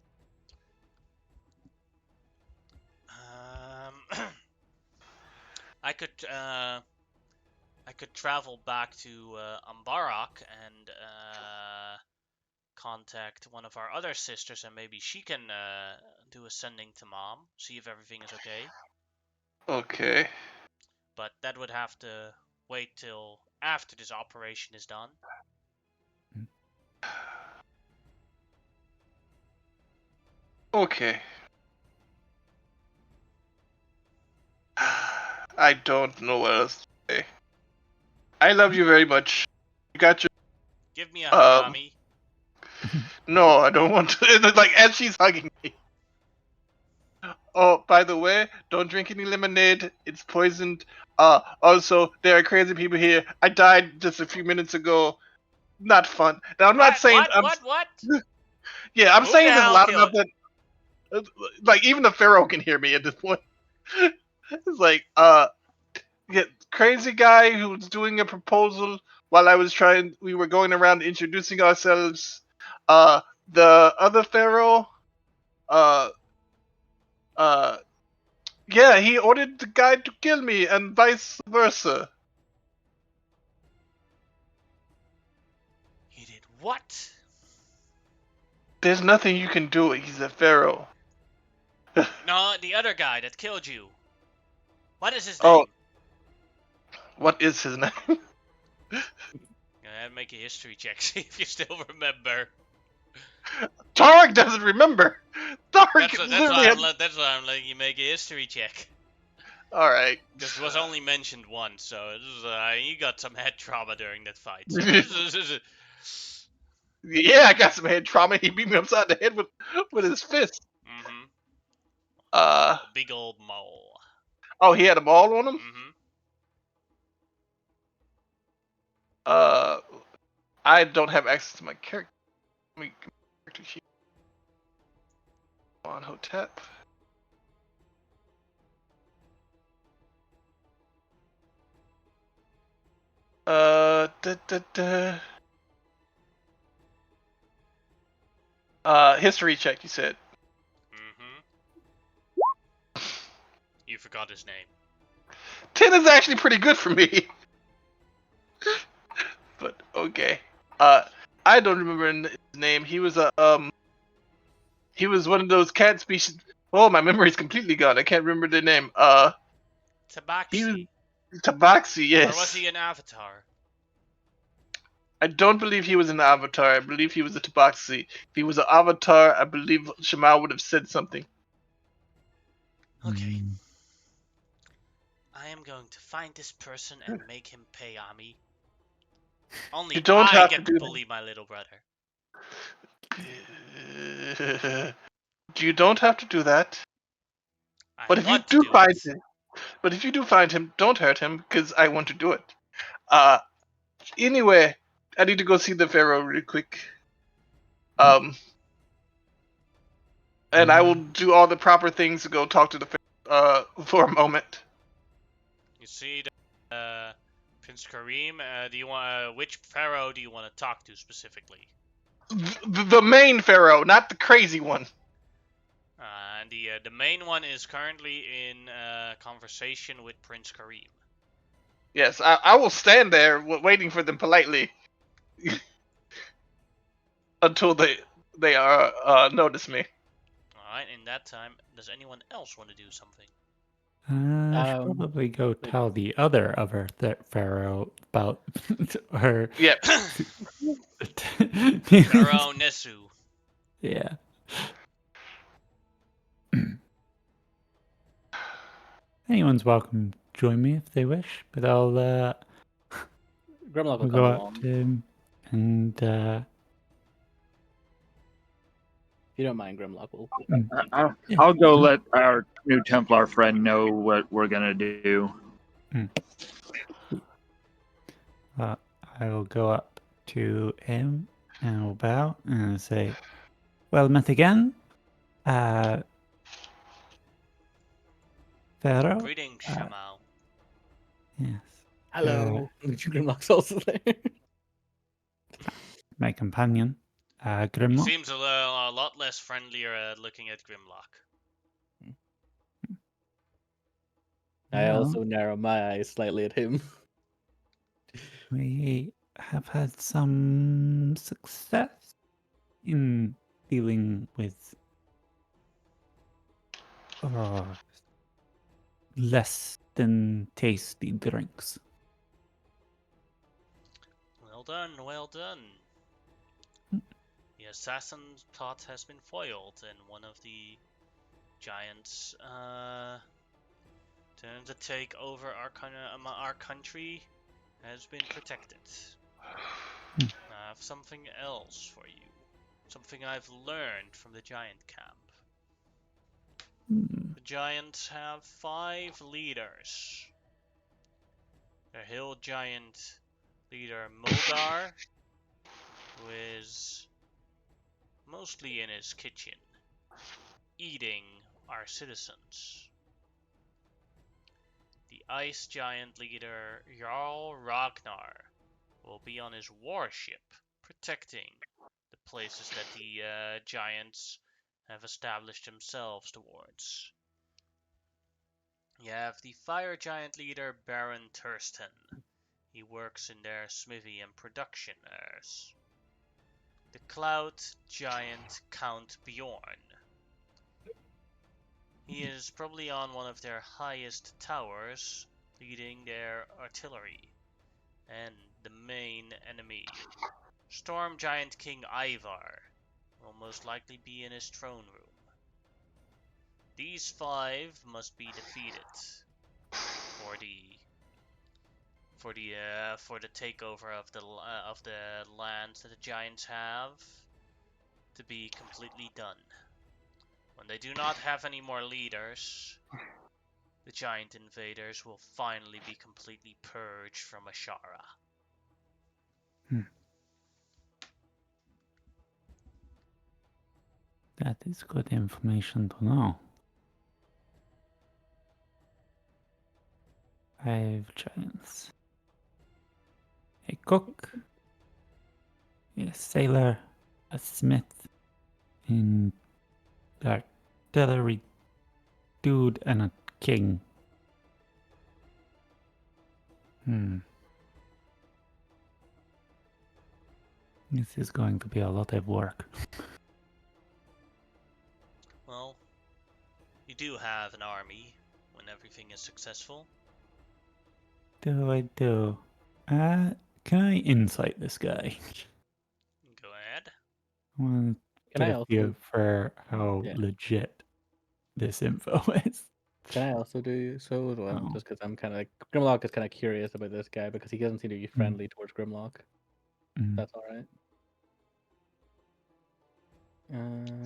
I could travel back to Ambarak and contact one of our other sisters, and maybe she can do a sending to Mom, see if everything is okay. Okay. But that would have to wait till after this operation is done. Okay. I don't know what else to say. I love you very much. You got your. Give me a hug, Ami. No, I don't want to. Like, as she's hugging me. Oh, by the way, don't drink any lemonade. It's poisoned. Also, there are crazy people here. I died just a few minutes ago. Not fun. Now, I'm not saying What? yeah, I'm Who the saying this a hell lot killed? about that. Like even the Pharaoh can hear me at this point. It's like, yeah, crazy guy who was doing a proposal while we were going around introducing ourselves. The other Pharaoh, uh, uh, yeah, he ordered the guy to kill me and vice versa. He did what? There's nothing you can do. He's a Pharaoh. No, the other guy that killed you. What is his Oh, name? what is his name? Make a history check, see if you still remember. Tarek doesn't remember. Tarek That's literally why had. I'm letting you make a history check. All right. Because it was only mentioned once, so you got some head trauma during that fight. So Yeah, I got some head trauma. He beat me upside the head with his fist. mm-hmm. Uh A big old mole. oh, he had a ball on him. Mm-hmm. Uh, I don't have access to my character. Character sheet on Hotep. Da, da, da. History check. You said. Mm-hmm. You forgot his name. 10 is actually pretty good for me. But okay. I don't remember his name. He was he was one of those cat species. Oh, my memory's completely gone. I can't remember the name. He was Tabaxi. Tabaxi. Yes. Or was he an avatar? I don't believe he was an avatar. I believe he was a Tabaxi. If he was an avatar, I believe Shamal would have said something. Okay. I am going to find this person and make him pay Ami. Only You don't I have to get to do bully my little brother. that. You don't have to do that. But I if you want to do do find it. him, don't hurt him because I want to do it. Anyway, I need to go see the Pharaoh really quick. And I will do all the proper things to go talk to the for a moment. You see, Prince Kareem. Do you want which pharaoh do you want to talk to specifically? The main Pharaoh, not the crazy one. And the main one is currently in conversation with Prince Kareem. Yes, I will stand there waiting for them politely until they notice me. Alright, in that time, does anyone else want to do something? I should probably go tell the other pharaoh about her. Yeah. Pharaoh Nesu. Yeah. Anyone's welcome to join me if they wish, but I'll Grimlock will we'll come go up along. to him and If you don't mind, Grimlock will. I'll go let our new Templar friend know what we're gonna do. I'll go up to him and I'll bow and I'll say, "Well met again, Pharaoh." Greetings, Shamal. Yes. Hello. Grimlock's also there. My companion, He Grimlock. seems a lot less friendlier looking at Grimlock. I also narrow my eyes slightly at him. We have had some success in dealing with less than tasty drinks. Well done, well done. The assassin's plot has been foiled, and one of the giants trying to take over our country has been protected. I have something else for you. Something I've learned from the giant camp. The giants have 5 leaders. The hill giant leader Mulgar, who is mostly in his kitchen, eating our citizens. The ice giant leader Jarl Ragnar will be on his warship, protecting the places that the giants have established themselves towards. You have the fire giant leader Baron Thurston. He works in their smithy and production airs. The cloud giant Count Bjorn. He is probably on one of their highest towers, leading their artillery. And the main enemy, Storm Giant King Ivar, will most likely be in his throne room. These 5 must be defeated for the takeover of the lands that the giants have to be completely done. When they do not have any more leaders, the giant invaders will finally be completely purged from Asherah. That is good information to know. 5 giants. A cook, a sailor, a smith, and artillery dude, and a king. This is going to be a lot of work. Well, you do have an army when everything is successful. I do? Can I insight this guy? Go ahead. I want to Can I get a feel also? for how Yeah. legit this info is. Can I also do so as well? Oh. Just because I'm kind of Grimlock is kind of curious about this guy because he doesn't seem to be friendly towards Grimlock. That's all right.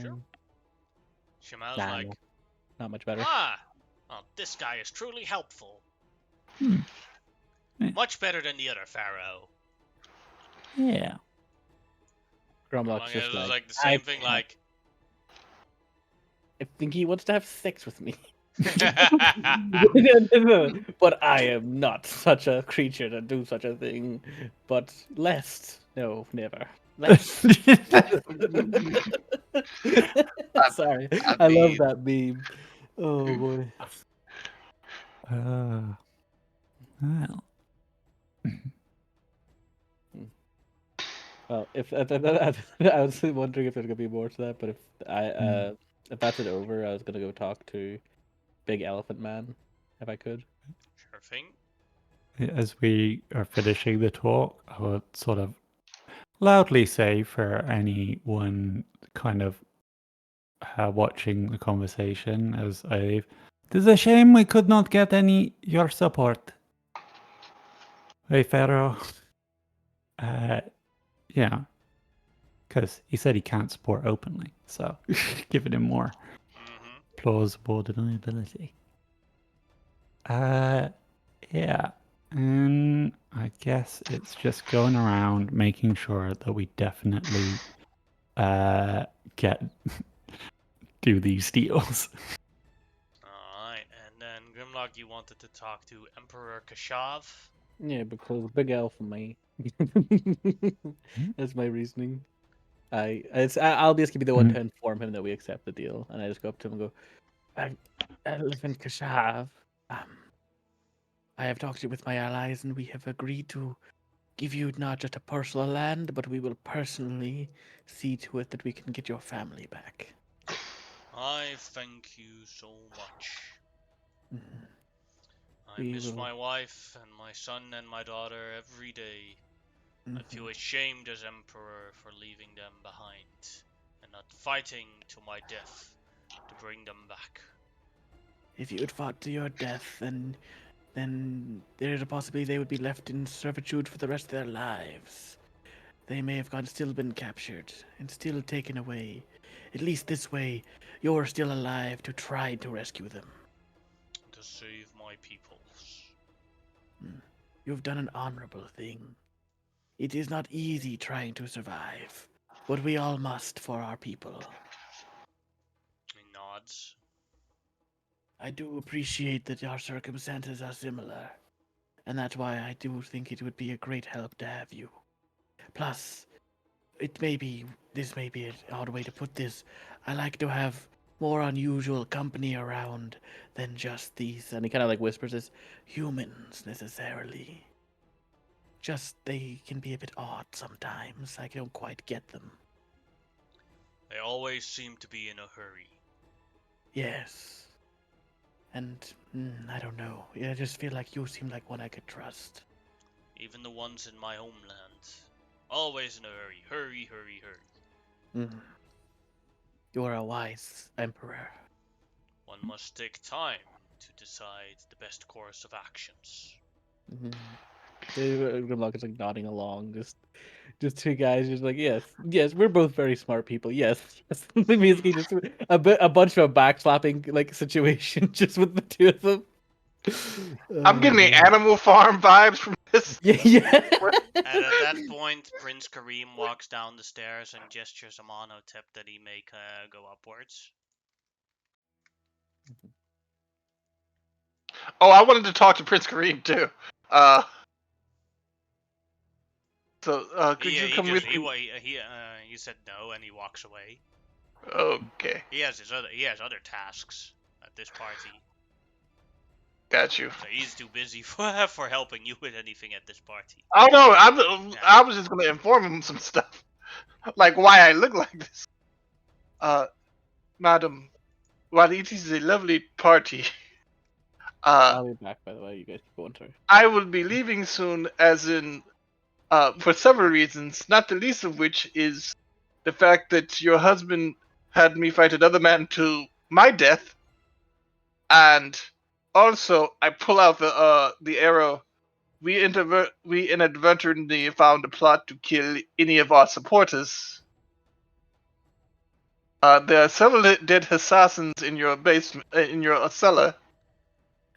Sure. Shamal's Nah, like, no, not much better. Well, this guy is truly helpful. Yeah. Much better than the other pharaoh. Yeah. Grimlock's It's just like the same thing, can't- like. I think he wants to have sex with me. But I am not such a creature to do such a thing. But lest, no, never. Lest. Sorry, I love that meme. Oh boy. Well. Well, if I was wondering if there's gonna be more to that, but if that's it over, I was gonna go talk to Big Elephant Man, if I could. Sure thing. As we are finishing the talk, I would sort of loudly say for anyone kind of watching the conversation as I leave, it is a shame we could not get any your support. Hey, Pharaoh. Yeah. Because he said he can't support openly, so giving him more plausible deniability. Yeah. And I guess it's just going around making sure that we definitely get do these deals. Alright, and then Grimlock, you wanted to talk to Emperor Kashav? Yeah, because Big Elephant Man. That's my reasoning. I'll basically be the one to inform him that we accept the deal, and I just go up to him and go, Elephant Kashav, I have talked with my allies, and we have agreed to give you not just a parcel of land, but we will personally see to it that we can get your family back. I thank you so much. Mhm. I miss my wife and my son and my daughter every day. I feel ashamed as Emperor for leaving them behind and not fighting to my death to bring them back. If you had fought to your death, then there is a possibility they would be left in servitude for the rest of their lives. they may have still been captured and still taken away. At least this way, you're still alive to try to rescue them. To save my peoples. You've done an honorable thing. It is not easy trying to survive, but we all must for our people. He nods. I do appreciate that our circumstances are similar, and that's why I do think it would be a great help to have you. Plus, this may be an odd way to put this. I like to have more unusual company around than just these, and he kind of like whispers this, humans necessarily. Just they can be a bit odd sometimes. I don't quite get them. They always seem to be in a hurry. Yes. And I don't know. I just feel like you seem like one I could trust. Even the ones in my homeland. Always in a hurry. Hurry, hurry, hurry. You are a wise emperor. One must take time to decide the best course of actions. Grimlock is like nodding along, just two guys, just like yes, we're both very smart people. Yes, yes. Basically, just a bunch of a backslapping like situation just with the two of them. I'm getting the Animal Farm vibes from this. Yeah. And at that point, Prince Kareem walks down the stairs and gestures Amonhotep that he may go upwards. Oh, I wanted to talk to Prince Kareem too. Could you come with me? He said no and he walks away. Okay, He has other tasks at this party. got you. So he's too busy for helping you with anything at this party. Oh no, I was just gonna inform him some stuff, like why I look like this. Madam, while it is a lovely party, I'll be back. By the way, you guys keep going through. I will be leaving soon, as in, for several reasons, not the least of which is the fact that your husband had me fight another man to my death, and also I pull out the arrow. We inadvertently found a plot to kill any of our supporters. There are several dead assassins in your basement, in your cellar,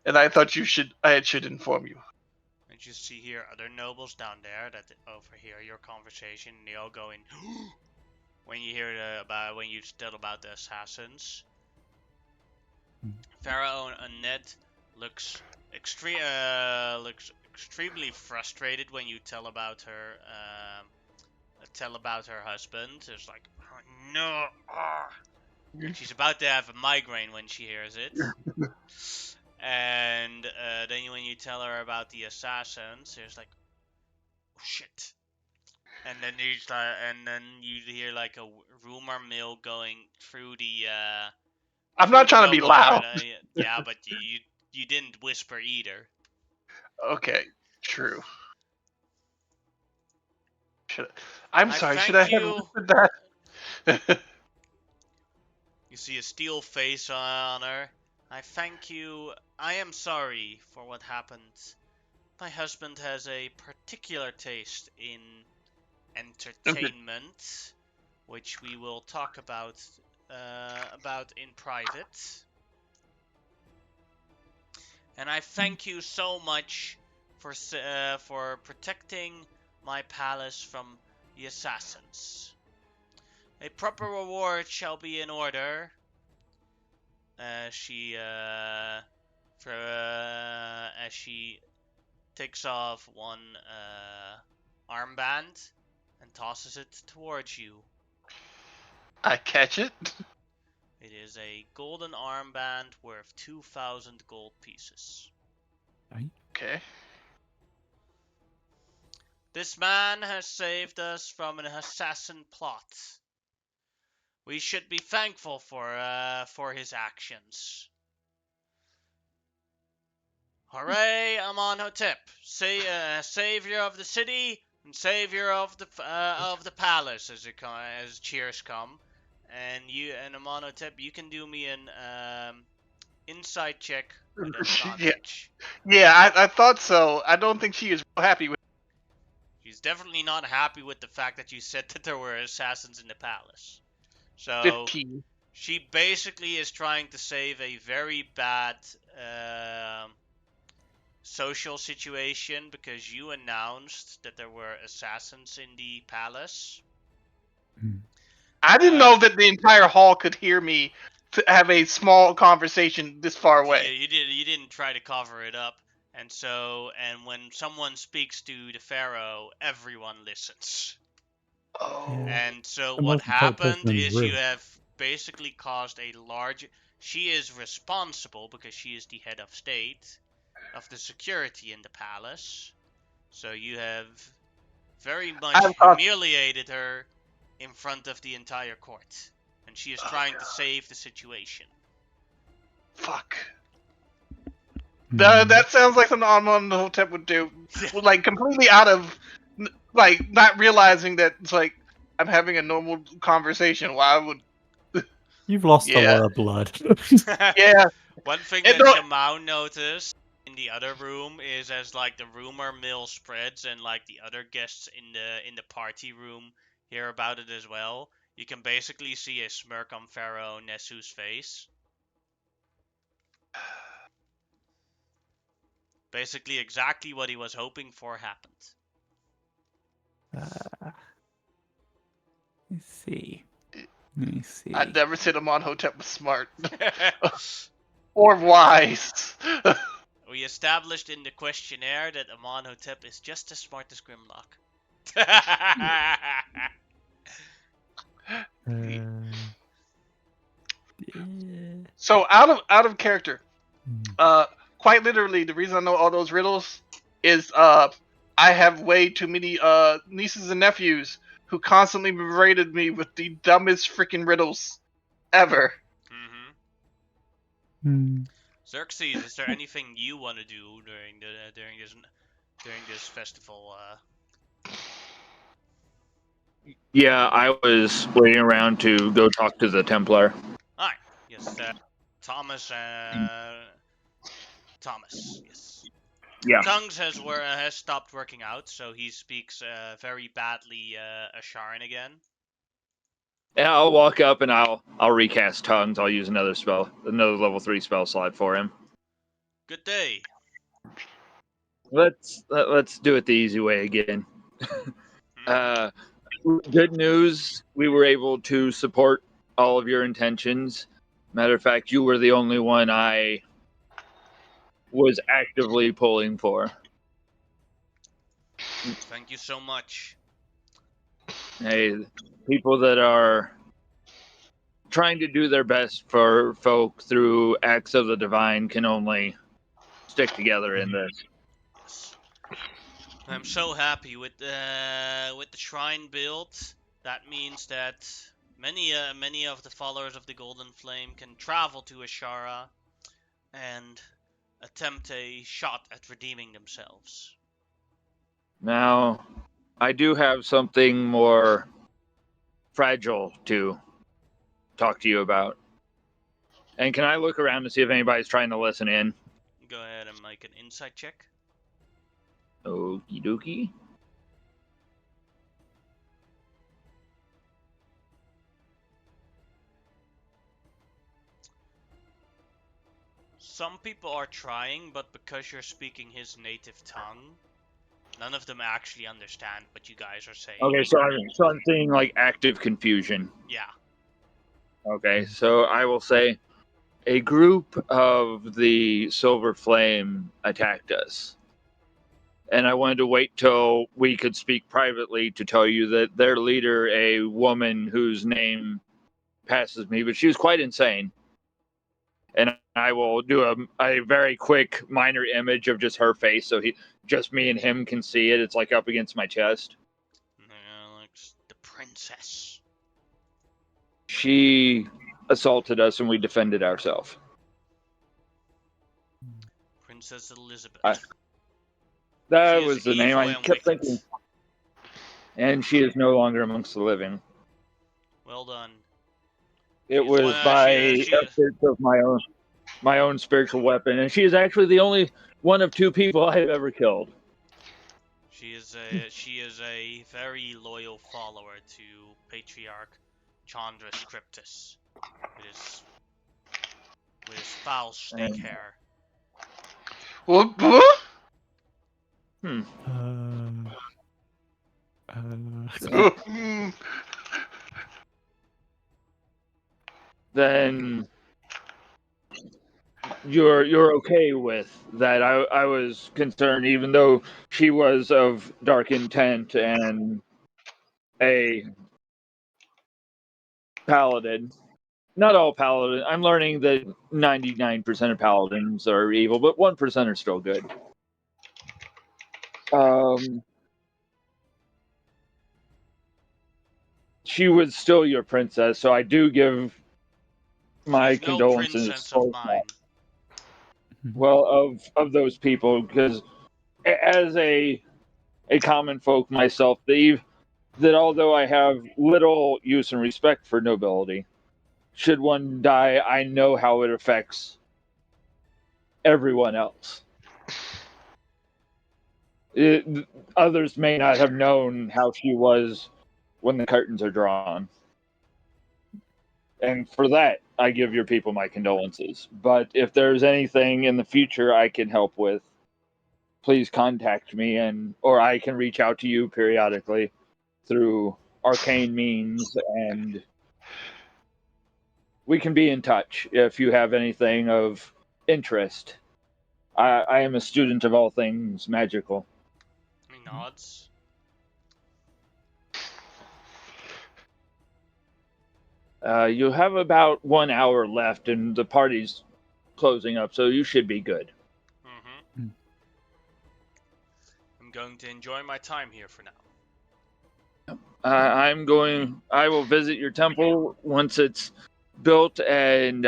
and I thought I should inform you. And you see here other nobles down there that overhear your conversation, and they all go in. When you hear when you tell about the assassins, Pharaoh and Ned looks extremely frustrated when you tell about her husband. It's like, oh, no, and she's about to have a migraine when she hears it. And then when you tell her about the assassins, there's like, oh shit. And then you hear like a rumor mill going through the. I'm not trying to be loud. Yeah, but you didn't whisper either. Okay, true. I'm sorry. Should I have whispered that? You see a steel face on her. I thank you. I am sorry for what happened. My husband has a particular taste in entertainment, which we will talk about in private. And I thank you so much for protecting my palace from the assassins. A proper reward shall be in order. As she takes off one armband and tosses it towards you. I catch it. It is a golden armband worth 2,000 gold pieces. Okay. This man has saved us from an assassin plot. We should be thankful for his actions. Hooray, Amonhotep, savior of the city and savior of the palace, as cheers come. And Amonhotep, you can do me an insight check with advantage. Yeah, I thought so. I don't think she is happy with. He's definitely not happy with the fact that you said that there were assassins in the palace. So 15. she basically is trying to save a very bad social situation because you announced that there were assassins in the palace. I didn't know that the entire hall could hear me to have a small conversation this far Yeah, away. you didn't try to cover it up. And when someone speaks to the pharaoh, everyone listens. Oh. And so The what most important person happened in the is you room. have basically caused a large. She is responsible because she is the head of state of the security in the palace. So you have very much I've caused. humiliated her in front of the entire court. And she is Oh, trying to God. save the situation. Fuck. Hmm. That sounds like something Amenhotep would do. Like, completely out of, like, not realizing that it's like, I'm having a normal conversation. Why would. You've lost a Yeah. lot of blood. Yeah. One thing And that no, Shamao noticed in the other room is as like the rumor mill spreads and like the other guests in the party room hear about it as well. You can basically see a smirk on Pharaoh Nesu's face. Basically, exactly what he was hoping for happened. Let's see. Let me see. I'd never said Amenhotep was smart. Or wise. We established in the questionnaire that Amenhotep is just as smart as Grimlock. Yeah. So out of character, Hmm. quite literally, the reason I know all those riddles is I have way too many nieces and nephews who constantly berated me with the dumbest freaking riddles ever. Mm-hmm. Hmm. Xerxes, is there anything you want to do during this festival? Yeah, I was waiting around to go talk to the Templar. Alright, yes, Thomas. Thomas, yes. Yeah. Tongues has stopped working out, so he speaks very badly Asharan again. And I'll walk up and I'll recast tongues. I'll use another level 3 spell slot for him. Good day. Let's do it the easy way again. Good news, we were able to support all of your intentions. Matter of fact, you were the only one I was actively pulling for. Thank you so much. Hey, people that are trying to do their best for folk through acts of the divine can only stick together in this. Yes. I'm so happy with the shrine build. That means that many of the followers of the Golden Flame can travel to Ashara and attempt a shot at redeeming themselves. Now, I do have something more fragile to talk to you about. And can I look around to see if anybody's trying to listen in? Go ahead and make an insight check. Okie dokie. Some people are trying, but because you're speaking his native tongue, none of them actually understand what you guys are saying. Okay, so I'm seeing like active confusion. Yeah. Okay, so I will say a group of the Silver Flame attacked us. And I wanted to wait till we could speak privately to tell you that their leader, a woman whose name passes me, but she was quite insane. And I will do a very quick minor image of just her face so just me and him can see it. It's like up against my chest. Like the princess. She assaulted us and we defended ourselves. Princess Elizabeth. That She is was the name evil I and kept wicked. thinking. And she is no longer amongst the living. Well done. It was by efforts of my own spiritual weapon, and she is actually the only one of two people I have ever killed. She is a very loyal follower to Patriarch Chandra Scriptus with his foul snake And, hair. What? hmm. Hmm. Then you're okay with that. I was concerned, even though she was of dark intent and a paladin. Not all paladins. I'm learning that 99% of paladins are evil, but 1% are still good. She was still your princess, so I do give my She's no condolences princess of towards that. mine. Well, of those people, because as a common folk myself, that although I have little use and respect for nobility, should one die, I know how it affects everyone else. Others may not have known how she was when the curtains are drawn. And for that, I give your people my condolences. But if there's anything in the future I can help with, please contact me, or I can reach out to you periodically through arcane means, and we can be in touch if you have anything of interest. I am a student of all things magical. He nods. You have about 1 hour left, and the party's closing up, so you should be good. Mm-hmm. I'm going to enjoy my time here for now. I will visit your temple once it's built, and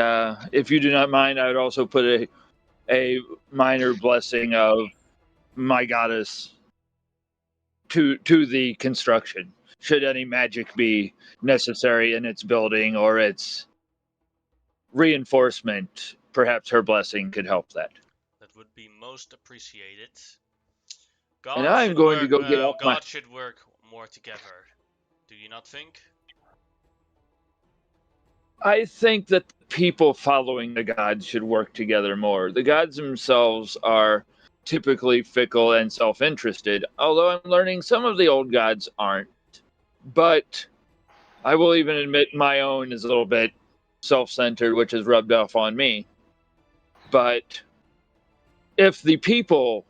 if you do not mind, I would also put a minor blessing of my goddess to the construction. Should any magic be necessary in its building or its reinforcement, perhaps her blessing could help that. That would be most appreciated. And I'm going to go get off my. God should work more together. Do you not think? I think that the people following the gods should work together more. The gods themselves are typically fickle and self interested, although I'm learning some of the old gods aren't. But I will even admit my own is a little bit self centered, which has rubbed off on me. But if the people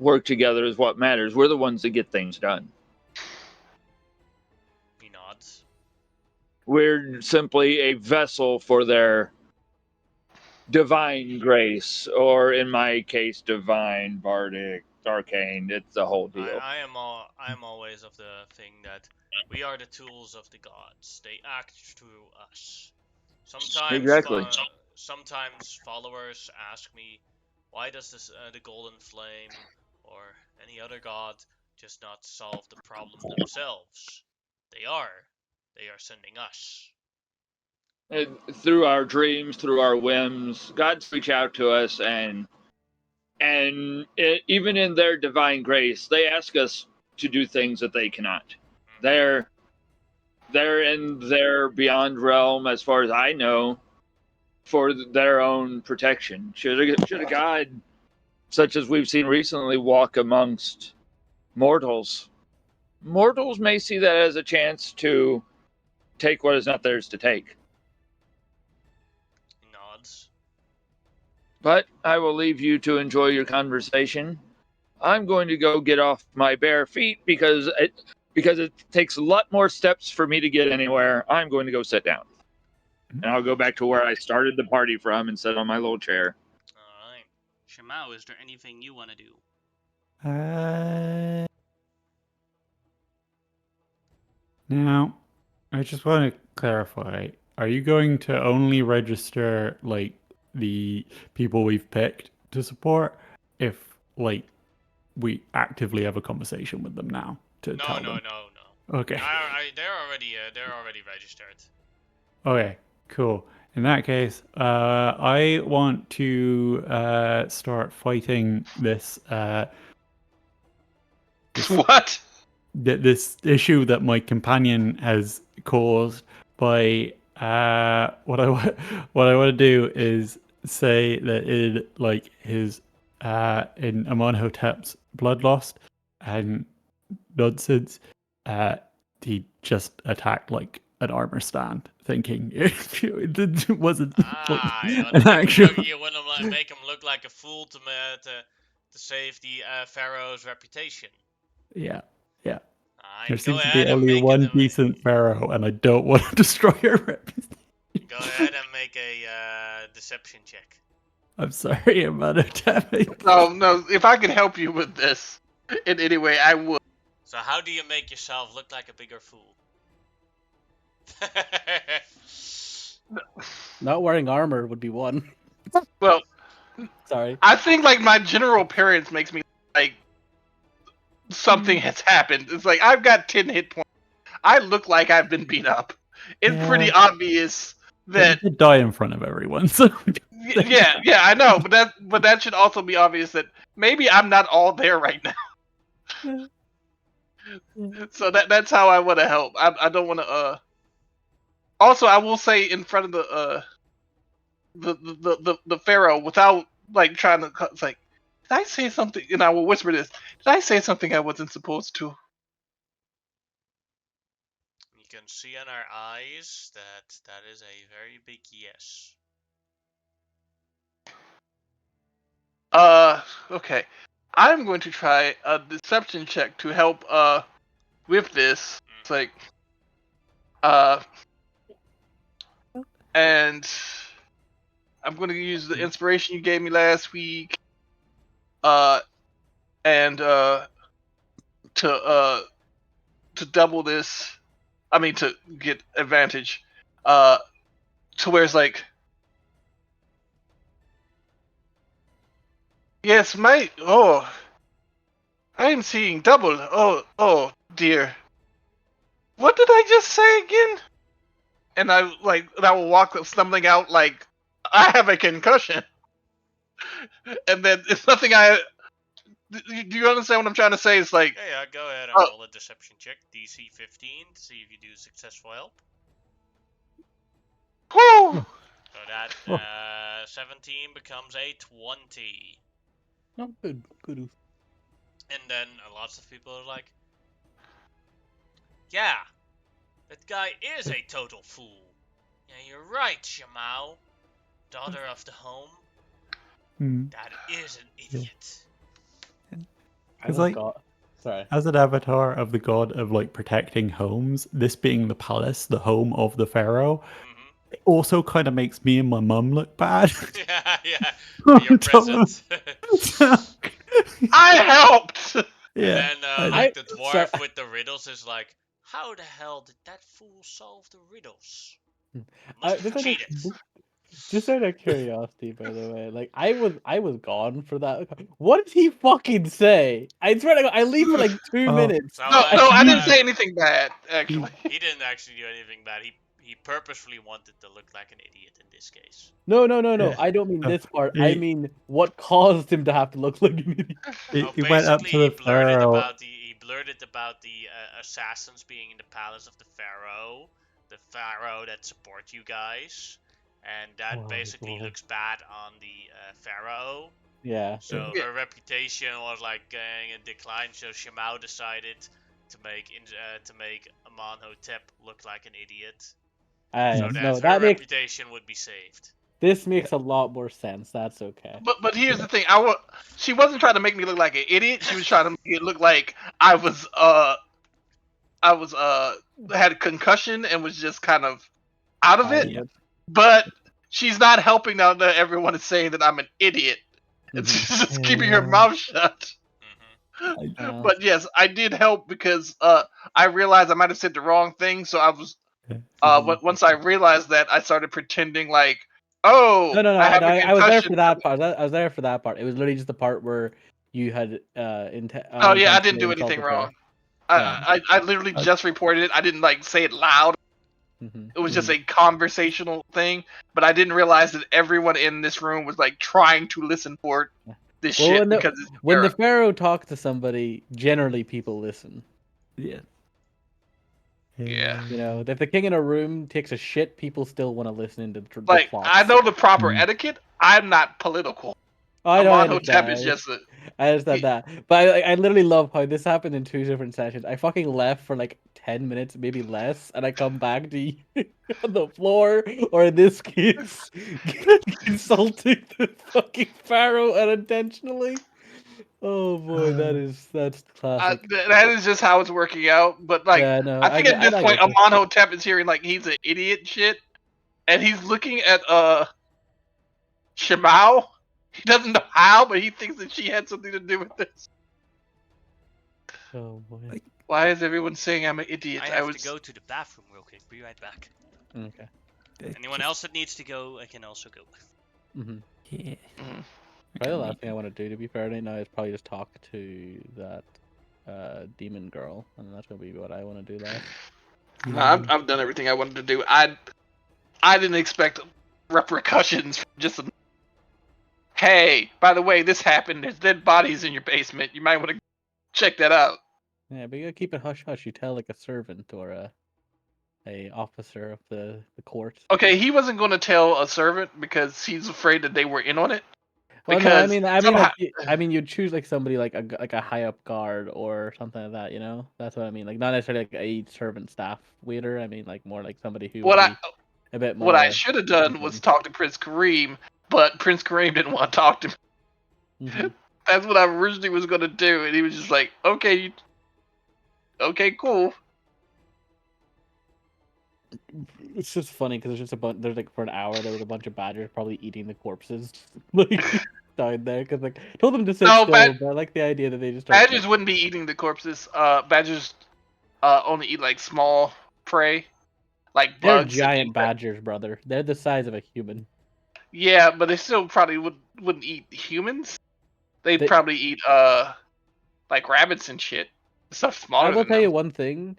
work together is what matters, we're the ones that get things done. He nods. We're simply a vessel for their divine grace, or in my case, divine, bardic, arcane. It's the whole deal. I am always of the thing that we are the tools of the gods. They act through us. Sometimes, Exactly. sometimes followers ask me, why does the Golden Flame or any other god just not solve the problem themselves? They are. They are sending us. Through our dreams, through our whims, gods reach out to us, even in their divine grace, they ask us to do things that they cannot. Mm-hmm. They're in their beyond realm, as far as I know, for their own protection. Should a god such as we've seen recently walk amongst mortals, mortals may see that as a chance to take what is not theirs to take. He nods. But I will leave you to enjoy your conversation. I'm going to go get off my bare feet because it takes a lot more steps for me to get anywhere. I'm going to go sit down. And I'll go back to where I started the party from and sit on my little chair. Alright. Shimao, is there anything you want to do? Now, I just want to clarify. Are you going to only register like the people we've picked to support if like we actively have a conversation with them now to No, tell no, them? no, no. Okay. They're already registered. Okay, cool. In that case, I want to start fighting this What? this issue that my companion has caused by what I want to do is say that in like his in Amonhotep's blood lost and nonsense, he just attacked like an armor stand, thinking it wasn't like You an actual. want to like, make him look like a fool to save the pharaoh's reputation. Yeah, yeah. Alright, There go seems to ahead be and only make one it. decent pharaoh, and I don't want to destroy her reputation. Go ahead and make a deception check. I'm sorry, Amonhotep. No. If I could help you with this in any way, I would. So how do you make yourself look like a bigger fool? Not wearing armor would be one. Well, Sorry. I think like my general appearance makes me like something has happened. It's like I've got 10 hit points. I look like I've been beat up. It's pretty obvious that They die in front of everyone. So yeah, I know, but that should also be obvious that maybe I'm not all there right now. So that's how I want to help. I don't want to. Also, I will say in front of the pharaoh without like trying to. It's like, did I say something? And I will whisper this. Did I say something I wasn't supposed to? You can see in our eyes that is a very big yes. Okay. I'm going to try a deception check to help with this. It's like and I'm going to use the inspiration you gave me last week and to double this. I mean to get advantage to where it's like yes, I am seeing double. Oh dear. What did I just say again? And I will walk stumbling out like I have a concussion. And then it's nothing do you understand what I'm trying to say? It's like Yeah, go ahead and roll a deception check, DC 15, to see if you do successful help. whew. So that 17 becomes a 20. Oh, good. And then lots of people are like, yeah, that guy is a total fool. Yeah, you're right, Shamao, daughter of the home. That is an idiot. It's like, sorry. as an avatar of the god of like protecting homes, this being the palace, the home of the pharaoh, it also kind of makes me and my mum look bad. Yeah, you're present. I helped. Yeah. And then like the dwarf with the riddles is like, how the hell did that fool solve the riddles? Must have cheated. Just out of curiosity, by the way, like I was gone for that. What did he fucking say? I swear to God, I leave for like 2 minutes. So, No, I didn't say anything bad. Actually, he didn't actually do anything bad. He purposefully wanted to look like an idiot in this case. No. I don't mean this part. I mean what caused him to have to look like an idiot. He went up to the pharaoh. He blurted about the assassins being in the palace of the pharaoh that support you guys, and that basically looks bad on the pharaoh. Yeah. So her reputation was like going in decline. So Shamao decided to make Amonhotep look like an idiot. So that her reputation would be saved. This makes a lot more sense. That's okay. but here's the thing. She wasn't trying to make me look like an idiot. She was trying to make it look like I was had a concussion and was just kind of out of it. But she's not helping now that everyone is saying that I'm an idiot. It's just keeping her mouth shut. But yes, I did help because I realized I might have said the wrong thing, so I was once I realized that, I started pretending like, oh, No. I was there for that part. I was there for that part. It was literally just the part where you had oh yeah, I didn't do anything wrong. I literally just reported it. I didn't like say it loud. It was just a conversational thing, but I didn't realize that everyone in this room was like trying to listen for it. this Well, shit because it's when the Pharaoh. pharaoh talks to somebody, generally people listen. Yeah. Yeah. You know, if the king in a room takes a shit, people still want to listen into the Like, plots. I know the proper Mm. etiquette. I'm not political. I know, I Amonhotep is understand. just a. I understand that, but I literally love how this happened in 2 different sessions. I fucking left for like 10 minutes, maybe less, and I come back to you on the floor, or in this case, insulting the fucking pharaoh unintentionally. Oh boy, that's classic. That is just how it's working out. But like, Yeah, no, I think at this I point, get you. Amonhotep is hearing like he's an idiot shit, and he's looking at Shemao. He doesn't know how, but he thinks that she had something to do with this. Oh boy. Why is everyone saying I'm an idiot? I have to go to the bathroom real quick. Be right back. Okay. Anyone else that needs to go, I can also go. Mm-hmm. Yeah. Mhm. Probably the last thing I want to do, to be fair right now, is probably just talk to that demon girl, and that's gonna be what I want to do last. No, I've done everything I wanted to do. I didn't expect repercussions from just a, hey, by the way, this happened. There's dead bodies in your basement. You might want to check that out. Yeah, but you gotta keep it hush hush. You tell like a servant or a officer of the court. Okay, he wasn't going to tell a servant because he's afraid that they were in on it. Well, no, Because somehow, like, you'd choose like somebody like a high up guard or something like that. You know, that's what I mean. Like not necessarily like a servant staff waiter. I mean like more like somebody who would what I be a bit what I more should have done was important. talk to Prince Kareem, but Prince Kareem didn't want to talk to me. Mm-hmm. That's what I originally was going to do, and he was just like, okay, okay, cool. It's just funny because there's just a bunch. There's like for an hour there was a bunch of badgers probably eating the corpses, like down there. Because like told them to sit No, still, but I like the idea that they just start. badgers wouldn't be eating the corpses. Badgers only eat like small prey, like They're bugs and giant insects. badgers, brother. They're the size of a human. Yeah, but they still probably wouldn't eat humans. They'd They, probably eat like rabbits and shit. Stuff I smaller will than tell you them. one thing: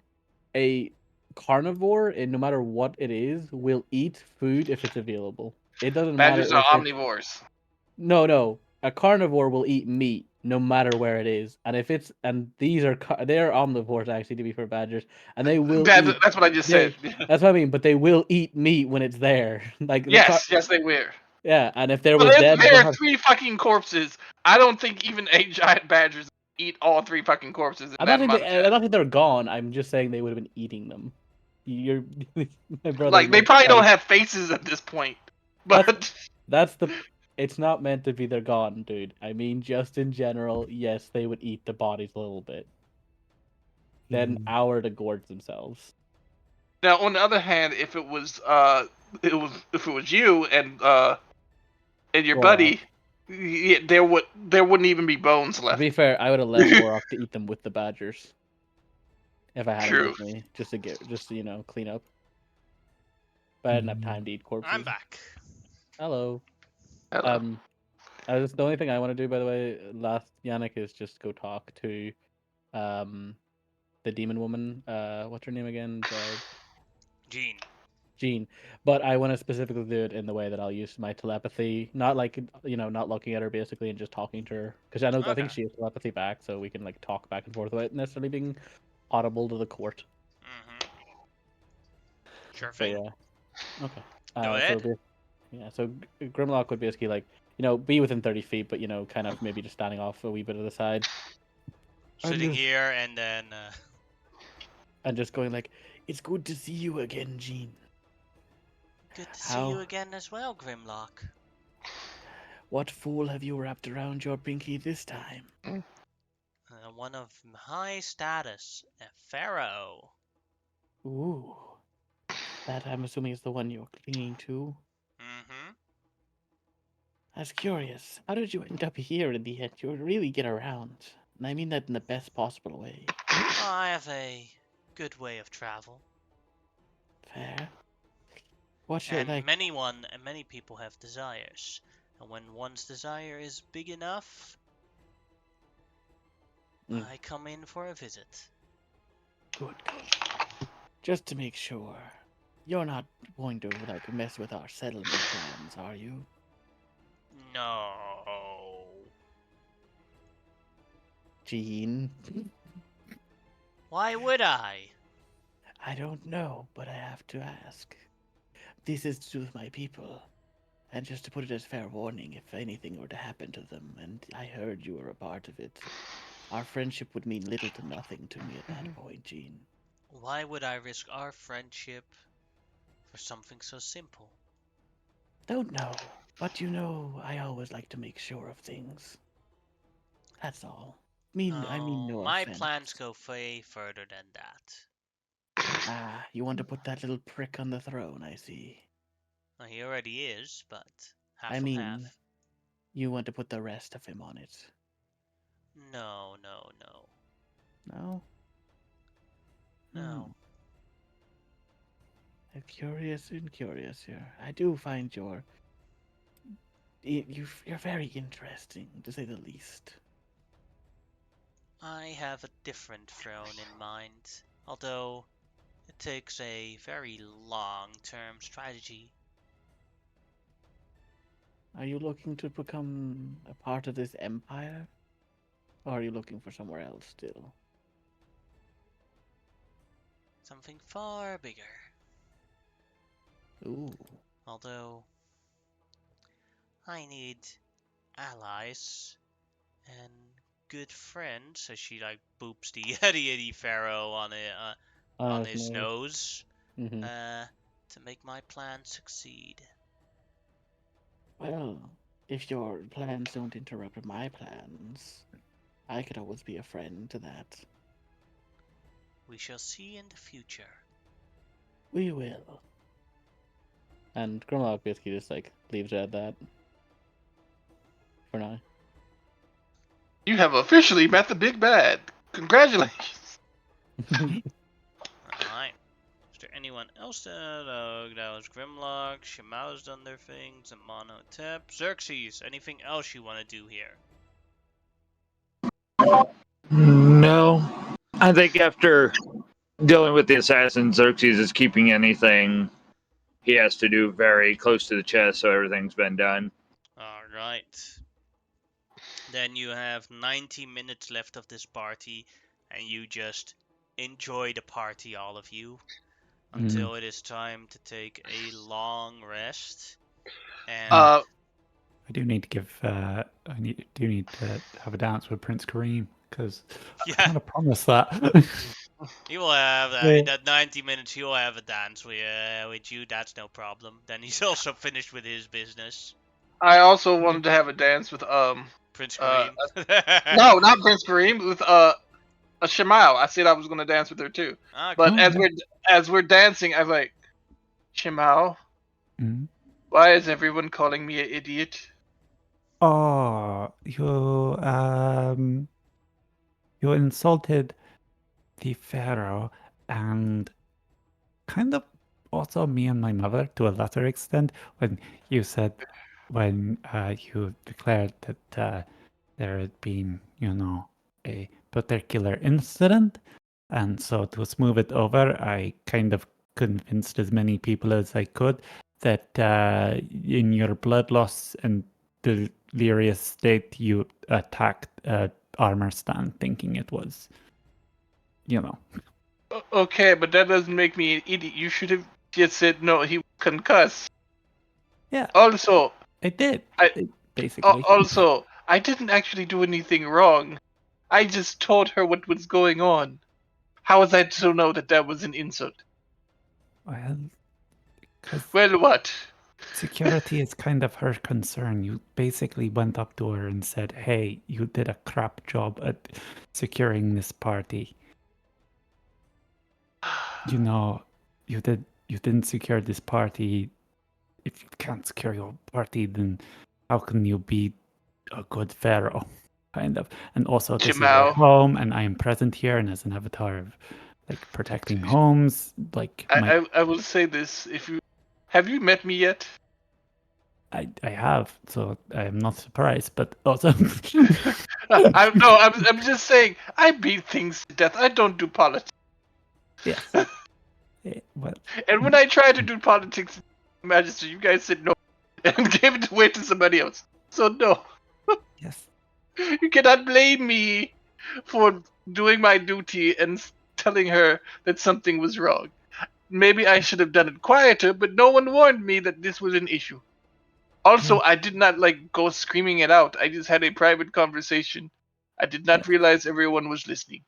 a carnivore, and no matter what it is, will eat food if it's available. It doesn't matter Badgers are if it's omnivores. no. A carnivore will eat meat no matter where it is, and if it's and these are they're omnivores actually to be for badgers, and they will eat. That's what I just said. That's what I mean, but they will eat meat when it's there. Like Yes, they will. yeah, and if there But was dead there are body, 3 fucking corpses. I don't think even 8 giant badgers eat all 3 fucking corpses in that amount of I'm time. not saying they're gone. I'm just saying they would have been eating them. You're my brother Like they makes probably don't sense. have faces at this point. That's But that's the. It's not meant to be they're gone, dude. I mean, just in general, yes, they would eat the bodies a little bit. Then an hour to gorge themselves. now on the other hand, if it was if it was you and your Gorok. buddy, there wouldn't even be bones To left. be fair, I would have left Gorok to eat them with the badgers if I had him True. with me, just to clean up. But I didn't have time to eat corpses. I'm back. Hello. Hello. The only thing I want to do, by the way, last Yannick, is just go talk to, the demon woman. What's her name again? Gene. Jean. But I want to specifically do it in the way that I'll use my telepathy, not like not looking at her basically and just talking to her, because I Okay. think she has telepathy back, so we can like talk back and forth without necessarily being audible to the court. Mm-hmm. Sure So thing. yeah. Okay. Go ahead. So Grimlock would basically like be within 30 feet, but kind of maybe just standing off a wee bit of the side. Sitting here and then. And just going like, "It's good to see you again, Jean. Good to see you again as well, Grimlock. What fool have you wrapped around your pinky this time?" One of high status, a pharaoh. Ooh. That, I'm assuming, is the one you're clinging to. Mm-hmm. That's curious. How did you end up here in the end? You really get around. And I mean that in the best possible way. I have a good way of travel. Fair. What's And it like? many people have desires. And when one's desire is big enough, I come in for a visit. Good. Just to make sure, you're not going to mess with our settlement plans, are you? No. Jean. Why would I? I don't know, but I have to ask. This is to do with my people. And just to put it as fair warning, if anything were to happen to them, and I heard you were a part of it, our friendship would mean little to nothing to me at that point, Jean. Why would I risk our friendship for something so simple? Don't know, but you know, I always like to make sure of things. That's all. I mean, Oh, no my offense. plans go way further than that. Ah, you want to put that little prick on the throne, I see. Well, he already is, but half I and half. mean, you want to put the rest of him on it. No, no, no, No? no. I'm curious here. I do find you're very interesting, to say the least. I have a different throne in mind, although it takes a very long-term strategy. Are you looking to become a part of this empire? Or are you looking for somewhere else still? Something far bigger. Ooh. Although I need allies and good friends, as she like boops the Yeti Pharaoh on his nose, Mm-hmm. to make my plan succeed. Well, if your plans don't interrupt my plans, I could always be a friend to that. We shall see in the future. We will. And Grimlock basically just like leaves it at that. For now. You have officially met the big bad. Congratulations. Alright. Is there anyone else that was Grimlock, Shimau's done their things, and Monotep? Xerxes, anything else you want to do here? No. I think after dealing with the assassin, Xerxes is keeping anything he has to do very close to the chest, so everything's been done. Alright. Then you have 90 minutes left of this party, and you just enjoy the party, all of you, until it is time to take a long rest. And Uh, I do need to give. Do need to have a dance with Prince Kareem because I yeah, kind of promised that. he will have Yeah. in that 90 minutes. He'll have a dance with you. That's no problem. Then he's also finished with his business. I also wanted to have a dance with Prince uh Kareem. no, not Prince Kareem, with a Shemao. I said I was gonna dance with her too. Okay. But as we're dancing, I'm like, Shemao, Mhm. why is everyone calling me an idiot? Oh, you insulted the pharaoh and kind of also me and my mother to a lesser extent when you said when you declared that there had been, a particular incident. And so to smooth it over, I kind of convinced as many people as I could that in your blood loss and delirious state, you attacked armor stand thinking it was, you know. Okay, but that doesn't make me an idiot. You should have just said no. He was concussed. Yeah, Also, I did, I basically. also I didn't actually do anything wrong. I just told her what was going on. How was I to know that that was an insult? Well, because Well, what? security is kind of her concern. You basically went up to her and said, "Hey, you did a crap job at securing this party. You know, you didn't secure this party. If you can't secure your party, then how can you be a good pharaoh?" Kind of. And also, this is your Jamal, home, and I am present here, and as an avatar of like protecting homes, like I will say this: if you have you met me yet? I have, so I am not surprised, but also I'm just saying I beat things to death. I don't do politics. yes. Well, And when I tried to do politics, Majesty, you guys said no and gave it away to somebody else. So no, yes. you cannot blame me. for doing my duty and telling her that something was wrong. Maybe I should have done it quieter, but no one warned me that this was an issue. Also, I did not go screaming it out. I just had a private conversation. I did not realize everyone was listening.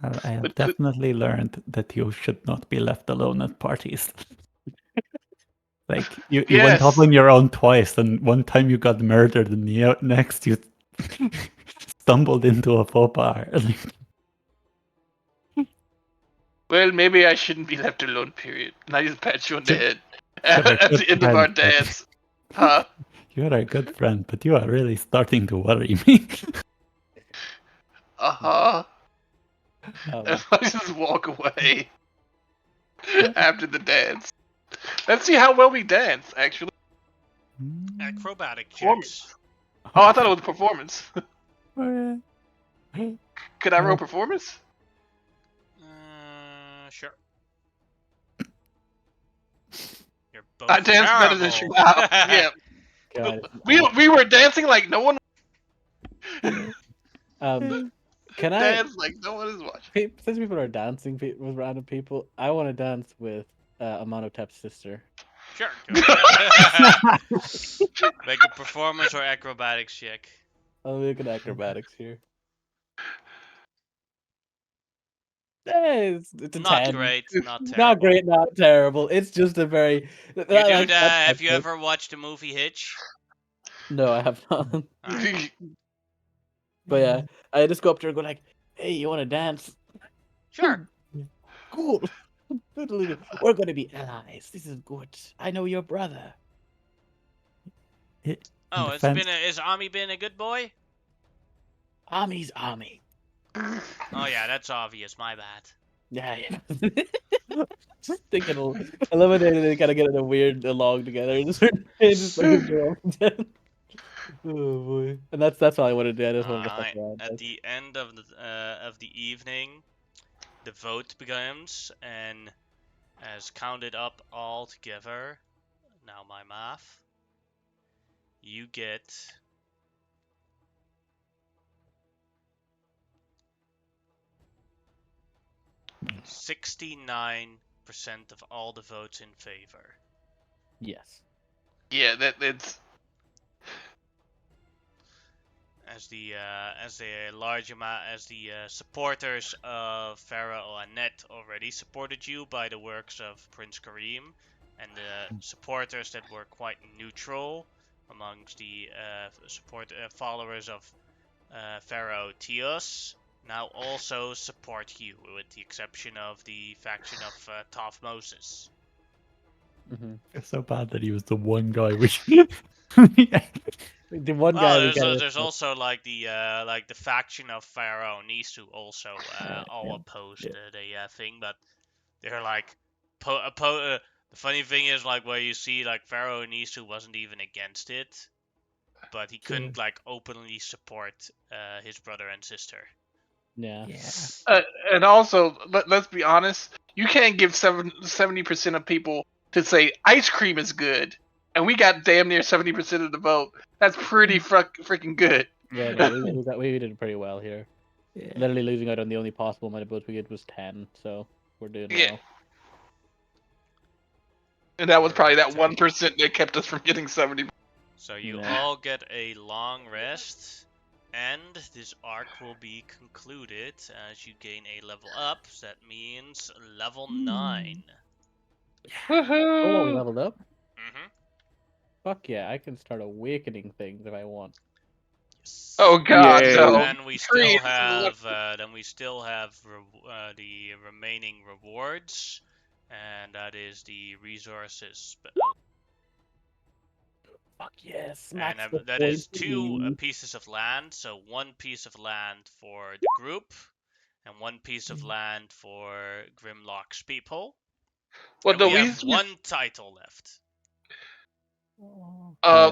I have But definitely learned that you should not be left alone at parties. Like you went off yes, on your own twice, and one time you got murdered, and the next you stumbled into a faux pas. well, maybe I shouldn't be left alone. Period. And I just pat you on the You're head you're a at good the end of our friend, but dance. Huh? you're a good friend, but you are really starting to worry me. Uh-huh. Um, I just walk away after the dance. Let's see how well we dance, actually. Acrobatic Performance. checks. Oh, I thought it was performance. Okay. Could I roll performance? Sure. You're both I danced better than terrible. she. Wow. Yeah. God, We were dancing like no one can I? danced like no one is watching. Since people are dancing with random people, I want to dance with Amonotep's sister. Sure, go ahead. Make a performance or acrobatics check. I'll make an acrobatics here. It's a Not 10. great, not terrible. Not great, not terrible. It's just a very. You do that. Have you ever watched the movie Hitch? No, I have not. Alright. But yeah, I just go up to her and go like, "Hey, you want to dance?" Sure. Cool. We're gonna be allies. This is good. I know your brother. Oh, is Ami been a good boy? Ami's Ami. Oh yeah, that's obvious. My bad. Yeah. Just thinking, eliminated and kind of getting a weird along together. Just like oh boy, and that's all I wanted to do. I just wanted to fuck Alright. around. At the end of the evening, the vote begins, and as counted up all together, now my math, you get 69% of all the votes in favor. Yes. Yeah, that's As a large amount as the supporters of Pharaoh Annette already supported you by the works of Prince Kareem, and the supporters that were quite neutral amongst the followers of Pharaoh Tios now also support you, with the exception of the faction of Toph Moses. Mm-hmm. It's so bad that he was the one guy which. The one guy we got. There's also like the faction of Pharaoh Nisu also all opposed the thing, but they're like the funny thing is like where you see like Pharaoh Nisu wasn't even against it, but he couldn't like openly support his brother and sister. Yeah. and also let's be honest. You can't give 70% of people to say ice cream is good, and we got damn near 70% of the vote. That's pretty freaking good. Yeah, no, we did pretty well here. Yeah. Literally losing out on the only possible amount of votes we get was 10, so we're doing well. And that was probably that 1% that kept us from getting 70. So you all get a long rest, and this arc will be concluded as you gain a level up. So that means level 9. Oh, we leveled up? Mm-hmm. Fuck yeah, I can start awakening things if I want. Yes. Oh god, Yay. no. And we still have the remaining rewards, and that is the resources. Fuck yes. And that is 2 pieces of land. So 1 piece of land for the group, and 1 piece of land for Grimlock's people. Well, and we have 1 title left.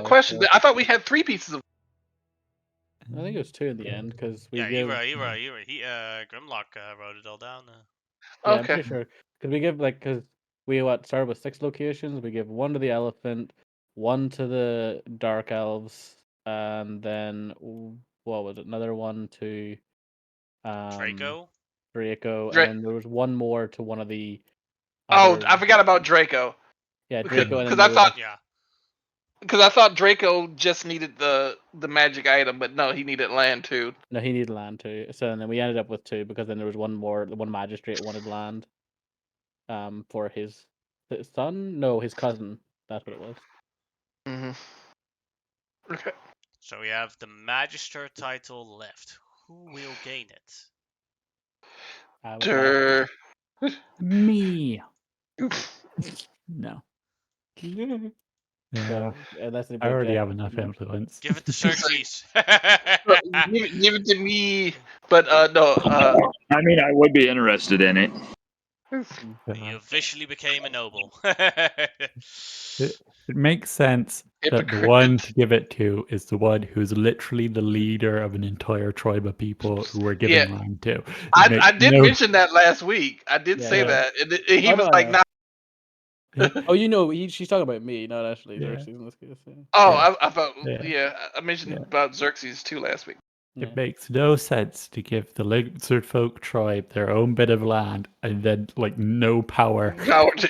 Question. I thought we had 3 pieces of. I think it was 2 in the end because we give. Grimlock wrote it all down. Yeah, I'm pretty sure because we give because we started with 6 locations. We give 1 to the elephant, 1 to the dark elves, and then what was it? Another 1 to Draco. Draco, Dra- and then there was one more to one of the Oh, other. I forgot about Draco. Yeah, Draco, and then Because there I was thought Yeah. because I thought Draco just needed the magic item, but no, he needed land too. no, he needed land too. So and then we ended up with two because then there was one more. The one magistrate wanted land. For his son? No, his cousin. That's what it was. Mm-hmm. Okay. So we have the Magister title left. Who will gain it? I would like Durr. Me. No. to. Yeah. So unless I already object, have enough influence. Give it to Xerxes. Give it to me, but no. I mean, I would be interested in it. You officially became a noble. It makes sense that the Hypocrite. one to give it to is the one who's literally the leader of an entire tribe of people who we're giving Yeah. land to. It I makes did no- mention that last week. I did Yeah, say yeah. that, and he Oh, was no, like, no. "Nah." Yeah. Oh, you know, she's talking about me, not actually Yeah. Xerxes in this case. Yeah. Oh, Yeah. I thought, Yeah. yeah, I mentioned Yeah. about Xerxes too last week. Yeah. It makes no sense to give the lizard folk tribe their own bit of land and then like no power.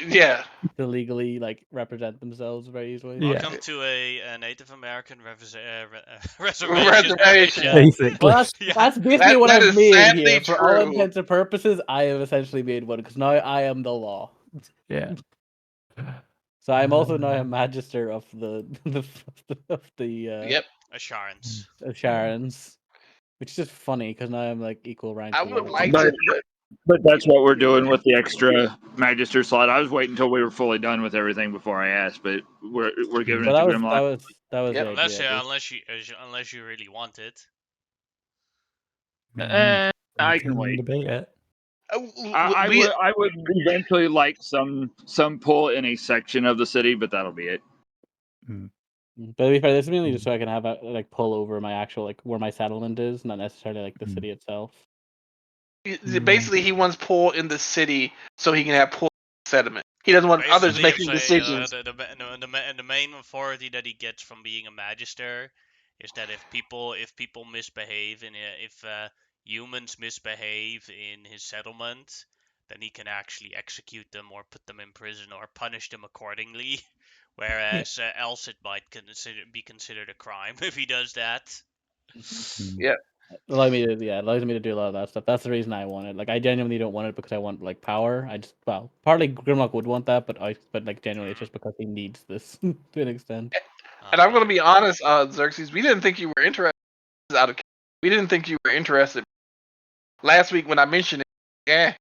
Yeah. To legally represent themselves very easily. Yeah. Welcome to a Native American reservation. Reservation. Yeah. Basically. Well, that's Yeah. that's basically what that I've is made sadly here. For all true. intents and purposes, I have essentially made one because now I am the law. Yeah. So I'm also now a magister of the Yep. Assurance. Sharon's, which is just funny because now I'm equal rank. I to would one. like But, to. but that's what we're doing with the extra Magister slot. I was waiting until we were fully done with everything before I asked, but we're giving Well, it to that Grimlock. was Yep. the Unless idea. unless you really want it. I We can wait. debate it. I would eventually like some pull in a section of the city, but that'll be it. But to be fair, this is mainly just so I can have a pull over my actual where my settlement is, not necessarily the city itself. Basically, he wants pull in the city so he can have pull sediment. He doesn't want others Basically, making decisions. the main authority that he gets from being a magister is that if people misbehave and if humans misbehave in his settlement, then he can actually execute them or put them in prison or punish them accordingly. Whereas else it might be considered a crime if he does that. Yeah. Allows me to do a lot of that stuff. That's the reason I want it. I genuinely don't want it because I want power. Partly Grimlock would want that, but genuinely it's just because he needs this to an extent. And I'm going to be honest, Xerxes, we didn't think you were interested. We didn't think you were interested. Last week when I mentioned it, yeah.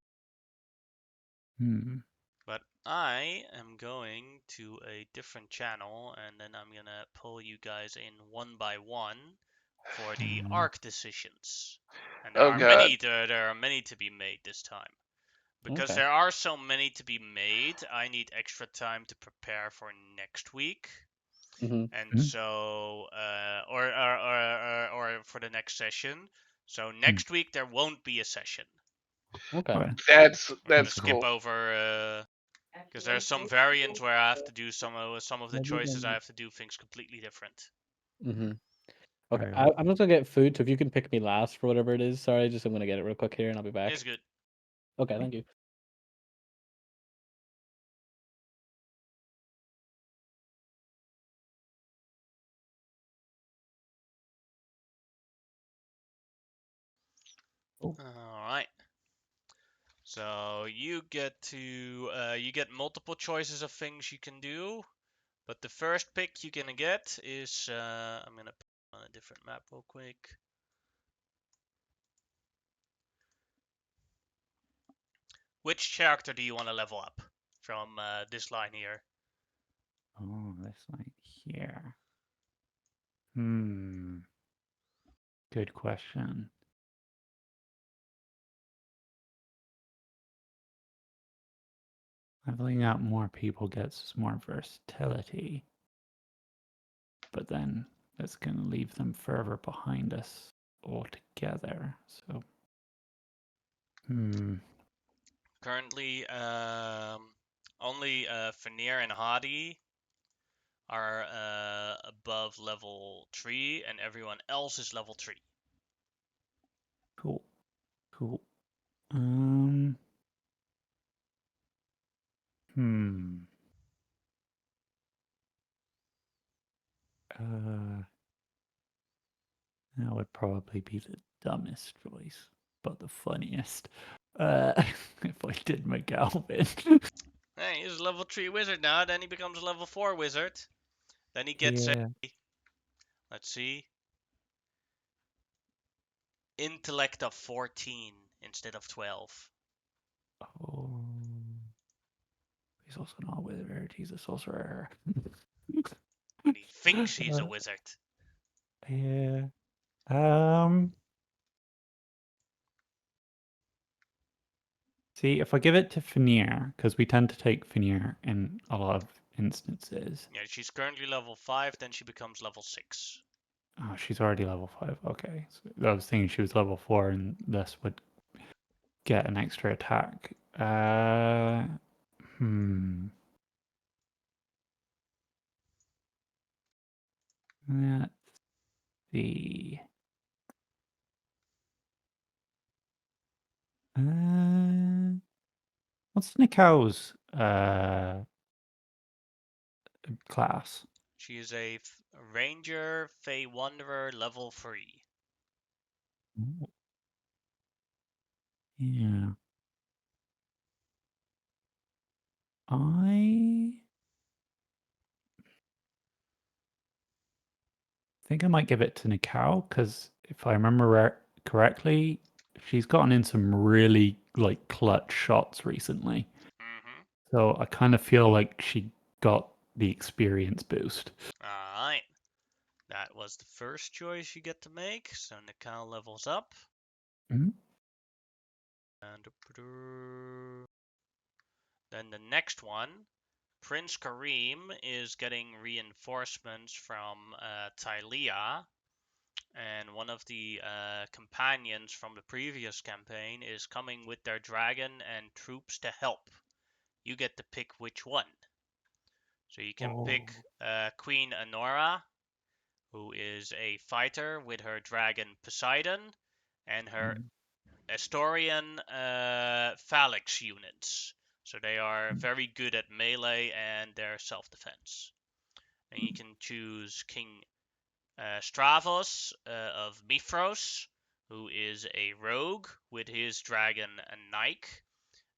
But I am going to a different channel, and then I'm gonna pull you guys in one by one for the arc decisions. And there Oh are god. many. There are many to be made this time. Because Okay. there are so many to be made, I need extra time to prepare for next week. And so, or for the next session. So next week there won't be a session. Okay. That's I'm gonna skip cool. over because there's some variants where I have to do some of the choices. I have to do things completely different. Okay, I'm just gonna get food. So if you can pick me last for whatever it is, sorry, I'm gonna get it real quick here, and I'll be back. It's good. Okay, thank you. All right. So you get multiple choices of things you can do, but the first pick you're gonna get is I'm gonna put on a different map real quick. Which character do you want to level up from this line here? Oh, this line here. Good question. Leveling out more people gets us more versatility, but then that's going to leave them further behind us altogether. So, Currently, only Fenir and Hadi are above level 3, and everyone else is level 3. Cool. Cool. Hmm. That would probably be the dumbest choice, but the funniest. If I did McAlvin. Hey, he's a level 3 wizard now, then he becomes a level 4 wizard. Then he gets Yeah. let's see, intellect of 14 instead of 12. Oh. He's also not a wizard. He's a sorcerer. And he thinks he's a wizard. Yeah. See, if I give it to Fenrir, because we tend to take Fenrir in a lot of instances. Yeah, she's currently level 5, then she becomes level 6. Oh, she's already level 5. Okay. So I was thinking she was level 4 and this would get an extra attack. Hmm. Let's see. What's Nico's class? She is a ranger, Fey Wanderer, level 3. Ooh, yeah. I think I might give it to Nicole because if I remember correctly, she's gotten in some really like clutch shots recently. Mm-hmm. So I kind of feel like she got the experience boost. Alright. That was the first choice you get to make, so Nikal levels up. Mhm. And then the next one, Prince Kareem is getting reinforcements from Tylea, and one of the companions from the previous campaign is coming with their dragon and troops to help. You get to pick which one. So you can pick Queen Anora, who is a fighter with her dragon Poseidon and her Astorian phalanx units. So they are very good at melee and their self-defense. And you can choose King Stravos of Mithros, who is a rogue with his dragon Nike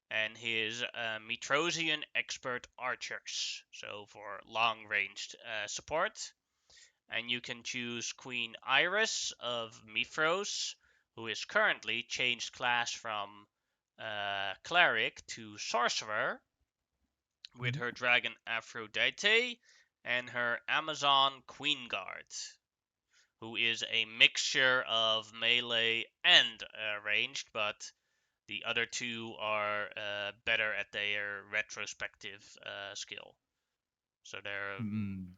and his Mitrosian expert archers, so for long-ranged support. And you can choose Queen Iris of Mithros, who is currently changed class from cleric to sorcerer, with her dragon Aphrodite and her Amazon Queen Guard, who is a mixture of melee and ranged, but the other two are better at their retrospective skill. So they're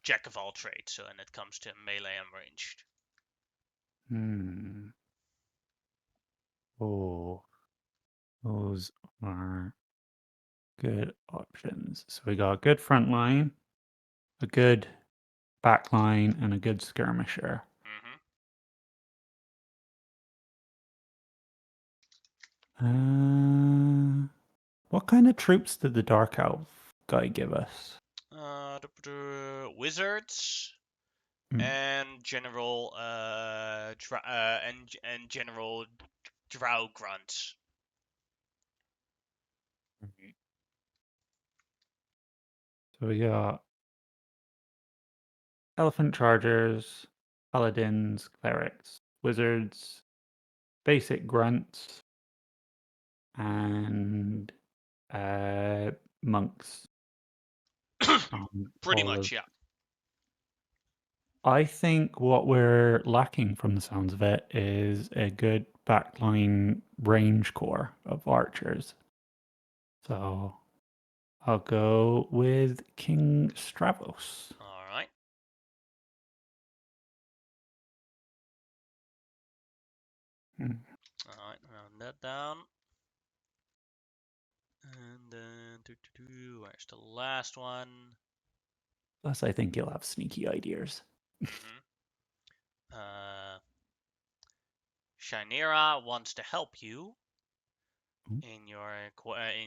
jack of all trades, so when it comes to melee and ranged. Oh, those are good options. So we got a good front line, a good back line, and a good skirmisher. Mm-hmm. What kind of troops did the Dark Elf guy give us? Wizards and general and general drow grunts. So we got elephant chargers, paladins, clerics, wizards, basic grunts, and monks. Pretty much, yeah. I think what we're lacking from the sounds of it is a good backline range core of archers. So I'll go with King Stravos. All right. All right, round that down. And then, where's the last one? Plus, I think you'll have sneaky ideas. Mm-hmm. Shinera wants to help you, in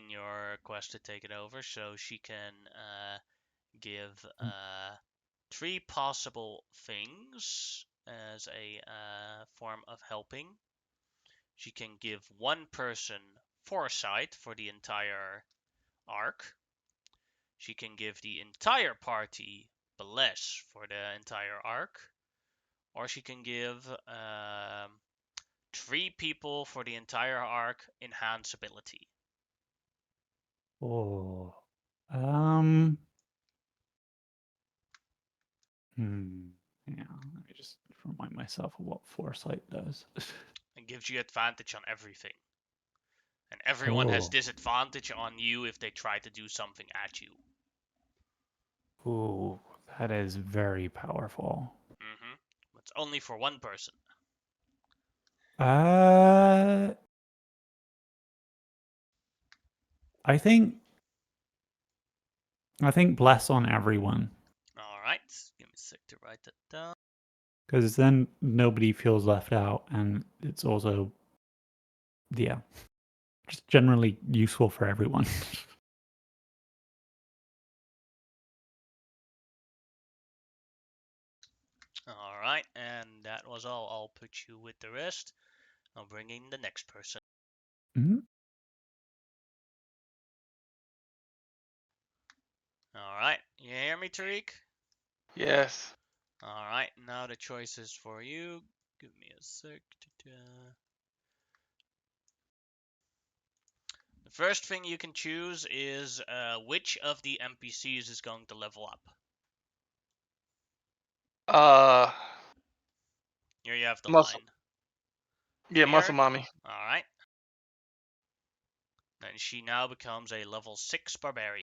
your quest to take it over. So she can give 3 possible things as a form of helping. She can give one person foresight for the entire arc. She can give the entire party bless for the entire arc. Or she can give 3 people for the entire arc enhance ability. Oh. Yeah, let me just remind myself of what foresight does. It gives you advantage on everything. And everyone has disadvantage on you if they try to do something at you. Ooh, that is very powerful. It's only for one person. I think bless on everyone. Alright, give me a sec to write that down. Because then nobody feels left out, and it's also, yeah, just generally useful for everyone. Alright, and that was all. I'll put you with the rest. I'll bring in the next person. Mhm. Alright, you hear me, Tariq? Yes. Alright, now the choices for you. Give me a sec. The first thing you can choose is which of the NPCs is going to level up. Here you have the Muscle. line. Yeah, Fear. muscle mommy. Alright. Then she now becomes a level 6 barbarian.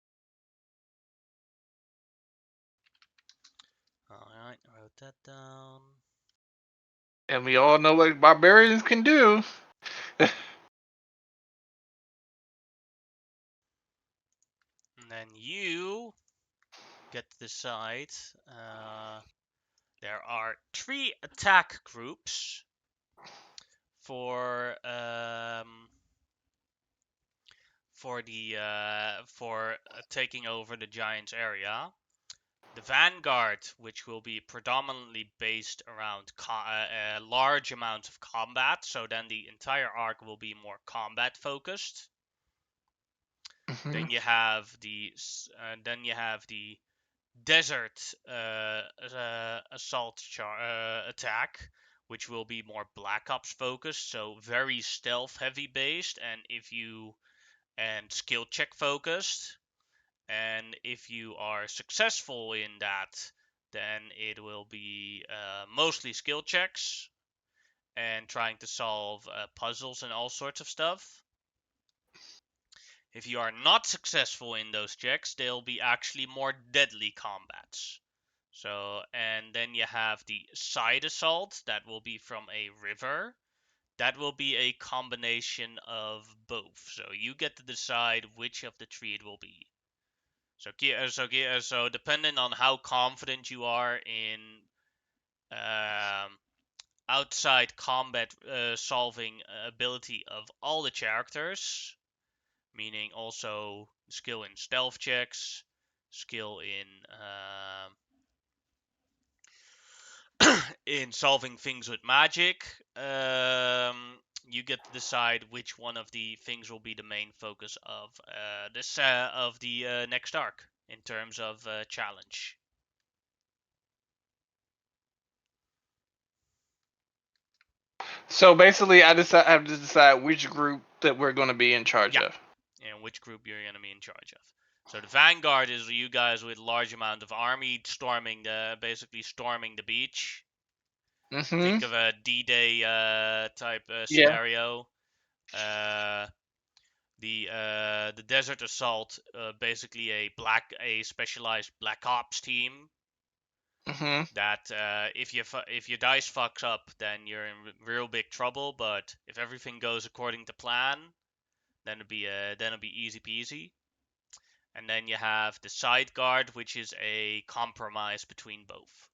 Alright, wrote that down. And we all know what barbarians can do. And then you get to decide. There are 3 attack groups for taking over the Giants area. The Vanguard, which will be predominantly based around large amounts of combat, so then the entire arc will be more combat focused. Mhm. Then you have the desert assault attack, which will be more Black Ops focused, so very stealth heavy based, and skill check focused. And if you are successful in that, then it will be mostly skill checks and trying to solve puzzles and all sorts of stuff. If you are not successful in those checks, they'll be actually more deadly combats. So, and then you have the side assault that will be from a river. That will be a combination of both. So you get to decide which of the 3 it will be. So depending on how confident you are in outside combat solving ability of all the characters, meaning also skill in stealth checks, skill in solving things with magic, you get to decide which one of the things will be the main focus of the next arc in terms of challenge. So basically, I have to decide which group that we're going to be in charge of. And which group you're going to be in charge of. So the Vanguard is you guys with large amount of army basically storming the beach. Mm-hmm. Think of a D-Day type scenario. The Desert Assault, basically a specialized Black Ops team. Mm-hmm. That if your dice fucks up, then you're in real big trouble. But if everything goes according to plan, then it'll be easy peasy. And then you have the Side Guard, which is a compromise between both.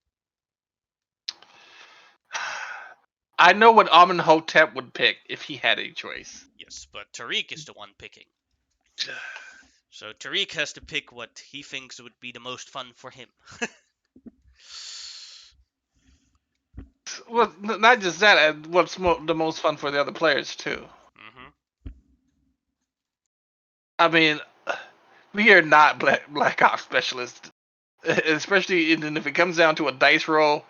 I know what Amenhotep would pick if he had a choice. Yes, but Tariq is the one picking. So Tariq has to pick what he thinks would be the most fun for him. Well, not just that. What's the most fun for the other players too? Mm-hmm. I mean, we are not Black Ops specialists, especially if it comes down to a dice roll.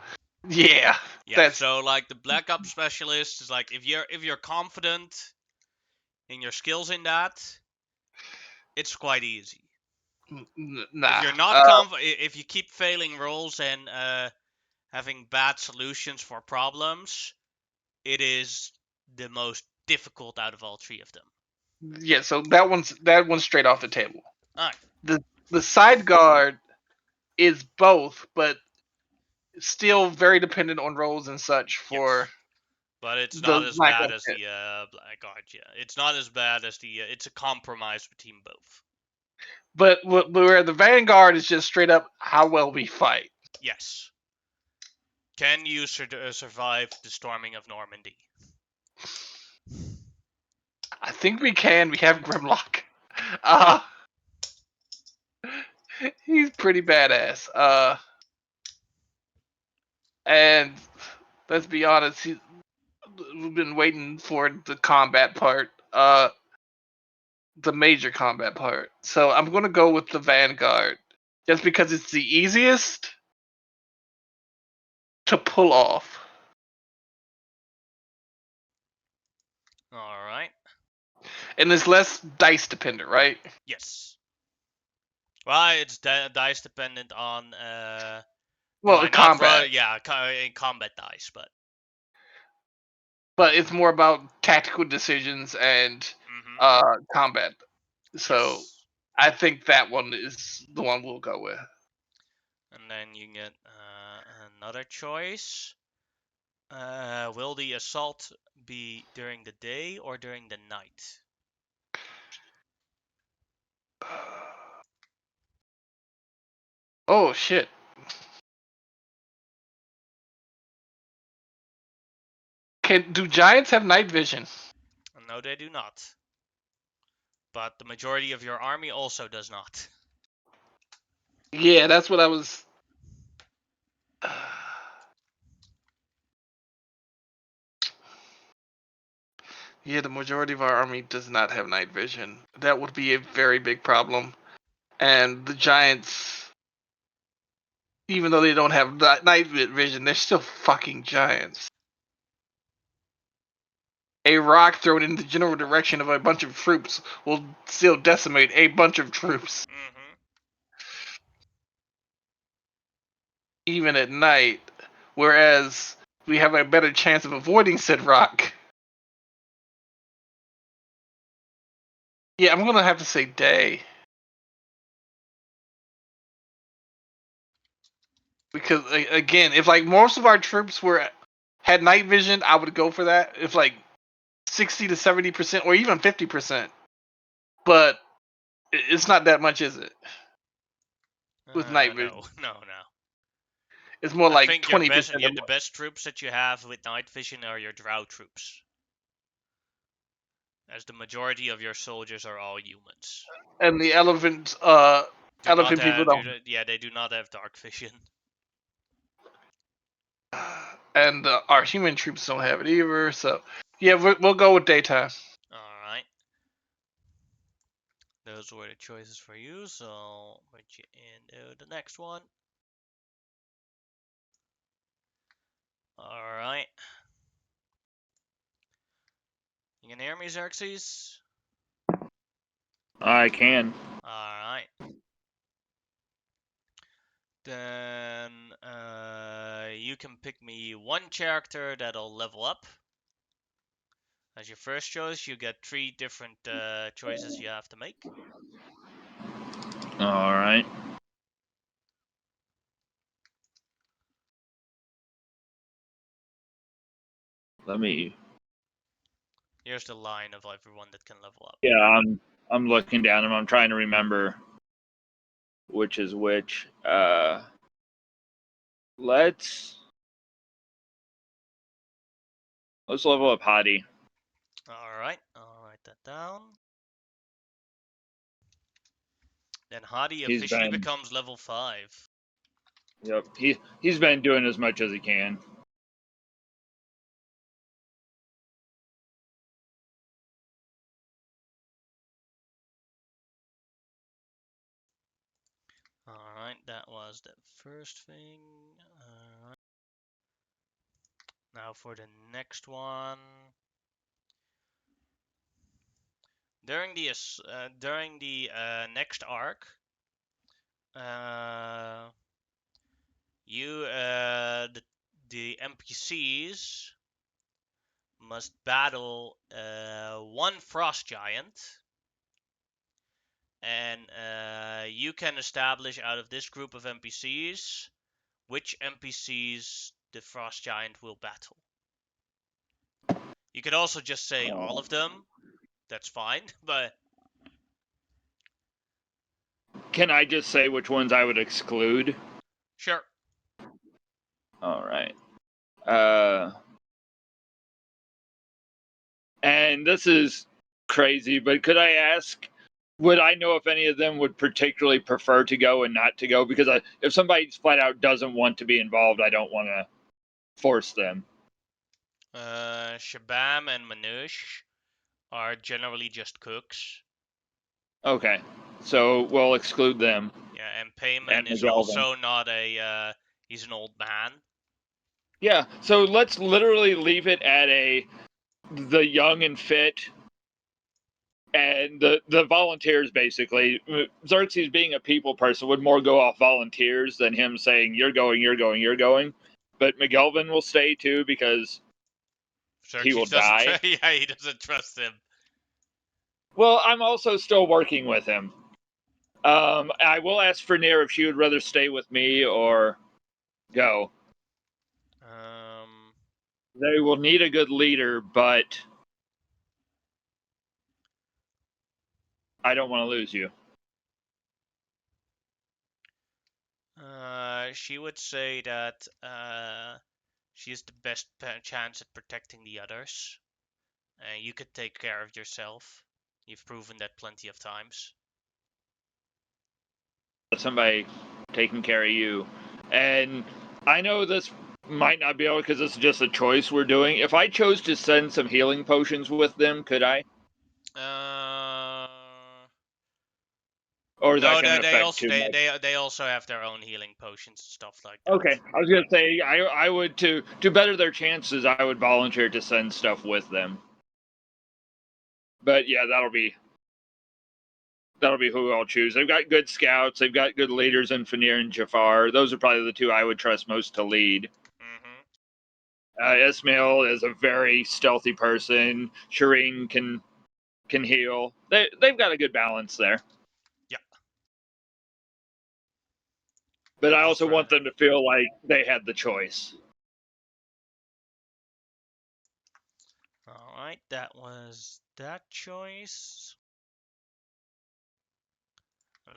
Yeah, Yeah. that's So like the Black Ops specialist is like if you're confident in your skills in that, it's quite easy. nah. If you're not confident, if you keep failing rolls and having bad solutions for problems, it is the most difficult out of all three of them. Yeah, so that one's straight off the table. Alright. The side guard is both, but still very dependent on rolls and such for Yes. But it's the not as Black bad Ops as hit. the Black Guard, yeah. It's not as bad as the. It's a compromise between both. But where the Vanguard is just straight up how well we fight. Yes. Can you survive the storming of Normandy? I think we can. We have Grimlock. He's pretty badass. And let's be honest, we've been waiting for the combat part. The major combat part. So I'm gonna go with the Vanguard, just because it's the easiest to pull off. Alright. And it's less dice dependent, right? Yes. Well, it's dice dependent on. Well, combat. Yeah, in combat dice, but. But it's more about tactical decisions and combat. So Yes. I think that one is the one we'll go with. And then you get another choice. Will the assault be during the day or during the night? Oh shit. Do giants have night vision? No, they do not. But the majority of your army also does not. Yeah, that's what I was. Yeah, the majority of our army does not have night vision. That would be a very big problem. And the giants, even though they don't have night vision, they're still fucking giants. A rock thrown in the general direction of a bunch of troops will still decimate a bunch of troops. Mm-hmm. Even at night, whereas we have a better chance of avoiding said rock. Yeah, I'm gonna have to say day. Because again, if like most of our troops had night vision, I would go for that. If like 60 to 70% or even 50%. But it's not that much, is it? With night vision. No. It's more I like think your 20%. the best troops that you have with night vision are your drow troops. As the majority of your soldiers are all humans. And the elephant people don't. They do not have dark vision. And our human troops don't have it either. So yeah, we'll go with daytime. Alright. Those were the choices for you, so put you into the next one. Alright. You can hear me, Xerxes? I can. Alright. Then you can pick me one character that'll level up. As your first choice, you get 3 different choices you have to make. All right. Let me. Here's the line of everyone that can level up. Yeah, I'm looking down and I'm trying to remember which is which. Let's Let's level up Hadi. Alright, I'll write that down. Then Hadi He's officially been- becomes level 5. Yep, he's been doing as much as he can. Alright, that was the first thing. Alright. Now for the next one. During the next arc, the NPCs must battle one frost giant, and you can establish out of this group of NPCs which NPCs the frost giant will battle. You could also just say all of them. That's fine, but Can I just say which ones I would exclude? sure. All right. And this is crazy, but could I ask, would I know if any of them would particularly prefer to go and not to go? Because if somebody flat out doesn't want to be involved, I don't want to force them. Shabam and Manoush are generally just cooks. Okay, so we'll exclude them. Yeah, and Payman And is McGelvin. also not a, he's an old man. Yeah, so let's literally leave it at the young and fit and the volunteers, basically. Xerxes, being a people person, would more go off volunteers than him saying, you're going, you're going, you're going. But McGelvin will stay too because he will die. Yeah, he doesn't trust him. Well, I'm also still working with him. I will ask Fernier if she would rather stay with me or go. They will need a good leader, but I don't want to lose you. She would say that she has the best chance at protecting the others. You could take care of yourself. You've proven that plenty of times. Somebody taking care of you. And I know this might not be able because this is just a choice we're doing. If I chose to send some healing potions with them, could I? Or is No, that going to they affect also too much? they also have their own healing potions and stuff like that. Okay, I was gonna say I would to better their chances. I would volunteer to send stuff with them. But yeah, that'll be who I'll choose. They've got good scouts. They've got good leaders in Fanir and Jafar. Those are probably the two I would trust most to lead. Ismail is a very stealthy person. Shireen can heal. They've got a good balance there. Yeah. But I also want them to feel like they had the choice. Alright, that was that choice.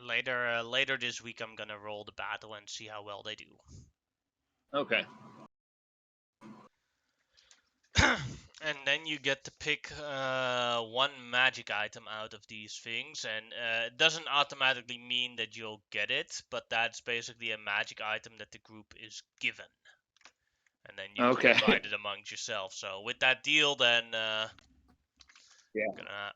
Later this week, I'm gonna roll the battle and see how well they do. Okay. And then you get to pick one magic item out of these things, and it doesn't automatically mean that you'll get it, but that's basically a magic item that the group is given. And then you can divide it amongst yourself. So with that deal, then yeah.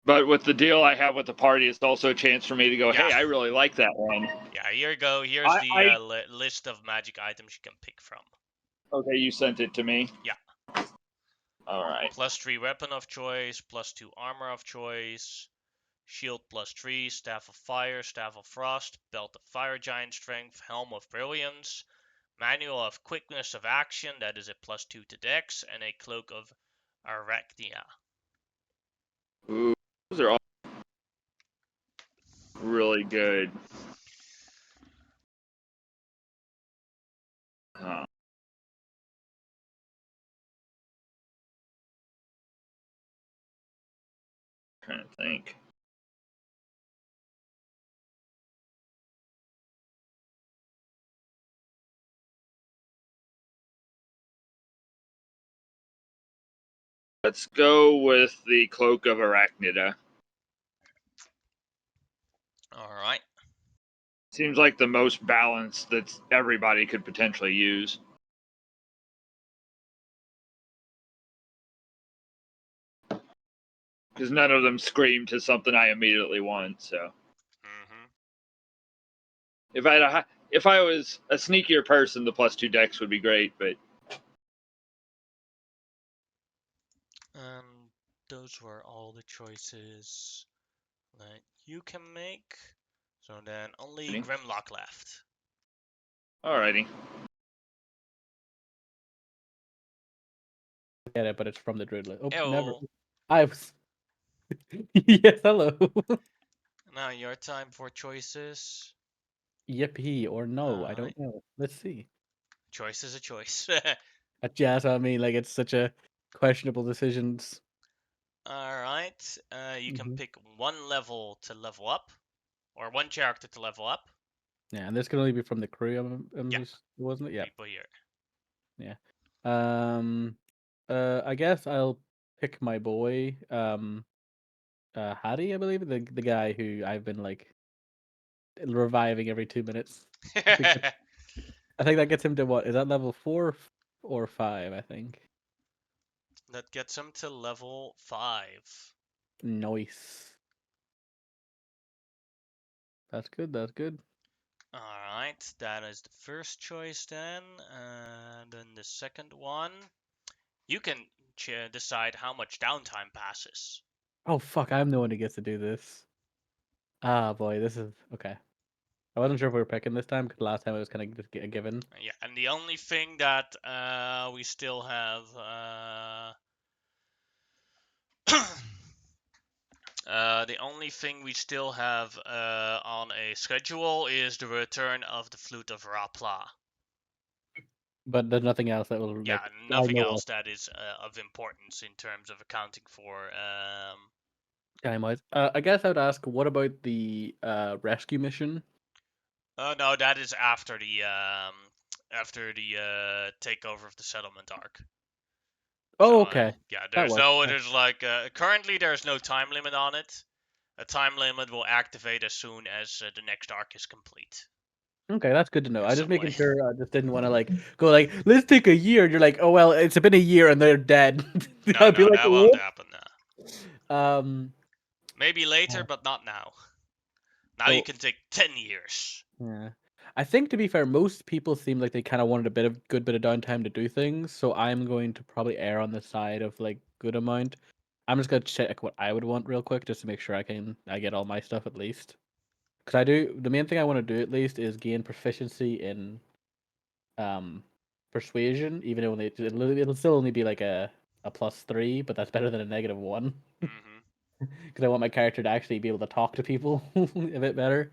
But with the deal I have with the party, it's also a chance for me to go, hey, I really like that one. Yeah, here you go. Here's the list of magic items you can pick from. Okay, you sent it to me? Yeah. Alright. +3 weapon of choice, +2 armor of choice, shield +3, staff of fire, staff of frost, belt of fire giant strength, helm of brilliance, manual of quickness of action, that is a +2 to dex, and a cloak of arachnia. Ooh, those are all really good. Trying to think. Let's go with the Cloak of Arachnida. All right. Seems like the most balanced that everybody could potentially use. Because none of them scream to something I immediately want. So Mm-hmm. if I was a sneakier person, the +2 dex would be great. But Those were all the choices that you can make. So then only Grimlock left. alrighty. Get it, but it's from the druid list. Oh, Ew. never. I was. Yes, hello. Now your time for choices. Yippee or no? I Alright. don't know. Let's see. Choice is a choice. Yeah, so I mean, like it's such a questionable decisions. Alright. You can Mhm. pick one level to level up, or one character to level up. Yeah, and this can only be from the crew. Yeah. Wasn't it? Yeah. People here. Yeah. I guess I'll pick my boy, Hattie, I believe, the guy who I've been like reviving every 2 minutes. I think that gets him to what? Is that level 4 or 5? I think. That gets him to level 5. Nice. That's good. That's good. Alright, that is the first choice then. And then the second one. You can decide how much downtime passes. Oh fuck! I'm the one who gets to do this. Ah boy, this is okay. I wasn't sure if we were picking this time because last time it was kind of just a given. Yeah, and the only thing that we still have the only thing we still have on a schedule is the return of the Flute of Rapla. But there's nothing else that will Yeah, like. I nothing know else that is of importance in terms of accounting for. time wise. I guess I would ask, what about the rescue mission? No, that is after the takeover of the settlement arc. Oh, So okay. yeah, That works. there's like currently there's no time limit on it. A time limit will activate as soon as the next arc is complete. Okay, that's good to know. In I just some making way. sure. I just didn't want to like go like, let's take a year. And you're like, oh well, it's been a year and they're dead. No, I'd be no, like, that won't what? happen now. Um. Maybe later, but not now. Now you So can take 10 years. yeah, I think to be fair, most people seem like they kind of wanted a good bit of downtime to do things. So I'm going to probably err on the side of like good amount. I'm just gonna check what I would want real quick just to make sure I get all my stuff at least. Because I do the main thing I want to do at least is gain proficiency in um persuasion, even though it'll still only be like a +3, but that's better than a -1. Mm-hmm. Because I want my character to actually be able to talk to people a bit better.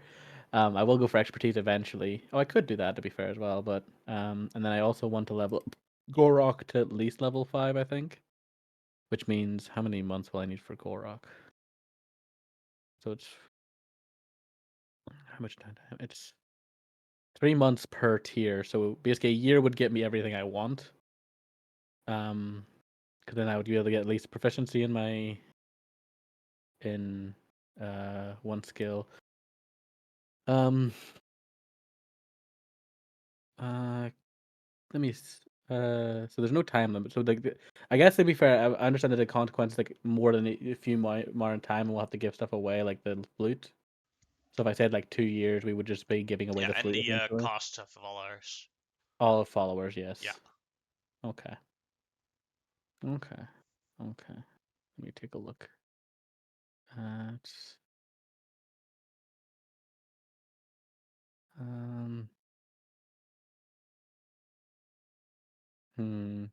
I will go for expertise eventually. Oh, I could do that to be fair as well, but and then I also want to level up Gorok to at least level 5, I think. Which means how many months will I need for Gorok? So it's how much time? It's 3 months per tier. So basically a year would get me everything I want. Because then I would be able to get at least proficiency in one skill. Um let me so there's no time limit. So like I guess to be fair, I understand that the consequence like more than a few more in time, and we'll have to give stuff away like the flute. So if I said like 2 years, we would just be giving away Yeah, the and flute the essentially. cost of followers. All followers, yes. Yeah. Okay. Okay. Okay. Let me take a look. It's, um. Hmm.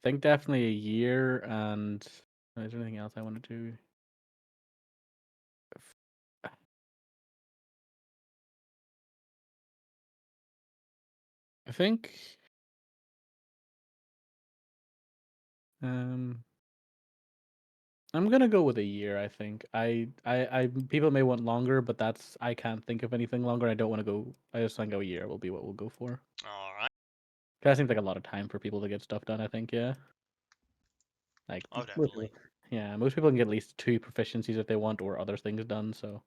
I think definitely a year, and is there anything else I want to do? I think um I'm gonna go with a year. I think I people may want longer, but I can't think of anything longer. I don't want to go. I just think a year will be what we'll go for. All right. That seems like a lot of time for people to get stuff done. I think, yeah. Like Oh, most people, definitely. yeah, most people can get at least 2 proficiencies if they want, or other things done. So,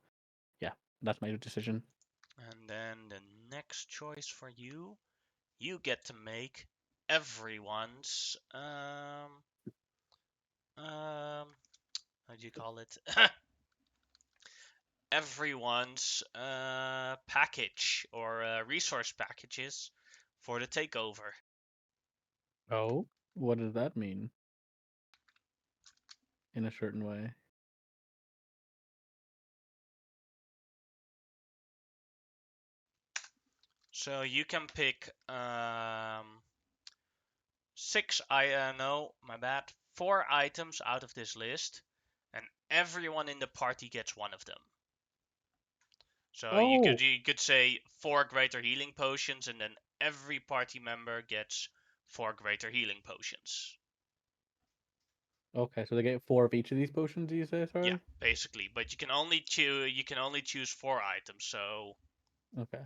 yeah, that's my decision. And then the next choice for you, you get to make everyone's how do you call it? Everyone's package or resource packages for the takeover. Oh, what does that mean? In a certain way. So you can pick no, my bad, 4 items out of this list, and everyone in the party gets one of them. So Oh, you could say 4 greater healing potions, and then every party member gets 4 greater healing potions. okay. So they get 4 of each of these potions. Do you say? Yeah, Sorry. basically, but you can only choose 4 items. So Okay.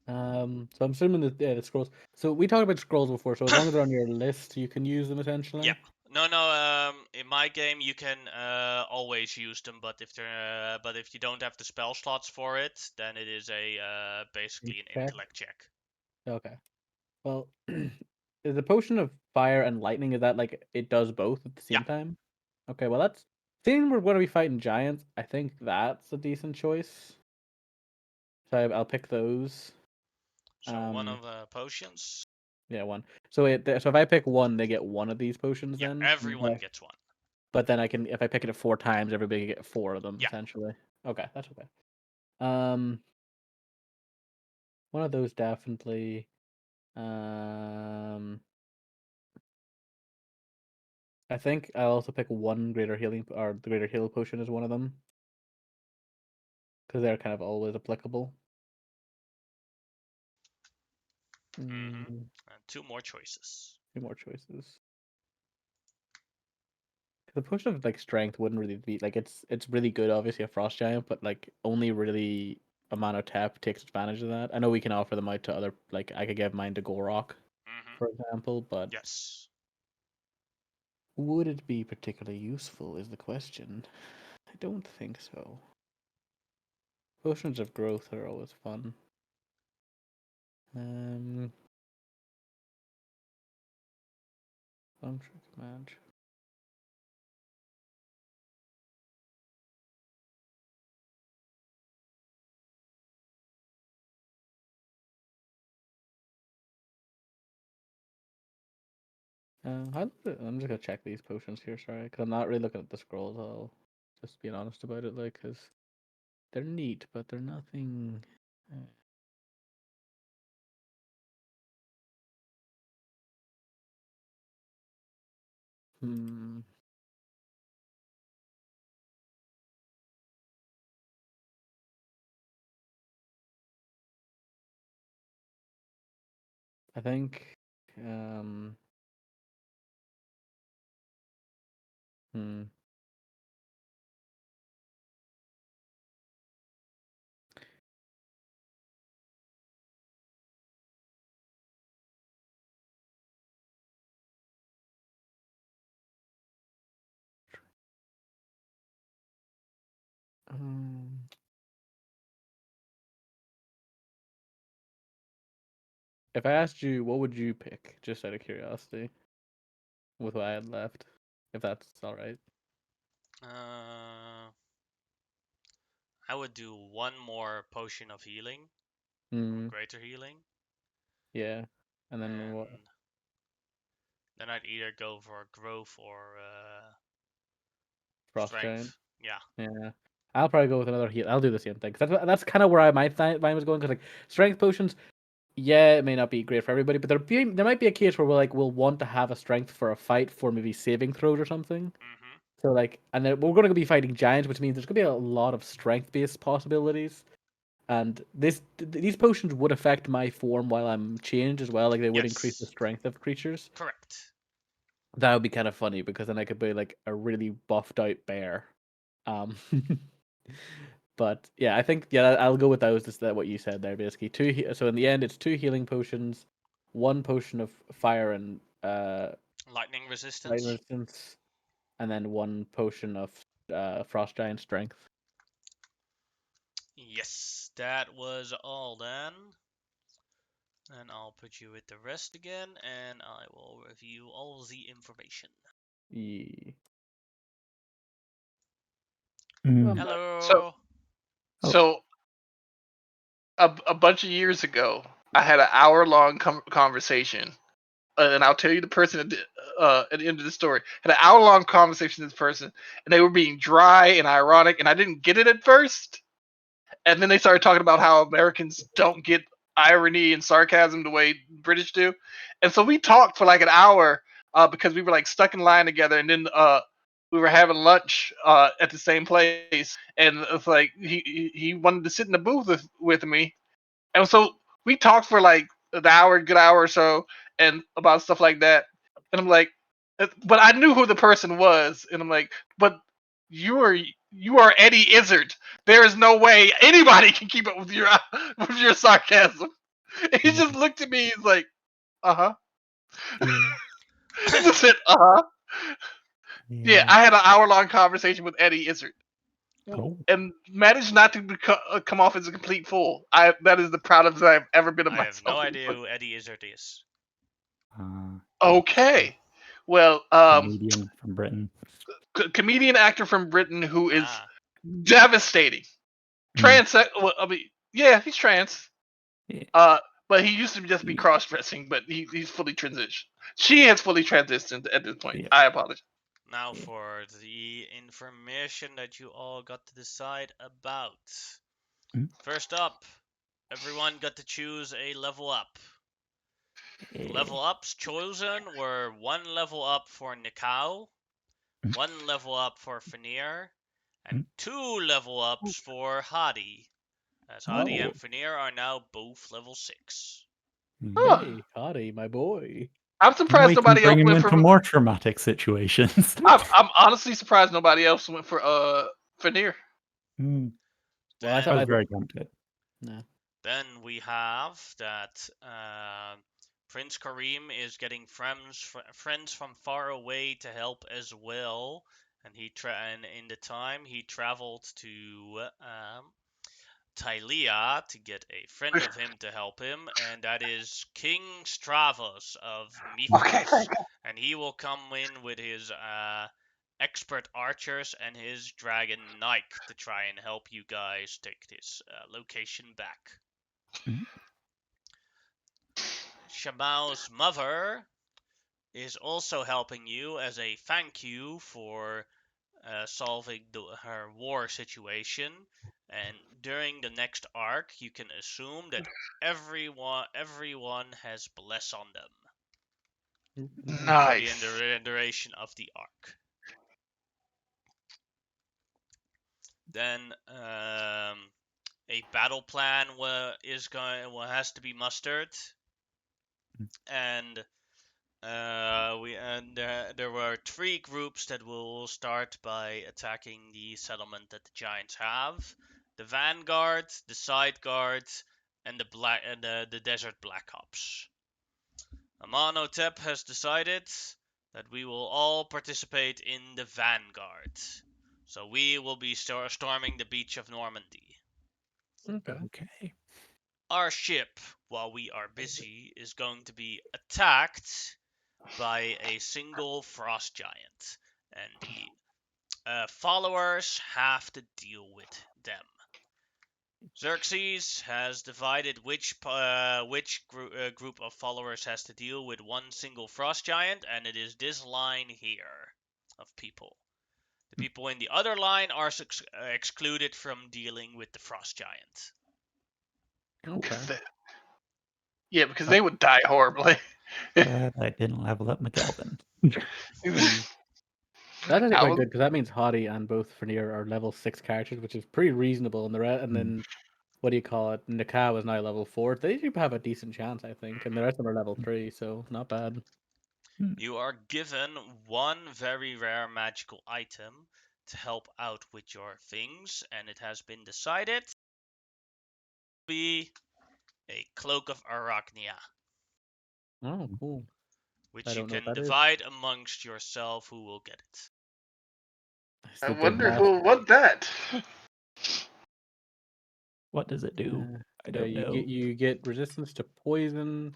So I'm assuming that the scrolls. So we talked about scrolls before. So as long as they're on your list, you can use them yeah, essentially. no, in my game you can always use them, but if you don't have the spell slots for it, then it is a basically an Okay. intellect check. Okay. Well, is the potion of fire and lightning, is that like it does both at the Yeah. same time? Okay, well that's seeing we're going to be fighting giants, I think that's a decent choice. So I'll pick those. So one of Um, potions. yeah, one. So so if I pick one, they get one of these potions Yeah, then. everyone Okay. gets one. But then I can, if I pick it 4 times, everybody get 4 of them Yeah. essentially. Okay, that's okay. Um, one of those definitely. Um, I think I'll also pick one greater healing, or the greater heal potion is one of them, because they're kind of always applicable. Mm-hmm. Mm, And 2 more choices. 2 more choices. The potion of like strength wouldn't really be like it's really good, obviously a frost giant, but like only really a mana tap takes advantage of that. I know we can offer them out to other, like I could give mine to Gorok, Mm-hmm. for example, but Yes. would it be particularly useful is the question. I don't think so. Potions of growth are always fun. Um, Trick Match. I'm just gonna check these potions here, sorry, because I'm not really looking at the scrolls. I'll just being honest about it, like, because they're neat, but they're nothing. uh, Hmm. I think. Um. Hmm. um, If I asked you, what would you pick, just out of curiosity, with what I had left, if that's all right? I would do 1 more potion of healing, or Hmm. greater healing, Yeah. And then what? and then I'd either go for growth or Frost giant. strength. Yeah. Yeah. I'll probably go with another heal. I'll do the same thing. 'Cause that's kind of where mine was going. Because like strength potions, yeah, it may not be great for everybody, but there might be a case where we'll want to have a strength for a fight for maybe saving throws or something. Mm-hmm. So like, and then we're going to be fighting giants, which means there's going to be a lot of strength based possibilities. And these potions would affect my form while I'm changed as well. Like they would increase the Yes. strength of creatures. Correct. That would be kind of funny because then I could be like a really buffed out bear. Um, but yeah, I think, yeah, I'll go with those. Just that what you said there, basically so in the end, it's 2 healing potions, 1 potion of fire and Lightning light resistance. resistance, and then 1 potion of frost giant strength. Yes, that was all then. And I'll put you with the rest again, and I will review all the information. Yeah. Mm. Hello. So a bunch of years ago, I had an hour-long conversation, and I'll tell you the person at the end of the story. Had an hour-long conversation with this person, and they were being dry and ironic, and I didn't get it at first. And then they started talking about how Americans don't get irony and sarcasm the way British do. And so we talked for like an hour because we were like stuck in line together, and then we were having lunch at the same place, and it's like he wanted to sit in the booth with me, and so we talked for like an hour, good hour or so, and about stuff like that. And I'm like, but I knew who the person was, and I'm like, but you are Eddie Izzard. There is no way anybody can keep up with your sarcasm. And he just looked at me. He's like, uh huh. Yeah. He just said, uh huh. Yeah, Yeah. I had an hour-long conversation with Eddie Izzard, Oh. and managed not to come off as a complete fool. That is the proudest I've ever been of I have no myself. idea who Eddie Izzard is. Okay. Well, Comedian from Britain. comedian actor from Britain who is Ah, devastating. Mm. Trans. Well, I mean, yeah, he's trans. Yeah. But he used to just be cross-dressing, but he's fully transitioned. She has fully transitioned at this point. Yeah. I apologize. now Yeah. for the information that you all got to decide about. Mm. First up, everyone got to choose a level up. The Yeah. level ups chosen were 1 level up for Nikau, 1 level up for Fanir, and 2 level ups for Hadi, as Hadi and Oh, Fanir are now both level 6. Huh. hey, Hottie, my boy. I'm And surprised we can nobody else bring him went into for. more traumatic situations. I'm honestly surprised nobody else went for Fanir. Mm. Well, I I was thought very tempted. no. Then we have that Prince Kareem is getting friends from far away to help as well, and and in the time he traveled to Tylea to get a friend of him to help him, and that is King Stravos of Okay, Mithras, thank God. and he will come in with his expert archers and his dragon Nike to try and help you guys take this location back. Mm. Shabao's mother is also helping you as a thank you for solving her war situation. And during the next arc, you can assume that everyone has bless on them for the Nice. duration of the arc. Then a battle plan has to be mustered, and there were 3 groups that will start by attacking the settlement that the giants have: the vanguard, the side guards, and the desert black ops. Amonotep has decided that we will all participate in the vanguard, so we will be storming the beach of Normandy. Okay. Okay. Our ship, while we are busy, is going to be attacked by a single frost giant, and the followers have to deal with them. Xerxes has divided which group of followers has to deal with one single frost giant, and it is this line here of people. The people in the other line are excluded from dealing with the frost giant. Okay. Yeah, because But they would die horribly. glad I didn't level up McGelvin. Mm. That's actually I quite was, good because that means Hottie and both Fernier are level 6 characters, which is pretty reasonable. And then what do you call it? Nikau is now level 4. They do have a decent chance, I think, and the rest of them are level 3, so not bad. You are given one very rare magical item to help out with your things, and it has been decided to be a Cloak of Arachnia. Oh, cool. which I you don't know what can that is. divide amongst yourself who will get it. I I still did wonder math. who'll want that. What does it do? I don't you know. get resistance to poison.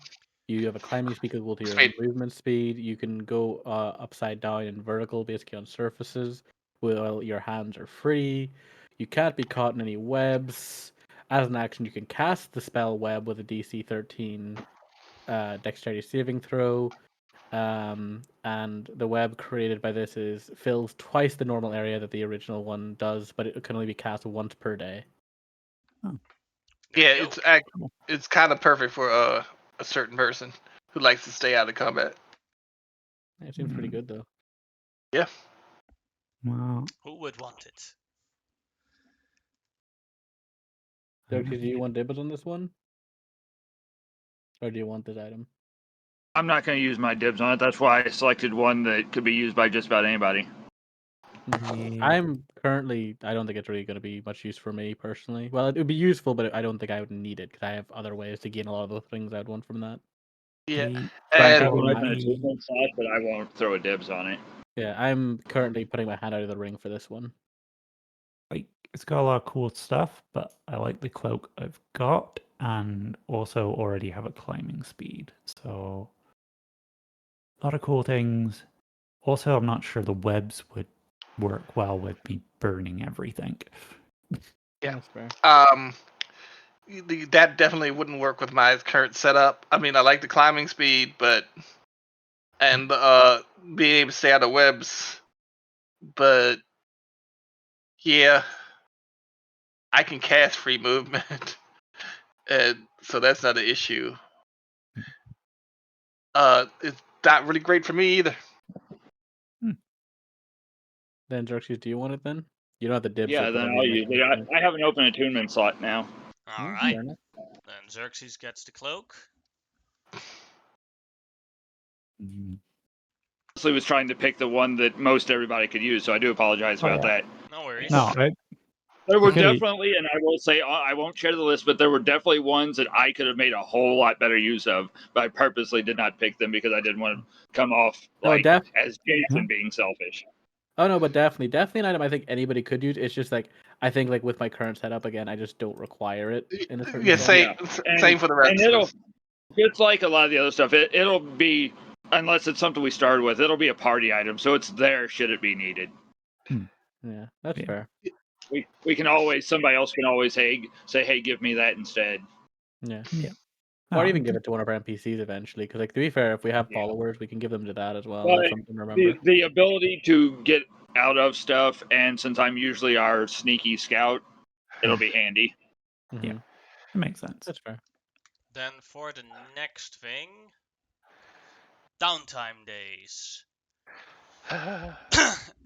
You have a climbing speed equal to your Speed. movement speed. You can go upside down and vertical, basically on surfaces, while your hands are free. You can't be caught in any webs. As an action, you can cast the spell web with a DC 13 dexterity saving throw. And the web created by this fills twice the normal area that the original one does, but it can only be cast once per day. There Yeah, you go. it's kind of perfect for a certain person who likes to stay out of combat. It seems pretty good though. Yeah. Well, Who would want it? Xerxes, do you want dibs on this one? Or do you want this item? I'm not going to use my dibs on it. That's why I selected one that could be used by just about anybody. Yeah. I'm currently. I don't think it's really going to be much use for me personally. Well, it would be useful, but I don't think I would need it because I have other ways to gain a lot of the things I'd want from that. Yeah. I- So I'm And keeping it I- an achievement slot, but I won't throw a dibs on it. Yeah, I'm currently putting my hand out of the ring for this one. like it's got a lot of cool stuff, but I like the cloak I've got, and also already have a climbing speed. So a lot of cool things. Also, I'm not sure the webs would work well with me burning everything. Yeah. That's fair. that definitely wouldn't work with my current setup. I mean, I like the climbing speed, and being able to stay out of webs, but yeah, I can cast free movement, and so that's not an issue. It's not really great for me either. Then Xerxes, do you want it then? You don't have the dibs. Yeah, yet, but then I mean, I'll like, use it. I have an open attunement slot now. Alright, fair enough. then Xerxes gets the cloak. Mm. Honestly, was trying to pick the one that most everybody could use, so I do apologize Oh, about yeah. that. No worries. No, There were Because- definitely, and I will say, I won't share the list, but there were definitely ones that I could have made a whole lot better use of, but I purposely did not pick them because I didn't want to come off No, like as Jason being selfish. Oh no, but definitely an item I think anybody could use. It's just like I think like with my current setup again, I just don't require it in a certain Yeah, sense. same for the rest And of us. it's like a lot of the other stuff. It'll be, unless it's something we started with, it'll be a party item, so it's there should it be needed. Yeah, that's Yeah. fair. We can always, somebody else can always say, hey, give me that instead. Yeah. Yeah. Or No, even give it to one of our NPCs eventually, because like to be fair, if we have Yeah. followers, we can give them to that as well. But That's something to remember. the ability to get out of stuff, and since I'm usually our sneaky scout, it'll be handy. Mhm. it makes sense. That's fair. Then for the next thing, downtime days.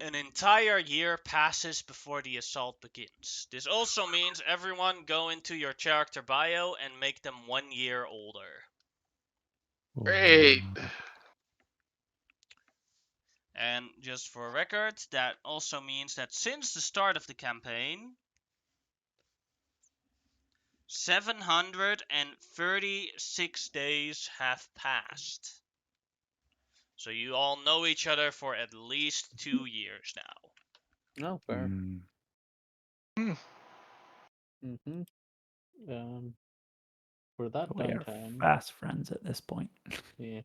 An entire year passes before the assault begins. This also means everyone go into your character bio and make them 1 year older. Great. And just for record, that also means that since the start of the campaign, 736 days have passed. So you all know each other for at least 2 years now. No, fair. Mm. Mm-hmm. For that We are downtime, fast friends at this point. yeah.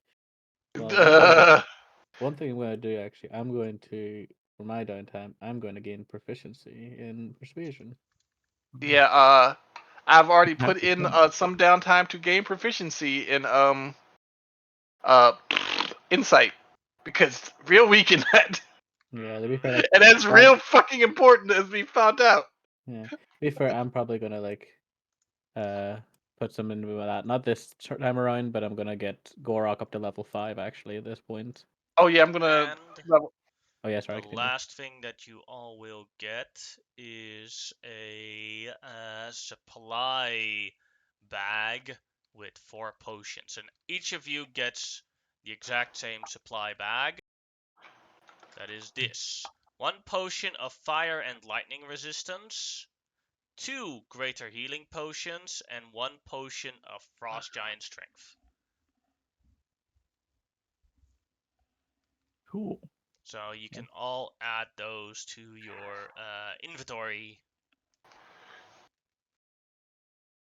Well, Uh, one thing I'm going to do actually, for my downtime, I'm going to gain proficiency in persuasion. yeah, I've already That's put the in point. some downtime to gain proficiency in uh insight because real weak in that, Yeah, to be fair, like, and that's real fucking important as we found out. yeah. To be fair, I'm probably gonna like put some into that. Not this time around, but I'm gonna get Gorok up to level 5 actually at this point. Oh yeah, I'm gonna. And Oh yeah, the sorry. Continue. last thing that you all will get is a supply bag with 4 potions. And each of you gets the exact same supply bag. That is this. 1 potion of fire and lightning resistance, 2 greater healing potions, and 1 potion of frost giant strength. Cool. So you can all add those to your inventory.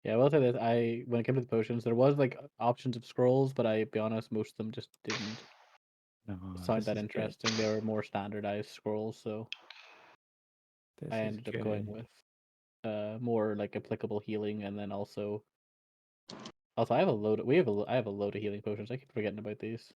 Yeah, I will say this. When it came to the potions, there was like options of scrolls, but I be honest, most of them just didn't No, sound this that is good. interesting. They were more standardized scrolls, so This I is ended up going good. with more like applicable healing, and then also I have a load. I have a load of healing potions. I keep forgetting about these.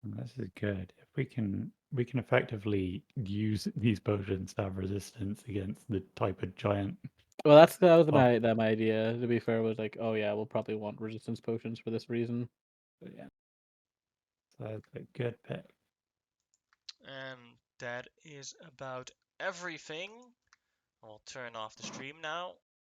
This is good. If we can effectively use these potions to have resistance against the type of giant. Well, that was Oh. my idea. To be fair, was like, oh yeah, we'll probably want resistance potions for this reason. But yeah. So that's a good pick. And that is about everything. I'll turn off the stream now.